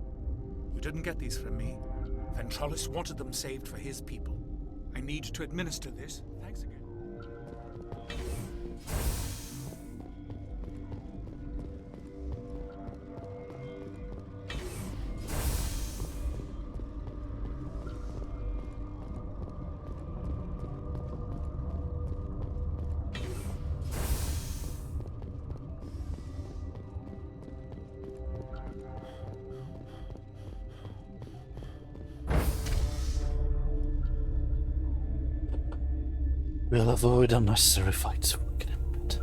You didn't get these from me. Ventrolis wanted them saved for his people. I need to administer this. Thanks again. We'll avoid unnecessary fights. We'll get in bed.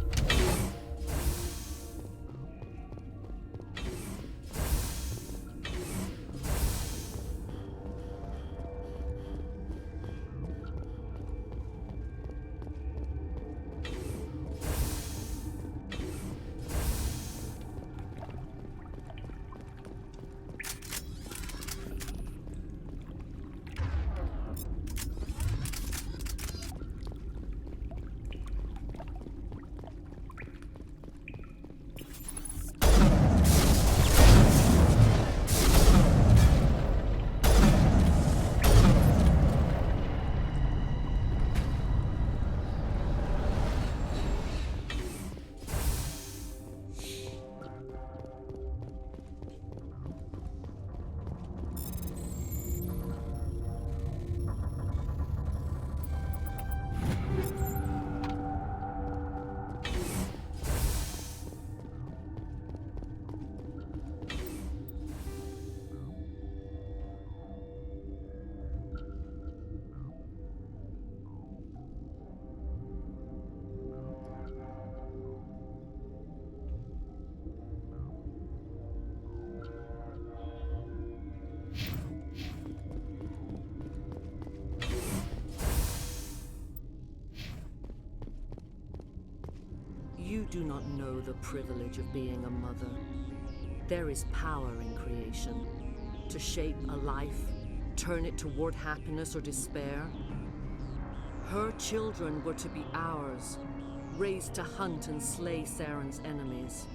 You do not know the privilege of being a mother. There is power in creation. To shape a life, turn it toward happiness or despair. Her children were to be ours, raised to hunt and slay Saren's enemies.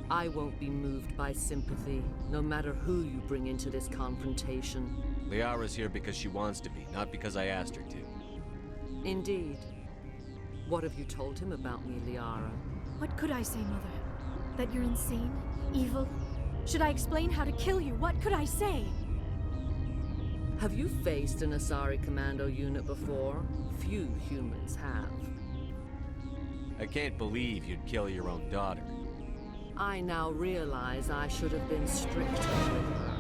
I won't be moved by sympathy, no matter who you bring into this confrontation. Liara's here because she wants to be, not because I asked her to. Indeed. What have you told him about me, Liara? What could I say, Mother? That you're insane? Evil? Should I explain how to kill you? What could I say? Have you faced an Asari commando unit before? Few humans have. I can't believe you'd kill your own daughter. I now realize I should have been stricter with her.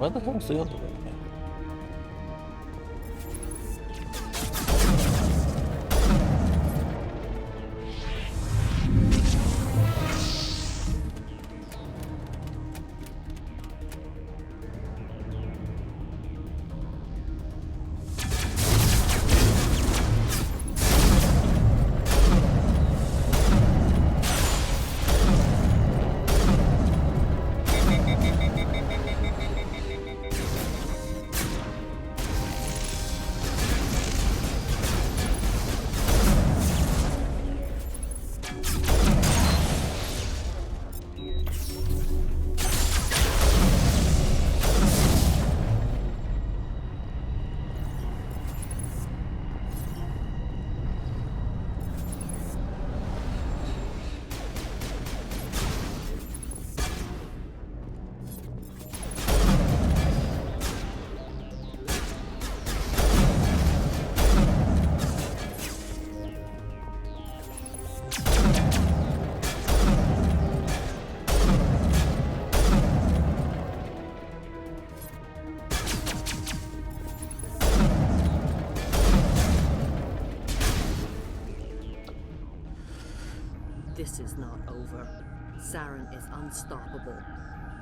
Where the hell's the other one? This is not over. Saren is unstoppable.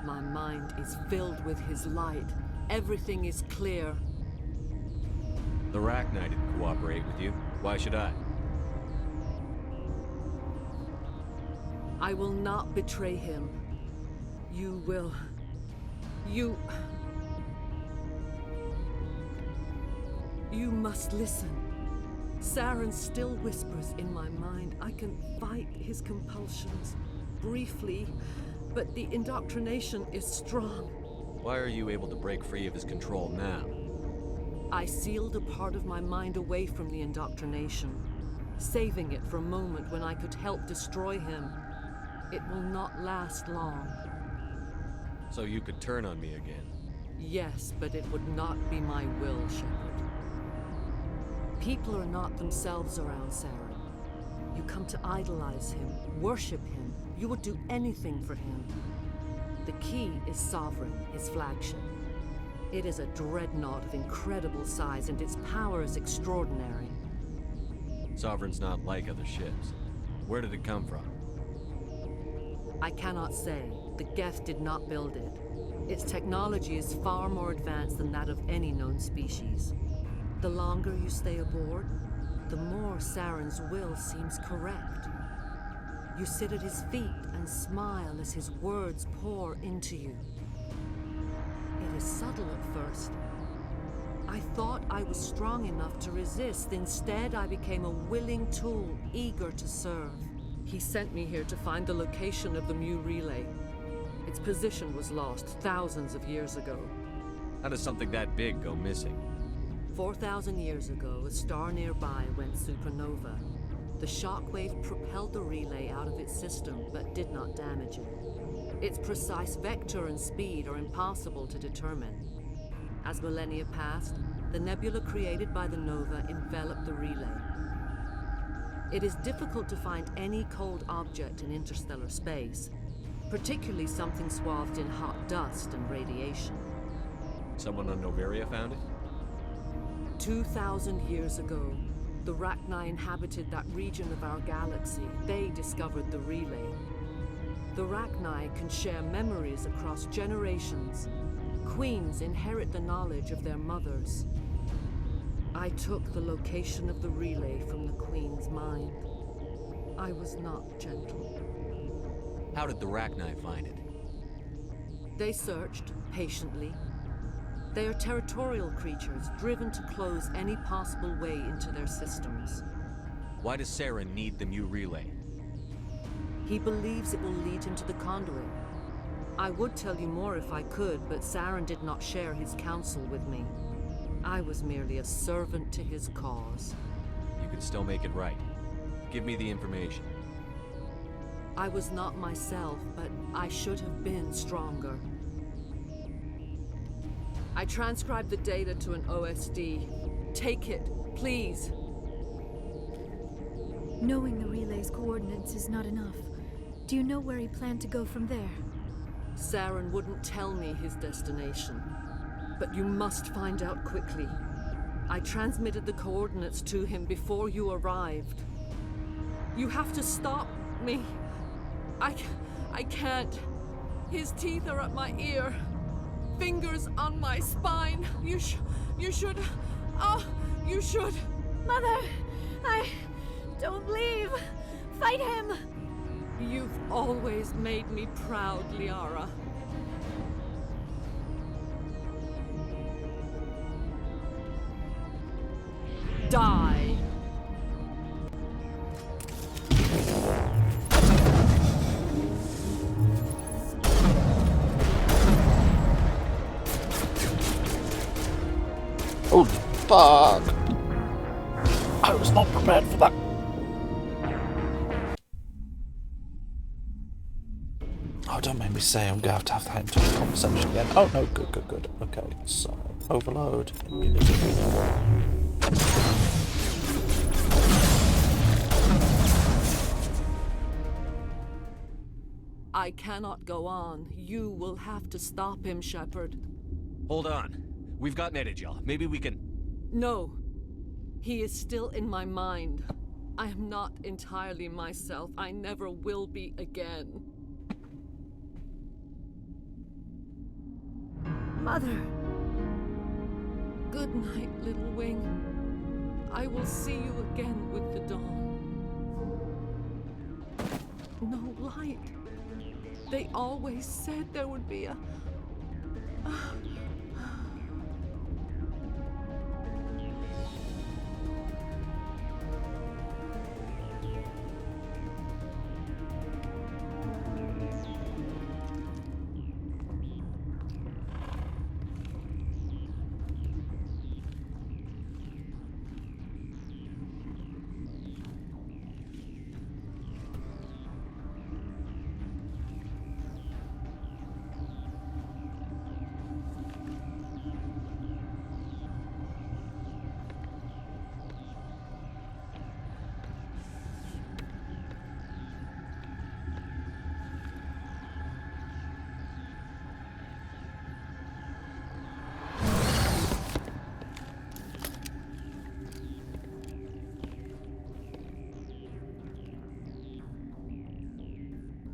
My mind is filled with his light. Everything is clear. The Arachnite didn't cooperate with you. Why should I? I will not betray him. You will. You must listen. Saren still whispers in my mind. I can fight his compulsions briefly, but the indoctrination is strong. Why are you able to break free of his control now? I sealed a part of my mind away from the indoctrination, saving it for a moment when I could help destroy him. It will not last long. So you could turn on me again? Yes, but it would not be my will, Shepard. People are not themselves around Saren. You come to idolize him, worship him. You would do anything for him. The key is Sovereign, his flagship. It is a dreadnought of incredible size, and its power is extraordinary. Sovereign's not like other ships. Where did it come from? I cannot say. The Geth did not build it. Its technology is far more advanced than that of any known species. The longer you stay aboard, the more Saren's will seems correct. You sit at his feet and smile as his words pour into you. It is subtle at first. I thought I was strong enough to resist. Instead, I became a willing tool, eager to serve. He sent me here to find the location of the Mu relay. Its position was lost thousands of years ago. How does something that big go missing? 4,000 years ago, a star nearby went supernova. The shockwave propelled the relay out of its system, but did not damage it. Its precise vector and speed are impossible to determine. As millennia passed, the nebula created by the nova enveloped the relay. It is difficult to find any cold object in interstellar space, particularly something swathed in hot dust and radiation. Someone on Noveria found it? 2,000 years ago, the Rachni inhabited that region of our galaxy. They discovered the relay. The Rachni can share memories across generations. Queens inherit the knowledge of their mothers. I took the location of the relay from the Queen's mind. I was not gentle. How did the Rachni find it? They searched, patiently. They are territorial creatures, driven to close any possible way into their systems. Why does Saren need the Mu relay? He believes it will lead him to the conduit. I would tell you more if I could, but Saren did not share his counsel with me. I was merely a servant to his cause. You can still make it right. Give me the information. I was not myself, but I should have been stronger. I transcribed the data to an OSD. Take it, please. Knowing the relay's coordinates is not enough. Do you know where he planned to go from there? Saren wouldn't tell me his destination. But you must find out quickly. I transmitted the coordinates to him before you arrived. You have to stop me. I can't. His teeth are at my ear. Fingers on my spine. You should. Oh, you should. Mother, don't leave. Fight him. You've always made me proud, Liara. Die. Oh, fuck! I was not prepared for that. Oh, don't make me say I'm going to have that entire conversation again. Oh, no, good. Okay, so, overload. I cannot go on. You will have to stop him, Shepard. Hold on. We've got Metagel. Maybe we can... No. He is still in my mind. I am not entirely myself. I never will be again. Mother. Good night, little wing. I will see you again with the dawn. No light. They always said there would be a...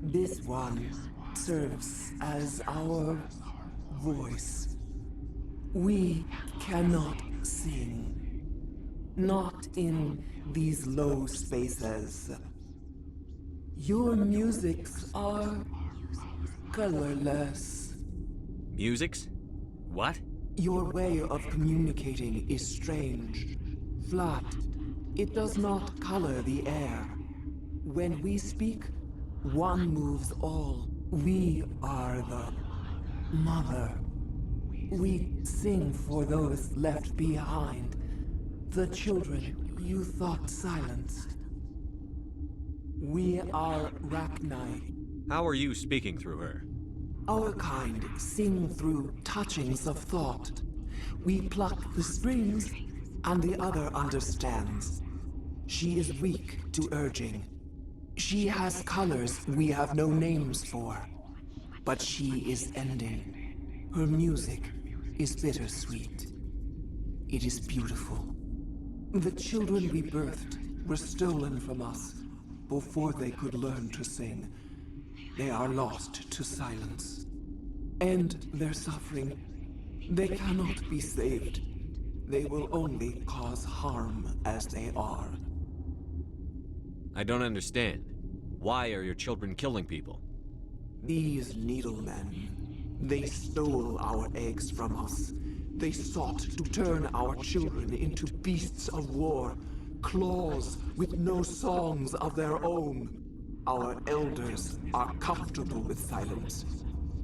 This one serves as our voice. We cannot sing. Not in these low spaces. Your musics are colorless. Musics? What? Your way of communicating is strange. Flat. It does not color the air. When we speak, one moves all. We are the mother. We sing for those left behind. The children you thought silenced. We are Rachni. How are you speaking through her? Our kind sing through touchings of thought. We pluck the strings, and the other understands. She is weak to urging. She has colors we have no names for. But she is ending. Her music is bittersweet. It is beautiful. The children we birthed were stolen from us before they could learn to sing. They are lost to silence. And their suffering, they cannot be saved. They will only cause harm as they are. I don't understand. Why are your children killing people? These needlemen, they stole our eggs from us. They sought to turn our children into beasts of war, claws with no songs of their own. Our elders are comfortable with silence.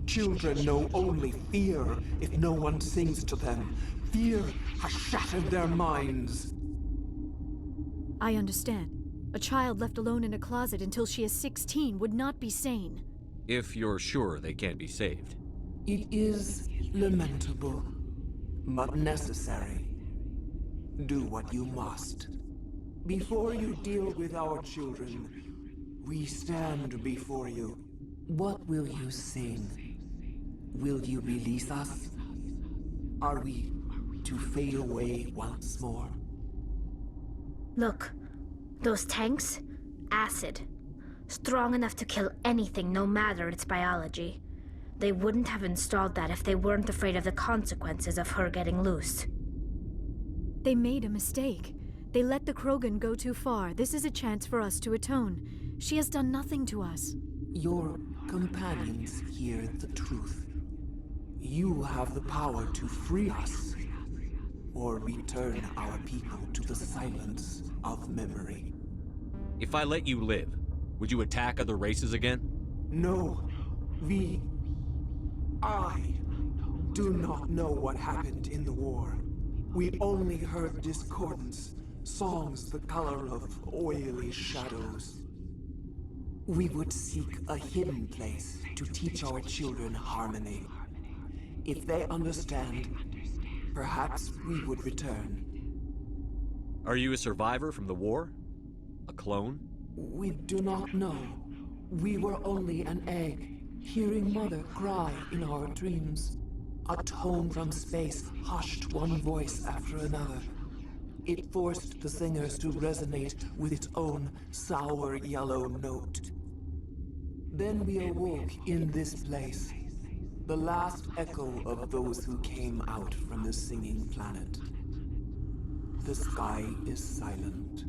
Children know only fear if no one sings to them. Fear has shattered their minds. I understand. A child left alone in a closet until she is 16 would not be sane. If you're sure they can't be saved. It is lamentable, but necessary. Do what you must. Before you deal with our children, we stand before you. What will you sing? Will you release us? Are we to fade away once more? Look, those tanks? Acid. Strong enough to kill anything, no matter its biology. They wouldn't have installed that if they weren't afraid of the consequences of her getting loose. They made a mistake. They let the Krogan go too far. This is a chance for us to atone. She has done nothing to us. Your companions hear the truth. You have the power to free us, or return our people to the silence of memory. If I let you live, would you attack other races again? No. I do not know what happened in the war. We only heard discordance, songs the color of oily shadows. We would seek a hidden place to teach our children harmony. If they understand, perhaps we would return. Are you a survivor from the war? A clone? We do not know. We were only an egg, hearing Mother cry in our dreams. A tone from space hushed one voice after another. It forced the singers to resonate with its own sour yellow note. Then we awoke in this place, the last echo of those who came out from the singing planet. The sky is silent.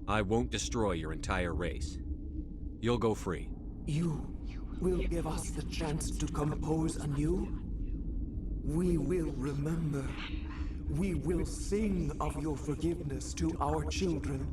I won't destroy your entire race. You'll go free. You will give us the chance to compose anew? We will remember. We will sing of your forgiveness to our children.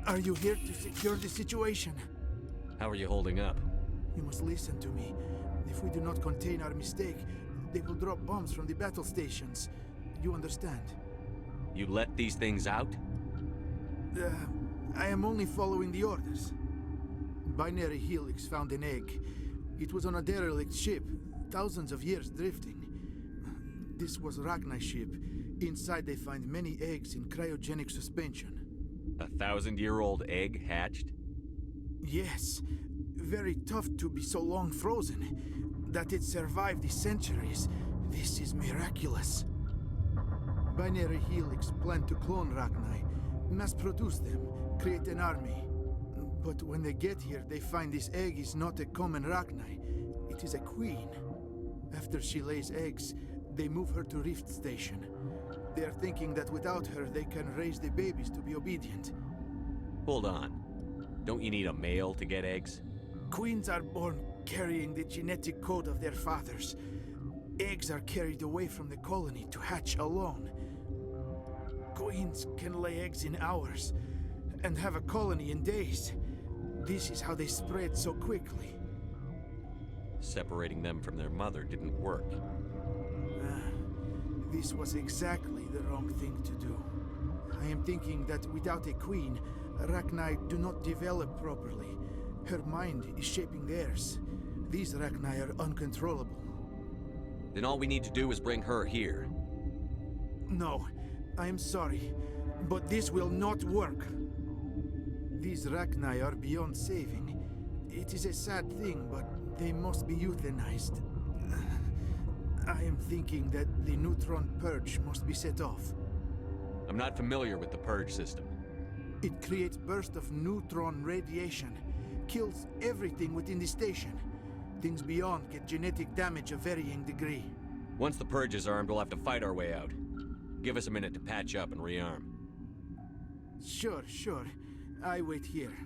Are you here to secure the situation? How are you holding up? You must listen to me. If we do not contain our mistake, they will drop bombs from the battle stations. You understand? You let these things out? I am only following the orders. Binary Helix found an egg. It was on a derelict ship, thousands of years drifting. This was Rachni's ship. Inside they find many eggs in cryogenic suspension. A 1,000-year-old egg hatched? Yes. Very tough to be so long frozen. That it survived the centuries. This is miraculous. Binary Helix planned to clone Rachni, mass produce them, create an army. But when they get here, they find this egg is not a common Rachni. It is a queen. After she lays eggs, they move her to Rift Station. They are thinking that without her, they can raise the babies to be obedient. Hold on. Don't you need a male to get eggs? Queens are born carrying the genetic code of their fathers. Eggs are carried away from the colony to hatch alone. Queens can lay eggs in hours and have a colony in days. This is how they spread so quickly. Separating them from their mother didn't work. This was exactly the wrong thing to do. I am thinking that without a queen, Rachni do not develop properly. Her mind is shaping theirs. These Rachni are uncontrollable. Then all we need to do is bring her here. No, I am sorry, but this will not work. These Rachni are beyond saving. It is a sad thing, but they must be euthanized. I am thinking that the neutron purge must be set off. I'm not familiar with the purge system. It creates bursts of neutron radiation, kills everything within the station. Things beyond get genetic damage of varying degree. Once the purge is armed, we'll have to fight our way out. Give us a minute to patch up and rearm. Sure. I wait here.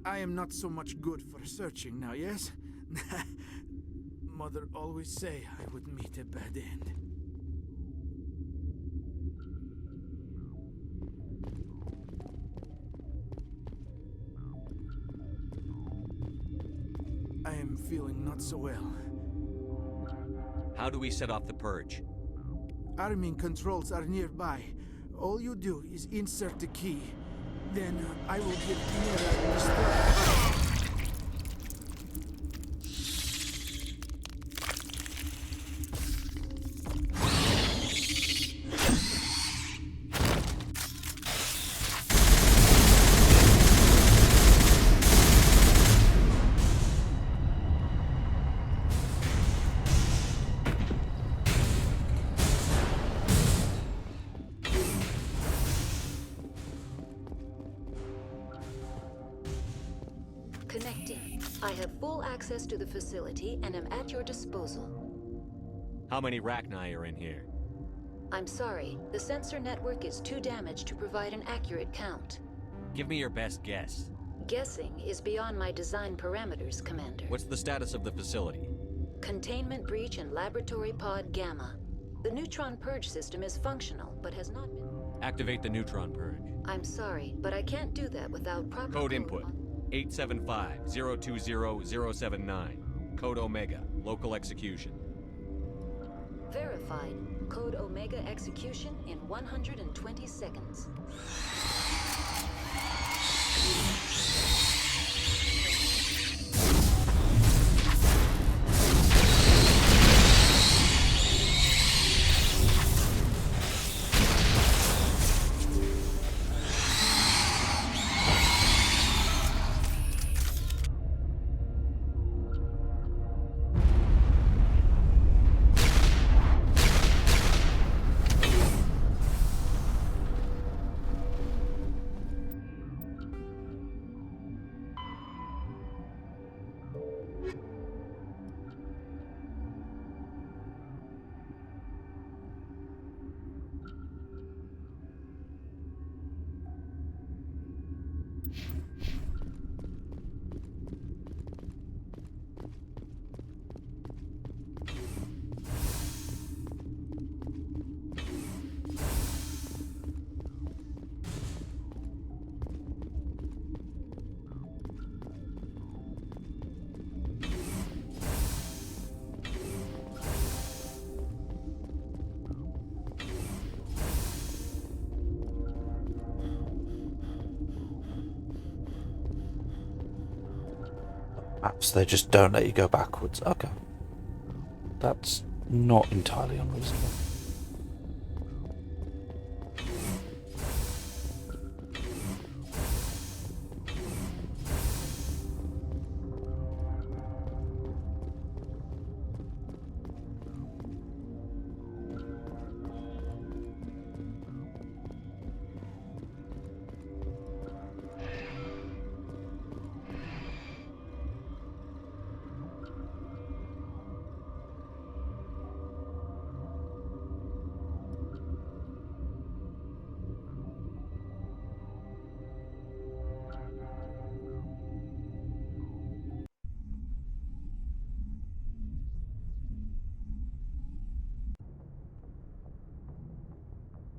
I am not so much good for searching now, yes? Mother always say I would meet a bad end. I am feeling not so well. How do we set off the purge? Arming controls are nearby. All you do is insert the key. Then I will give Chimera the start. Connecting. I have full access to the facility and am at your disposal. How many Rachni are in here? I'm sorry, the sensor network is too damaged to provide an accurate count. Give me your best guess. Guessing is beyond my design parameters, Commander. What's the status of the facility? Containment breach in Laboratory Pod Gamma. The neutron purge system is functional, but has not been... Activate the neutron purge. I'm sorry, but I can't do that without proper... Code input. 875-020-079. Code Omega. Local execution. Verified. Code Omega execution in 120 seconds. Perhaps they just don't let you go backwards. Okay. That's not entirely unreasonable.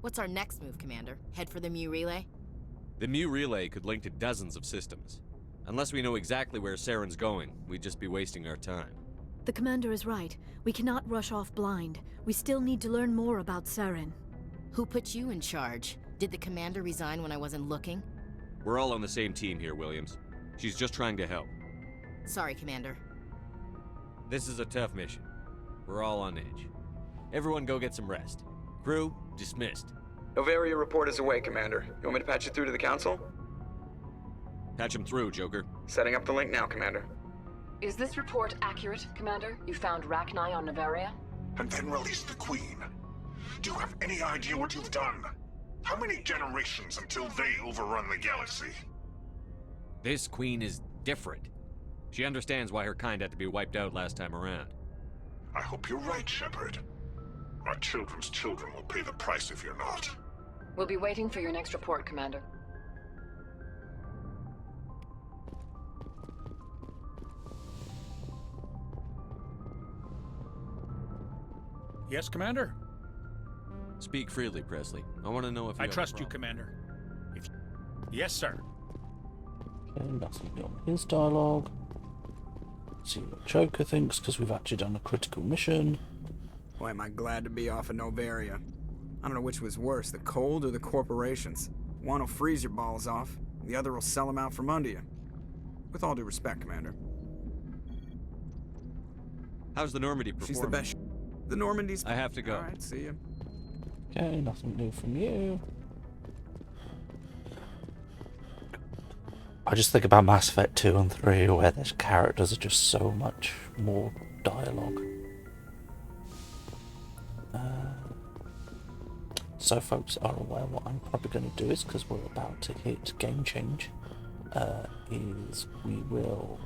What's our next move, Commander? Head for the Mu relay? The Mu relay could link to dozens of systems. Unless we know exactly where Saren's going, we'd just be wasting our time. The commander is right. We cannot rush off blind. We still need to learn more about Saren. Who put you in charge? Did the commander resign when I wasn't looking? We're all on the same team here, Williams. She's just trying to help. Sorry, Commander. This is a tough mission. We're all on edge. Everyone go get some rest. Crew, dismissed. Novaria report is away, Commander. You want me to patch you through to the Council? Patch him through, Joker. Setting up the link now, Commander. Is this report accurate, Commander? You found Rachni on Novaria? And then released the Queen. Do you have any idea what you've done? How many generations until they overrun the galaxy? This Queen is different. She understands why her kind had to be wiped out last time around. I hope you're right, Shepard. Our children's children will pay the price if you're not. We'll be waiting for your next report, Commander. Yes, Commander? Speak freely, Presley. I want to know if you I have a trust you, problem. Commander. Yes, sir. Okay, nothing beyond his dialogue. See what Joker thinks, because we've actually done a critical mission. Boy, am I glad to be off of Novaria. I don't know which was worse, the cold or the corporations. One will freeze your balls off, the other will sell them out from under you. With all due respect, Commander. How's the Normandy performing? She's the best. The Normandy's... I have to go. Alright, see ya. Okay, nothing new from you. I just think about Mass Effect 2 and 3, where their characters are just so much more dialogue. So folks are aware what I'm probably going to do is, because we're about to hit game change, is we will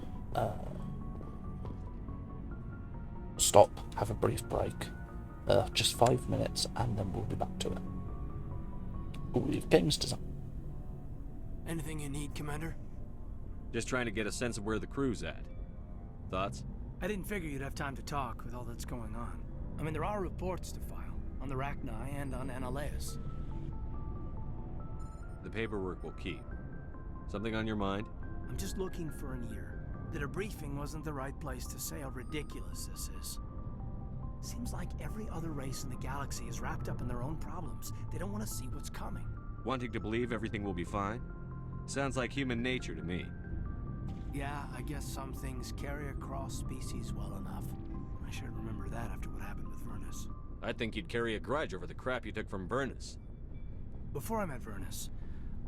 stop, have a brief break, just 5 minutes, and then we'll be back to it. With games design. Anything you need, Commander? Just trying to get a sense of where the crew's at. Thoughts? I didn't figure you'd have time to talk with all that's going on. I mean, there are reports to file, on the Rachni and on Annaleus. The paperwork will keep. Something on your mind? I'm just looking for an ear. The debriefing wasn't the right place to say how ridiculous this is. Seems like every other race in the galaxy is wrapped up in their own problems. They don't want to see what's coming. Wanting to believe everything will be fine? Sounds like human nature to me. Yeah, I guess some things carry across species well enough. I should remember that after what happened with Vernus. I think you'd carry a grudge over the crap you took from Vernus. Before I met Vernus,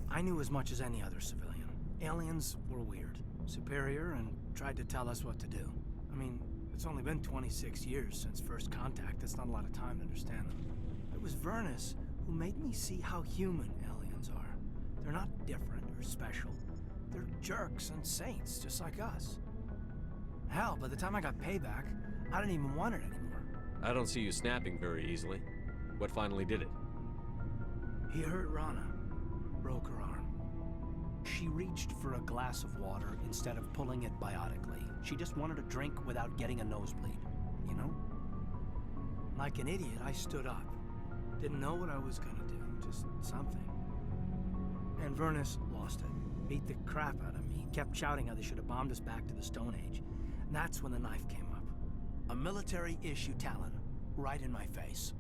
I knew as much as any other civilian. Aliens were weird, superior, and tried to tell us what to do. I mean, it's only been 26 years since first contact. That's not a lot of time to understand them. It was Vernus who made me see how human aliens are. They're not different or special. They're jerks and saints, just like us. Hell, by the time I got payback, I didn't even want it anymore. I don't see you snapping very easily. What finally did it? He hurt Rana. Broke her arm. She reached for a glass of water instead of pulling it biotically. She just wanted a drink without getting a nosebleed, you know? Like an idiot, I stood up. Didn't know what I was gonna do, just something. And Vernus lost it. Beat the crap out of me. Kept shouting how they should have bombed us back to the Stone Age. And that's when the knife came up. A military-issue Talon, right in my face.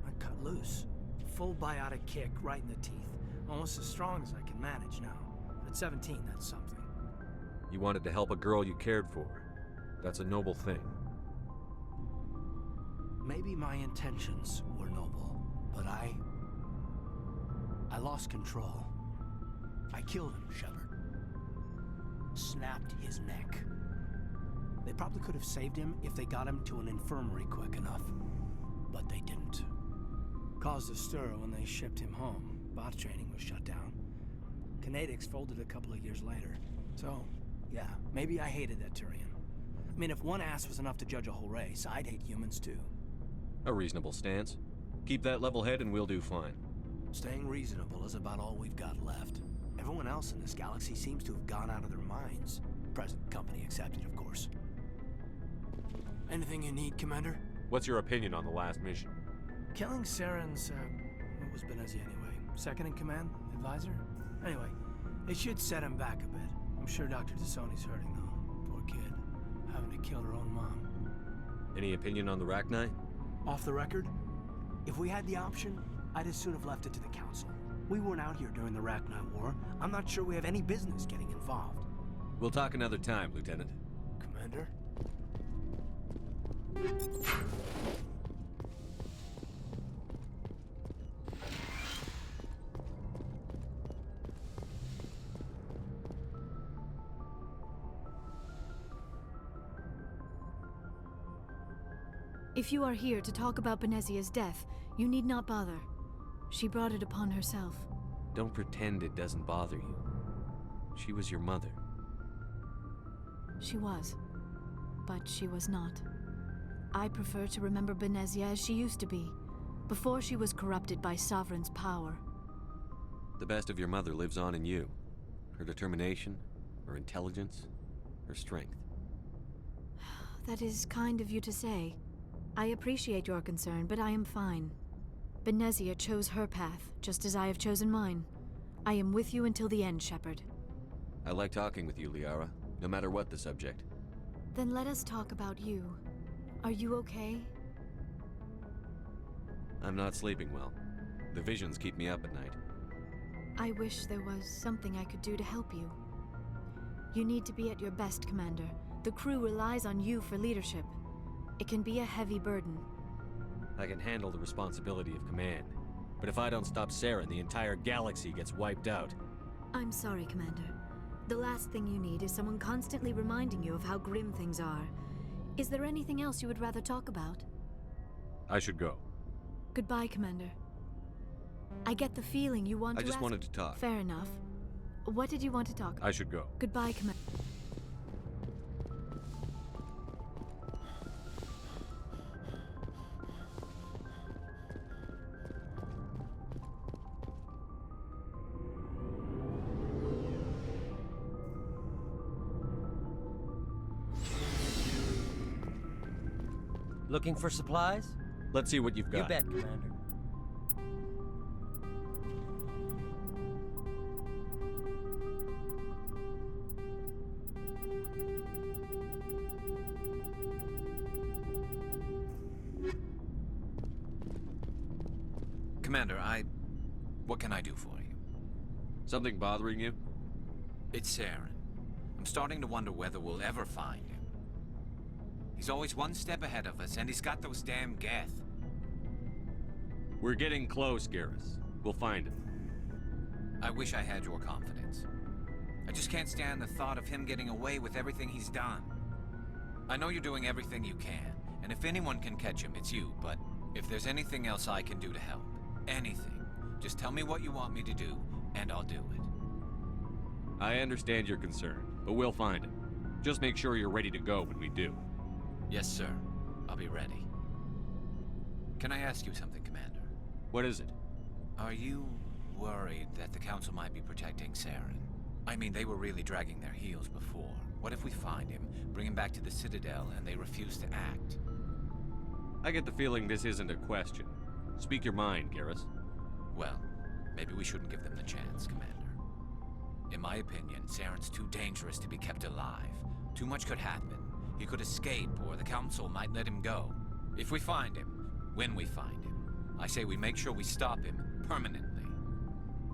I cut loose. Full biotic kick right in the teeth. Almost as strong as I can manage now. At 17, that's something. You wanted to help a girl you cared for. That's a noble thing. Maybe my intentions were noble, but I lost control. I killed him, Shepard. Snapped his neck. They probably could have saved him if they got him to an infirmary quick enough. But they didn't. Caused a stir when they shipped him home. Bot training was shut down. Kinetics folded a couple of years later. So, yeah, maybe I hated that Turian. I mean, if one ass was enough to judge a whole race, I'd hate humans too. A reasonable stance. Keep that level head and we'll do fine. Staying reasonable is about all we've got left. Everyone else in this galaxy seems to have gone out of their minds. Present company accepted, of course. Anything you need, Commander? What's your opinion on the last mission? Killing Saren's, what was Benezia anyway? Second in command? Advisor? Anyway, it should set him back a bit. I'm sure Dr. Tassoni's hurting, though. Poor kid. Having to kill her own mom. Any opinion on the Rachni? Off the record, if we had the option, I'd as soon have left it to the Council. We weren't out here during the Rachni War. I'm not sure we have any business getting involved. We'll talk another time, Lieutenant. Commander? If you are here to talk about Benezia's death, you need not bother. She brought it upon herself. Don't pretend it doesn't bother you. She was your mother. She was. But she was not. I prefer to remember Benezia as she used to be, before she was corrupted by Sovereign's power. The best of your mother lives on in you. Her determination, her intelligence, her strength. That is kind of you to say. I appreciate your concern, but I am fine. Benezia chose her path, just as I have chosen mine. I am with you until the end, Shepard. I like talking with you, Liara, no matter what the subject. Then let us talk about you. Are you okay? I'm not sleeping well. The visions keep me up at night. I wish there was something I could do to help you. You need to be at your best, Commander. The crew relies on you for leadership. It can be a heavy burden. I can handle the responsibility of command. But if I don't stop Saren, the entire galaxy gets wiped out. I'm sorry, Commander. The last thing you need is someone constantly reminding you of how grim things are. Is there anything else you would rather talk about? I should go. Goodbye, Commander. I get the feeling you want to I just ask... wanted to talk. Fair enough. What did you want to talk about? I should go. Goodbye, Commander. Looking for supplies? Let's see what you've got. You bet, Commander. Commander, what can I do for you? Something bothering you? It's Saren. I'm starting to wonder whether we'll ever find him. He's always one step ahead of us, and he's got those damn Geth. We're getting close, Garrus. We'll find him. I wish I had your confidence. I just can't stand the thought of him getting away with everything he's done. I know you're doing everything you can, and if anyone can catch him, it's you, but if there's anything else I can do to help, anything, just tell me what you want me to do, and I'll do it. I understand your concern, but we'll find him. Just make sure you're ready to go when we do. Yes, sir. I'll be ready. Can I ask you something, Commander? What is it? Are you worried that the Council might be protecting Saren? I mean, they were really dragging their heels before. What if we find him, bring him back to the Citadel, and they refuse to act? I get the feeling this isn't a question. Speak your mind, Garrus. Well, maybe we shouldn't give them the chance, Commander. In my opinion, Saren's too dangerous to be kept alive. Too much could happen. He could escape, or the Council might let him go. If we find him, when we find him, I say we make sure we stop him permanently.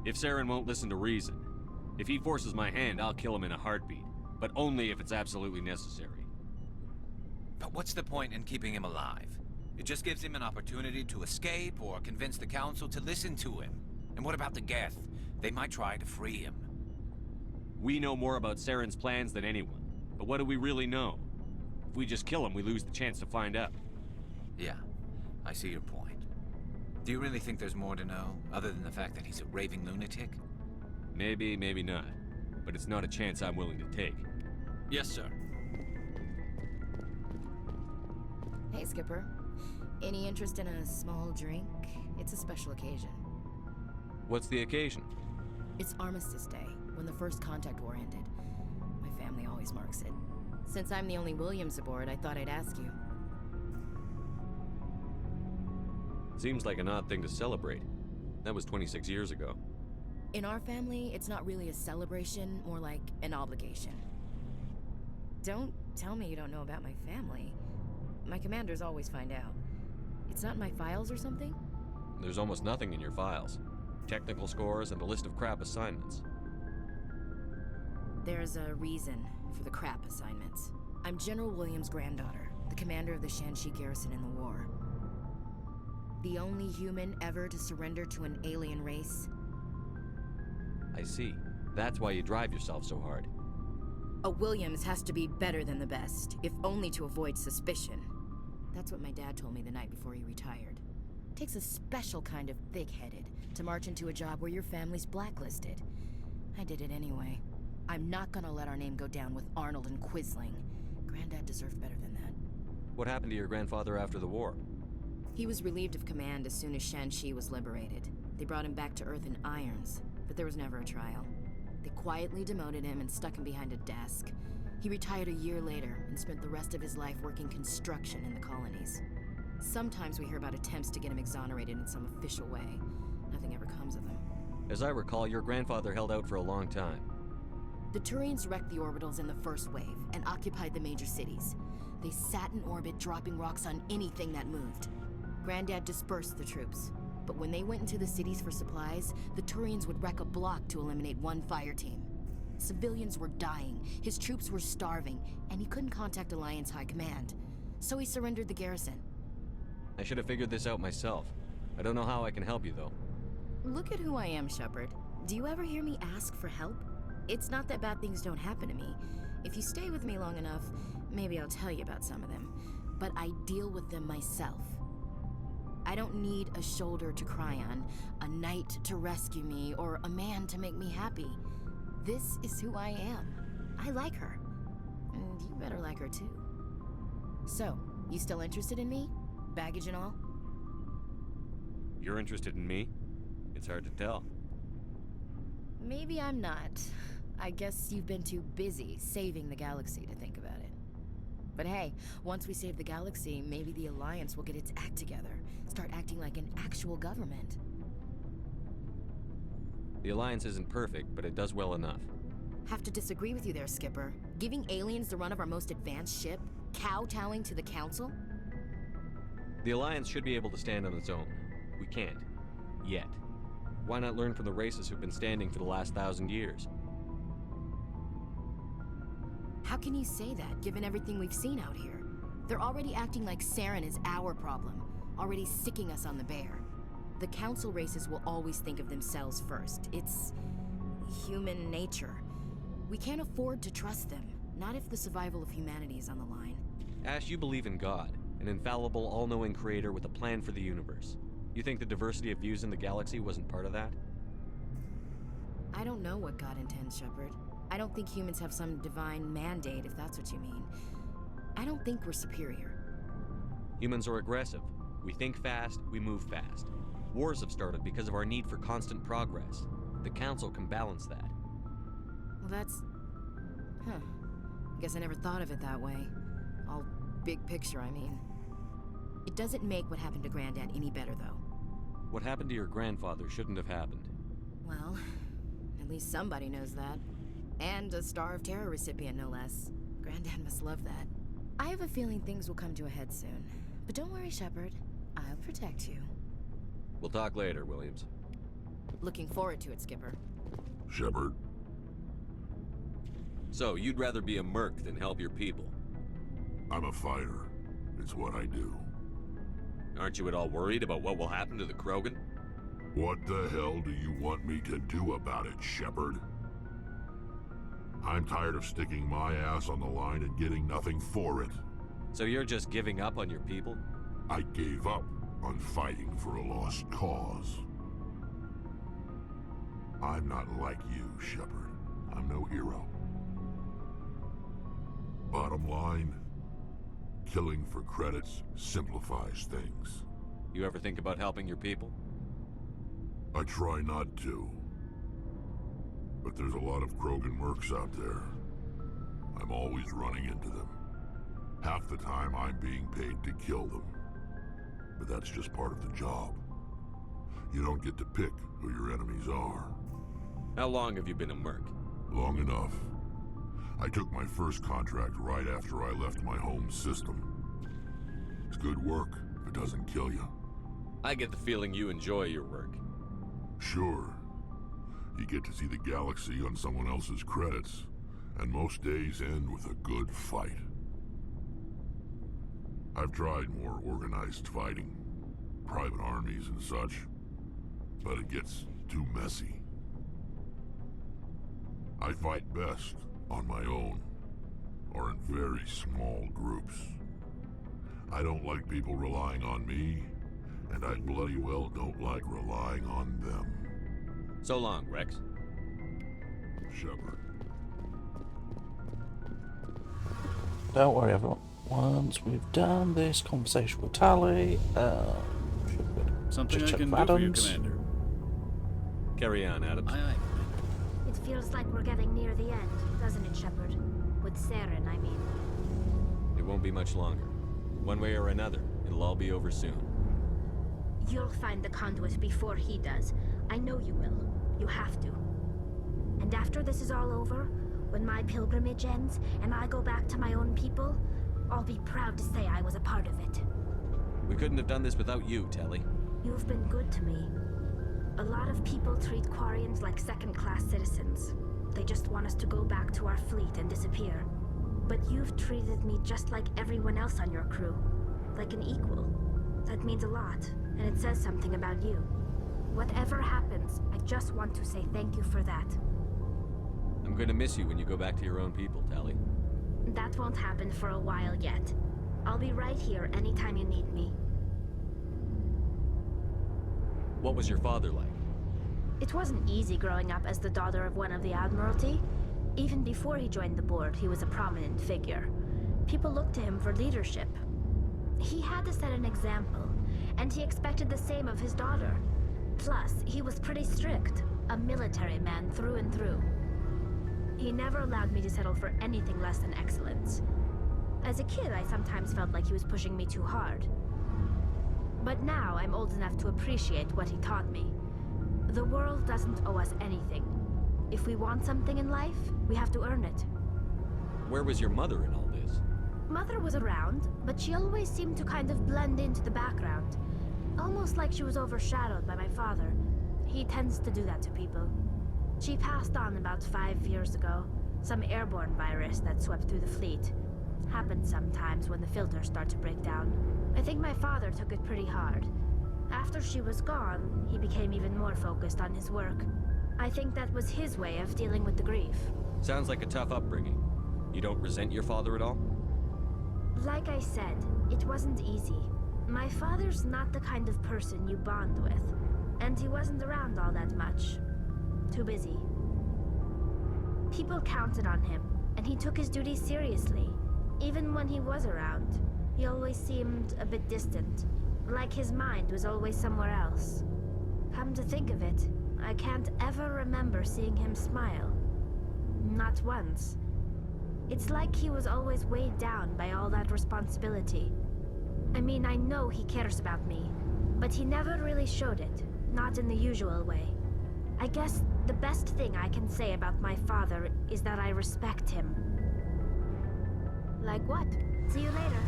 If Saren won't listen to reason, if he forces my hand, I'll kill him in a heartbeat. but only if it's absolutely necessary. But what's the point in keeping him alive? It just gives him an opportunity to escape or convince the council to listen to him. And what about the Geth? They might try to free him. We know more about Saren's plans than anyone, but what do we really know? If we just kill him, we lose the chance to find out. Yeah, I see your point. Do you really think there's more to know, other than the fact that he's a raving lunatic? Maybe, maybe not. But it's not a chance I'm willing to take. Yes, sir. Hey, Skipper. Any interest in a small drink? It's a special occasion. What's the occasion? It's Armistice Day, when the First Contact War ended. My family always marks it. Since I'm the only Williams aboard, I thought I'd ask you. Seems like an odd thing to celebrate. That was 26 years ago. In our family, it's not really a celebration, more like an obligation. Don't tell me you don't know about my family. My commanders always find out. It's not in my files or something? There's almost nothing in your files. Technical scores and a list of crap assignments. There's a reason for the crap assignments. I'm General Williams' granddaughter, the commander of the Shanxi garrison in the war. The only human ever to surrender to an alien race. I see. That's why you drive yourself so hard. A Williams has to be better than the best, if only to avoid suspicion. That's what my dad told me the night before he retired. Takes a special kind of thick-headed to march into a job where your family's blacklisted. I did it anyway. I'm not gonna let our name go down with Arnold and Quisling. Granddad deserved better than that. What happened to your grandfather after the war? He was relieved of command as soon as Shanxi was liberated. They brought him back to Earth in irons, but there was never a trial. They quietly demoted him and stuck him behind a desk. He retired a year later and spent the rest of his life working construction in the colonies. Sometimes we hear about attempts to get him exonerated in some official way. Nothing ever comes of them. As I recall, your grandfather held out for a long time. The Turians wrecked the orbitals in the first wave and occupied the major cities. They sat in orbit, dropping rocks on anything that moved. Granddad dispersed the troops, but when they went into the cities for supplies, the Turians would wreck a block to eliminate one fire team. Civilians were dying, his troops were starving, and he couldn't contact Alliance High Command. So he surrendered the garrison. I should have figured this out myself. I don't know how I can help you, though. Look at who I am, Shepard. Do you ever hear me ask for help? It's not that bad things don't happen to me. If you stay with me long enough, maybe I'll tell you about some of them. But I deal with them myself. I don't need a shoulder to cry on, a knight to rescue me, or a man to make me happy. This is who I am. I like her. And you better like her too. So, you still interested in me? Baggage and all? You're interested in me? It's hard to tell. Maybe I'm not. I guess you've been too busy saving the galaxy to think about it. But hey, once we save the galaxy, maybe the Alliance will get its act together. Start acting like an actual government. The Alliance isn't perfect, but it does well enough. Have to disagree with you there, Skipper. Giving aliens the run of our most advanced ship? Kowtowing to the Council? The Alliance should be able to stand on its own. We can't. Yet. Why not learn from the races who've been standing for the last 1,000 years? How can you say that, given everything we've seen out here? They're already acting like Saren is our problem, already sicking us on the bear. The Council races will always think of themselves first. It's human nature. We can't afford to trust them, not if the survival of humanity is on the line. Ash, you believe in God, an infallible, all-knowing creator with a plan for the universe. You think the diversity of views in the galaxy wasn't part of that? I don't know what God intends, Shepard. I don't think humans have some divine mandate, if that's what you mean. I don't think we're superior. Humans are aggressive. We think fast, we move fast. Wars have started because of our need for constant progress. The Council can balance that. Well, that's... Huh. I guess I never thought of it that way. All big picture, I mean. It doesn't make what happened to Granddad any better, though. What happened to your grandfather shouldn't have happened. Well, at least somebody knows that. And a Star of Terror recipient, no less. Granddad must love that. I have a feeling things will come to a head soon. But don't worry, Shepard. I'll protect you. We'll talk later, Williams. Looking forward to it, Skipper. Shepard. So, you'd rather be a merc than help your people? I'm a fighter. It's what I do. Aren't you at all worried about what will happen to the Krogan? What the hell do you want me to do about it, Shepard? I'm tired of sticking my ass on the line and getting nothing for it. So you're just giving up on your people? I gave up on fighting for a lost cause. I'm not like you, Shepard. I'm no hero. Bottom line, killing for credits simplifies things. You ever think about helping your people? I try not to. But there's a lot of Krogan mercs out there. I'm always running into them. Half the time I'm being paid to kill them. But that's just part of the job. You don't get to pick who your enemies are. How long have you been a merc? Long enough. I took my first contract right after I left my home system. It's good work if it doesn't kill you. I get the feeling you enjoy your work. Sure. You get to see the galaxy on someone else's credits, and most days end with a good fight. I've tried more organized fighting, private armies and such, but it gets too messy. I fight best on my own, or in very small groups. I don't like people relying on me, and I bloody well don't like relying on them. So long, Rex. Shepard. Don't worry, everyone. Once we've done this conversation with Tali, something I just check can for do for you, Adams. Commander. Carry on, Adams. Aye, aye. It feels like we're getting near the end, doesn't it, Shepard? With Saren, I mean. It won't be much longer. One way or another, it'll all be over soon. You'll find the conduit before he does. I know you will. You have to. And after this is all over, when my pilgrimage ends and I go back to my own people, I'll be proud to say I was a part of it. We couldn't have done this without you, Telly. You've been good to me. A lot of people treat Quarians like second-class citizens. They just want us to go back to our fleet and disappear. But you've treated me just like everyone else on your crew. Like an equal. That means a lot, and it says something about you. Whatever happens, I just want to say thank you for that. I'm going to miss you when you go back to your own people, Tally. That won't happen for a while yet. I'll be right here anytime you need me. What was your father like? It wasn't easy growing up as the daughter of one of the Admiralty. Even before he joined the board, he was a prominent figure. People looked to him for leadership. He had to set an example, and he expected the same of his daughter. Plus, he was pretty strict, a military man through and through. He never allowed me to settle for anything less than excellence. As a kid, I sometimes felt like he was pushing me too hard. But now I'm old enough to appreciate what he taught me. The world doesn't owe us anything. If we want something in life, we have to earn it. Where was your mother in all this? Mother was around, but she always seemed to kind of blend into the background. Almost like she was overshadowed by my father. He tends to do that to people. She passed on about 5 years ago. Some airborne virus that swept through the fleet. Happens sometimes when the filters start to break down. I think my father took it pretty hard. After she was gone, he became even more focused on his work. I think that was his way of dealing with the grief. Sounds like a tough upbringing. You don't resent your father at all? Like I said, it wasn't easy. My father's not the kind of person you bond with, and he wasn't around all that much. Too busy. People counted on him, and he took his duties seriously. Even when he was around, he always seemed a bit distant, like his mind was always somewhere else. Come to think of it, I can't ever remember seeing him smile. Not once. It's like he was always weighed down by all that responsibility. I mean, I know he cares about me, but he never really showed it, not in the usual way. I guess the best thing I can say about my father is that I respect him. Like what? See you later.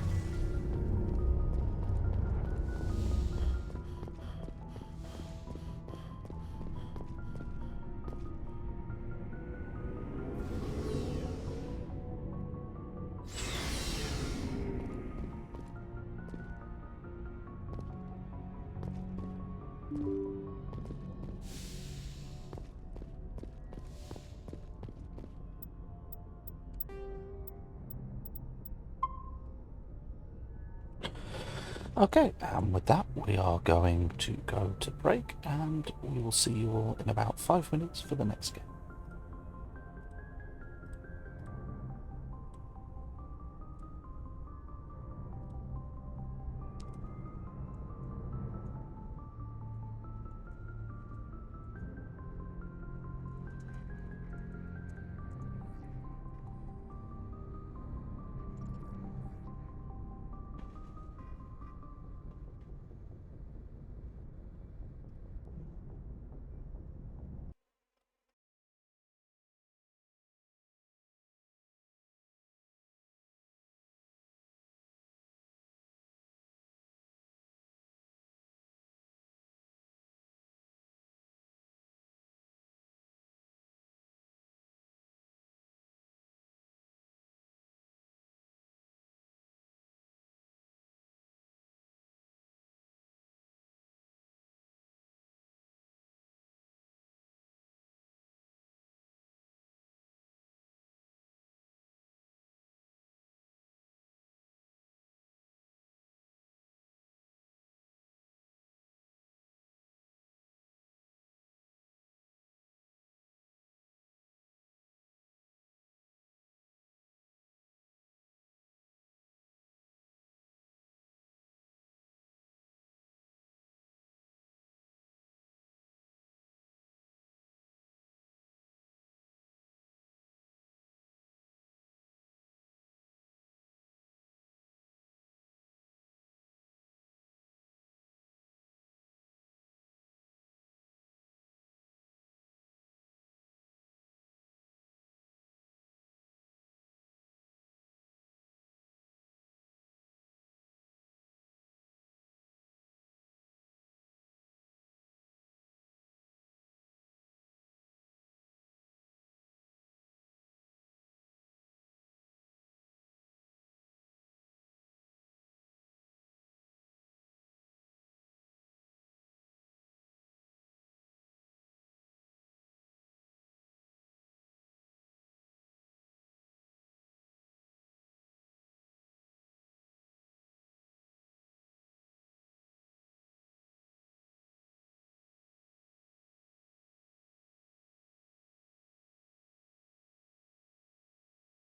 Okay, and with that, we are going to go to break, and we will see you all in about 5 minutes for the next game.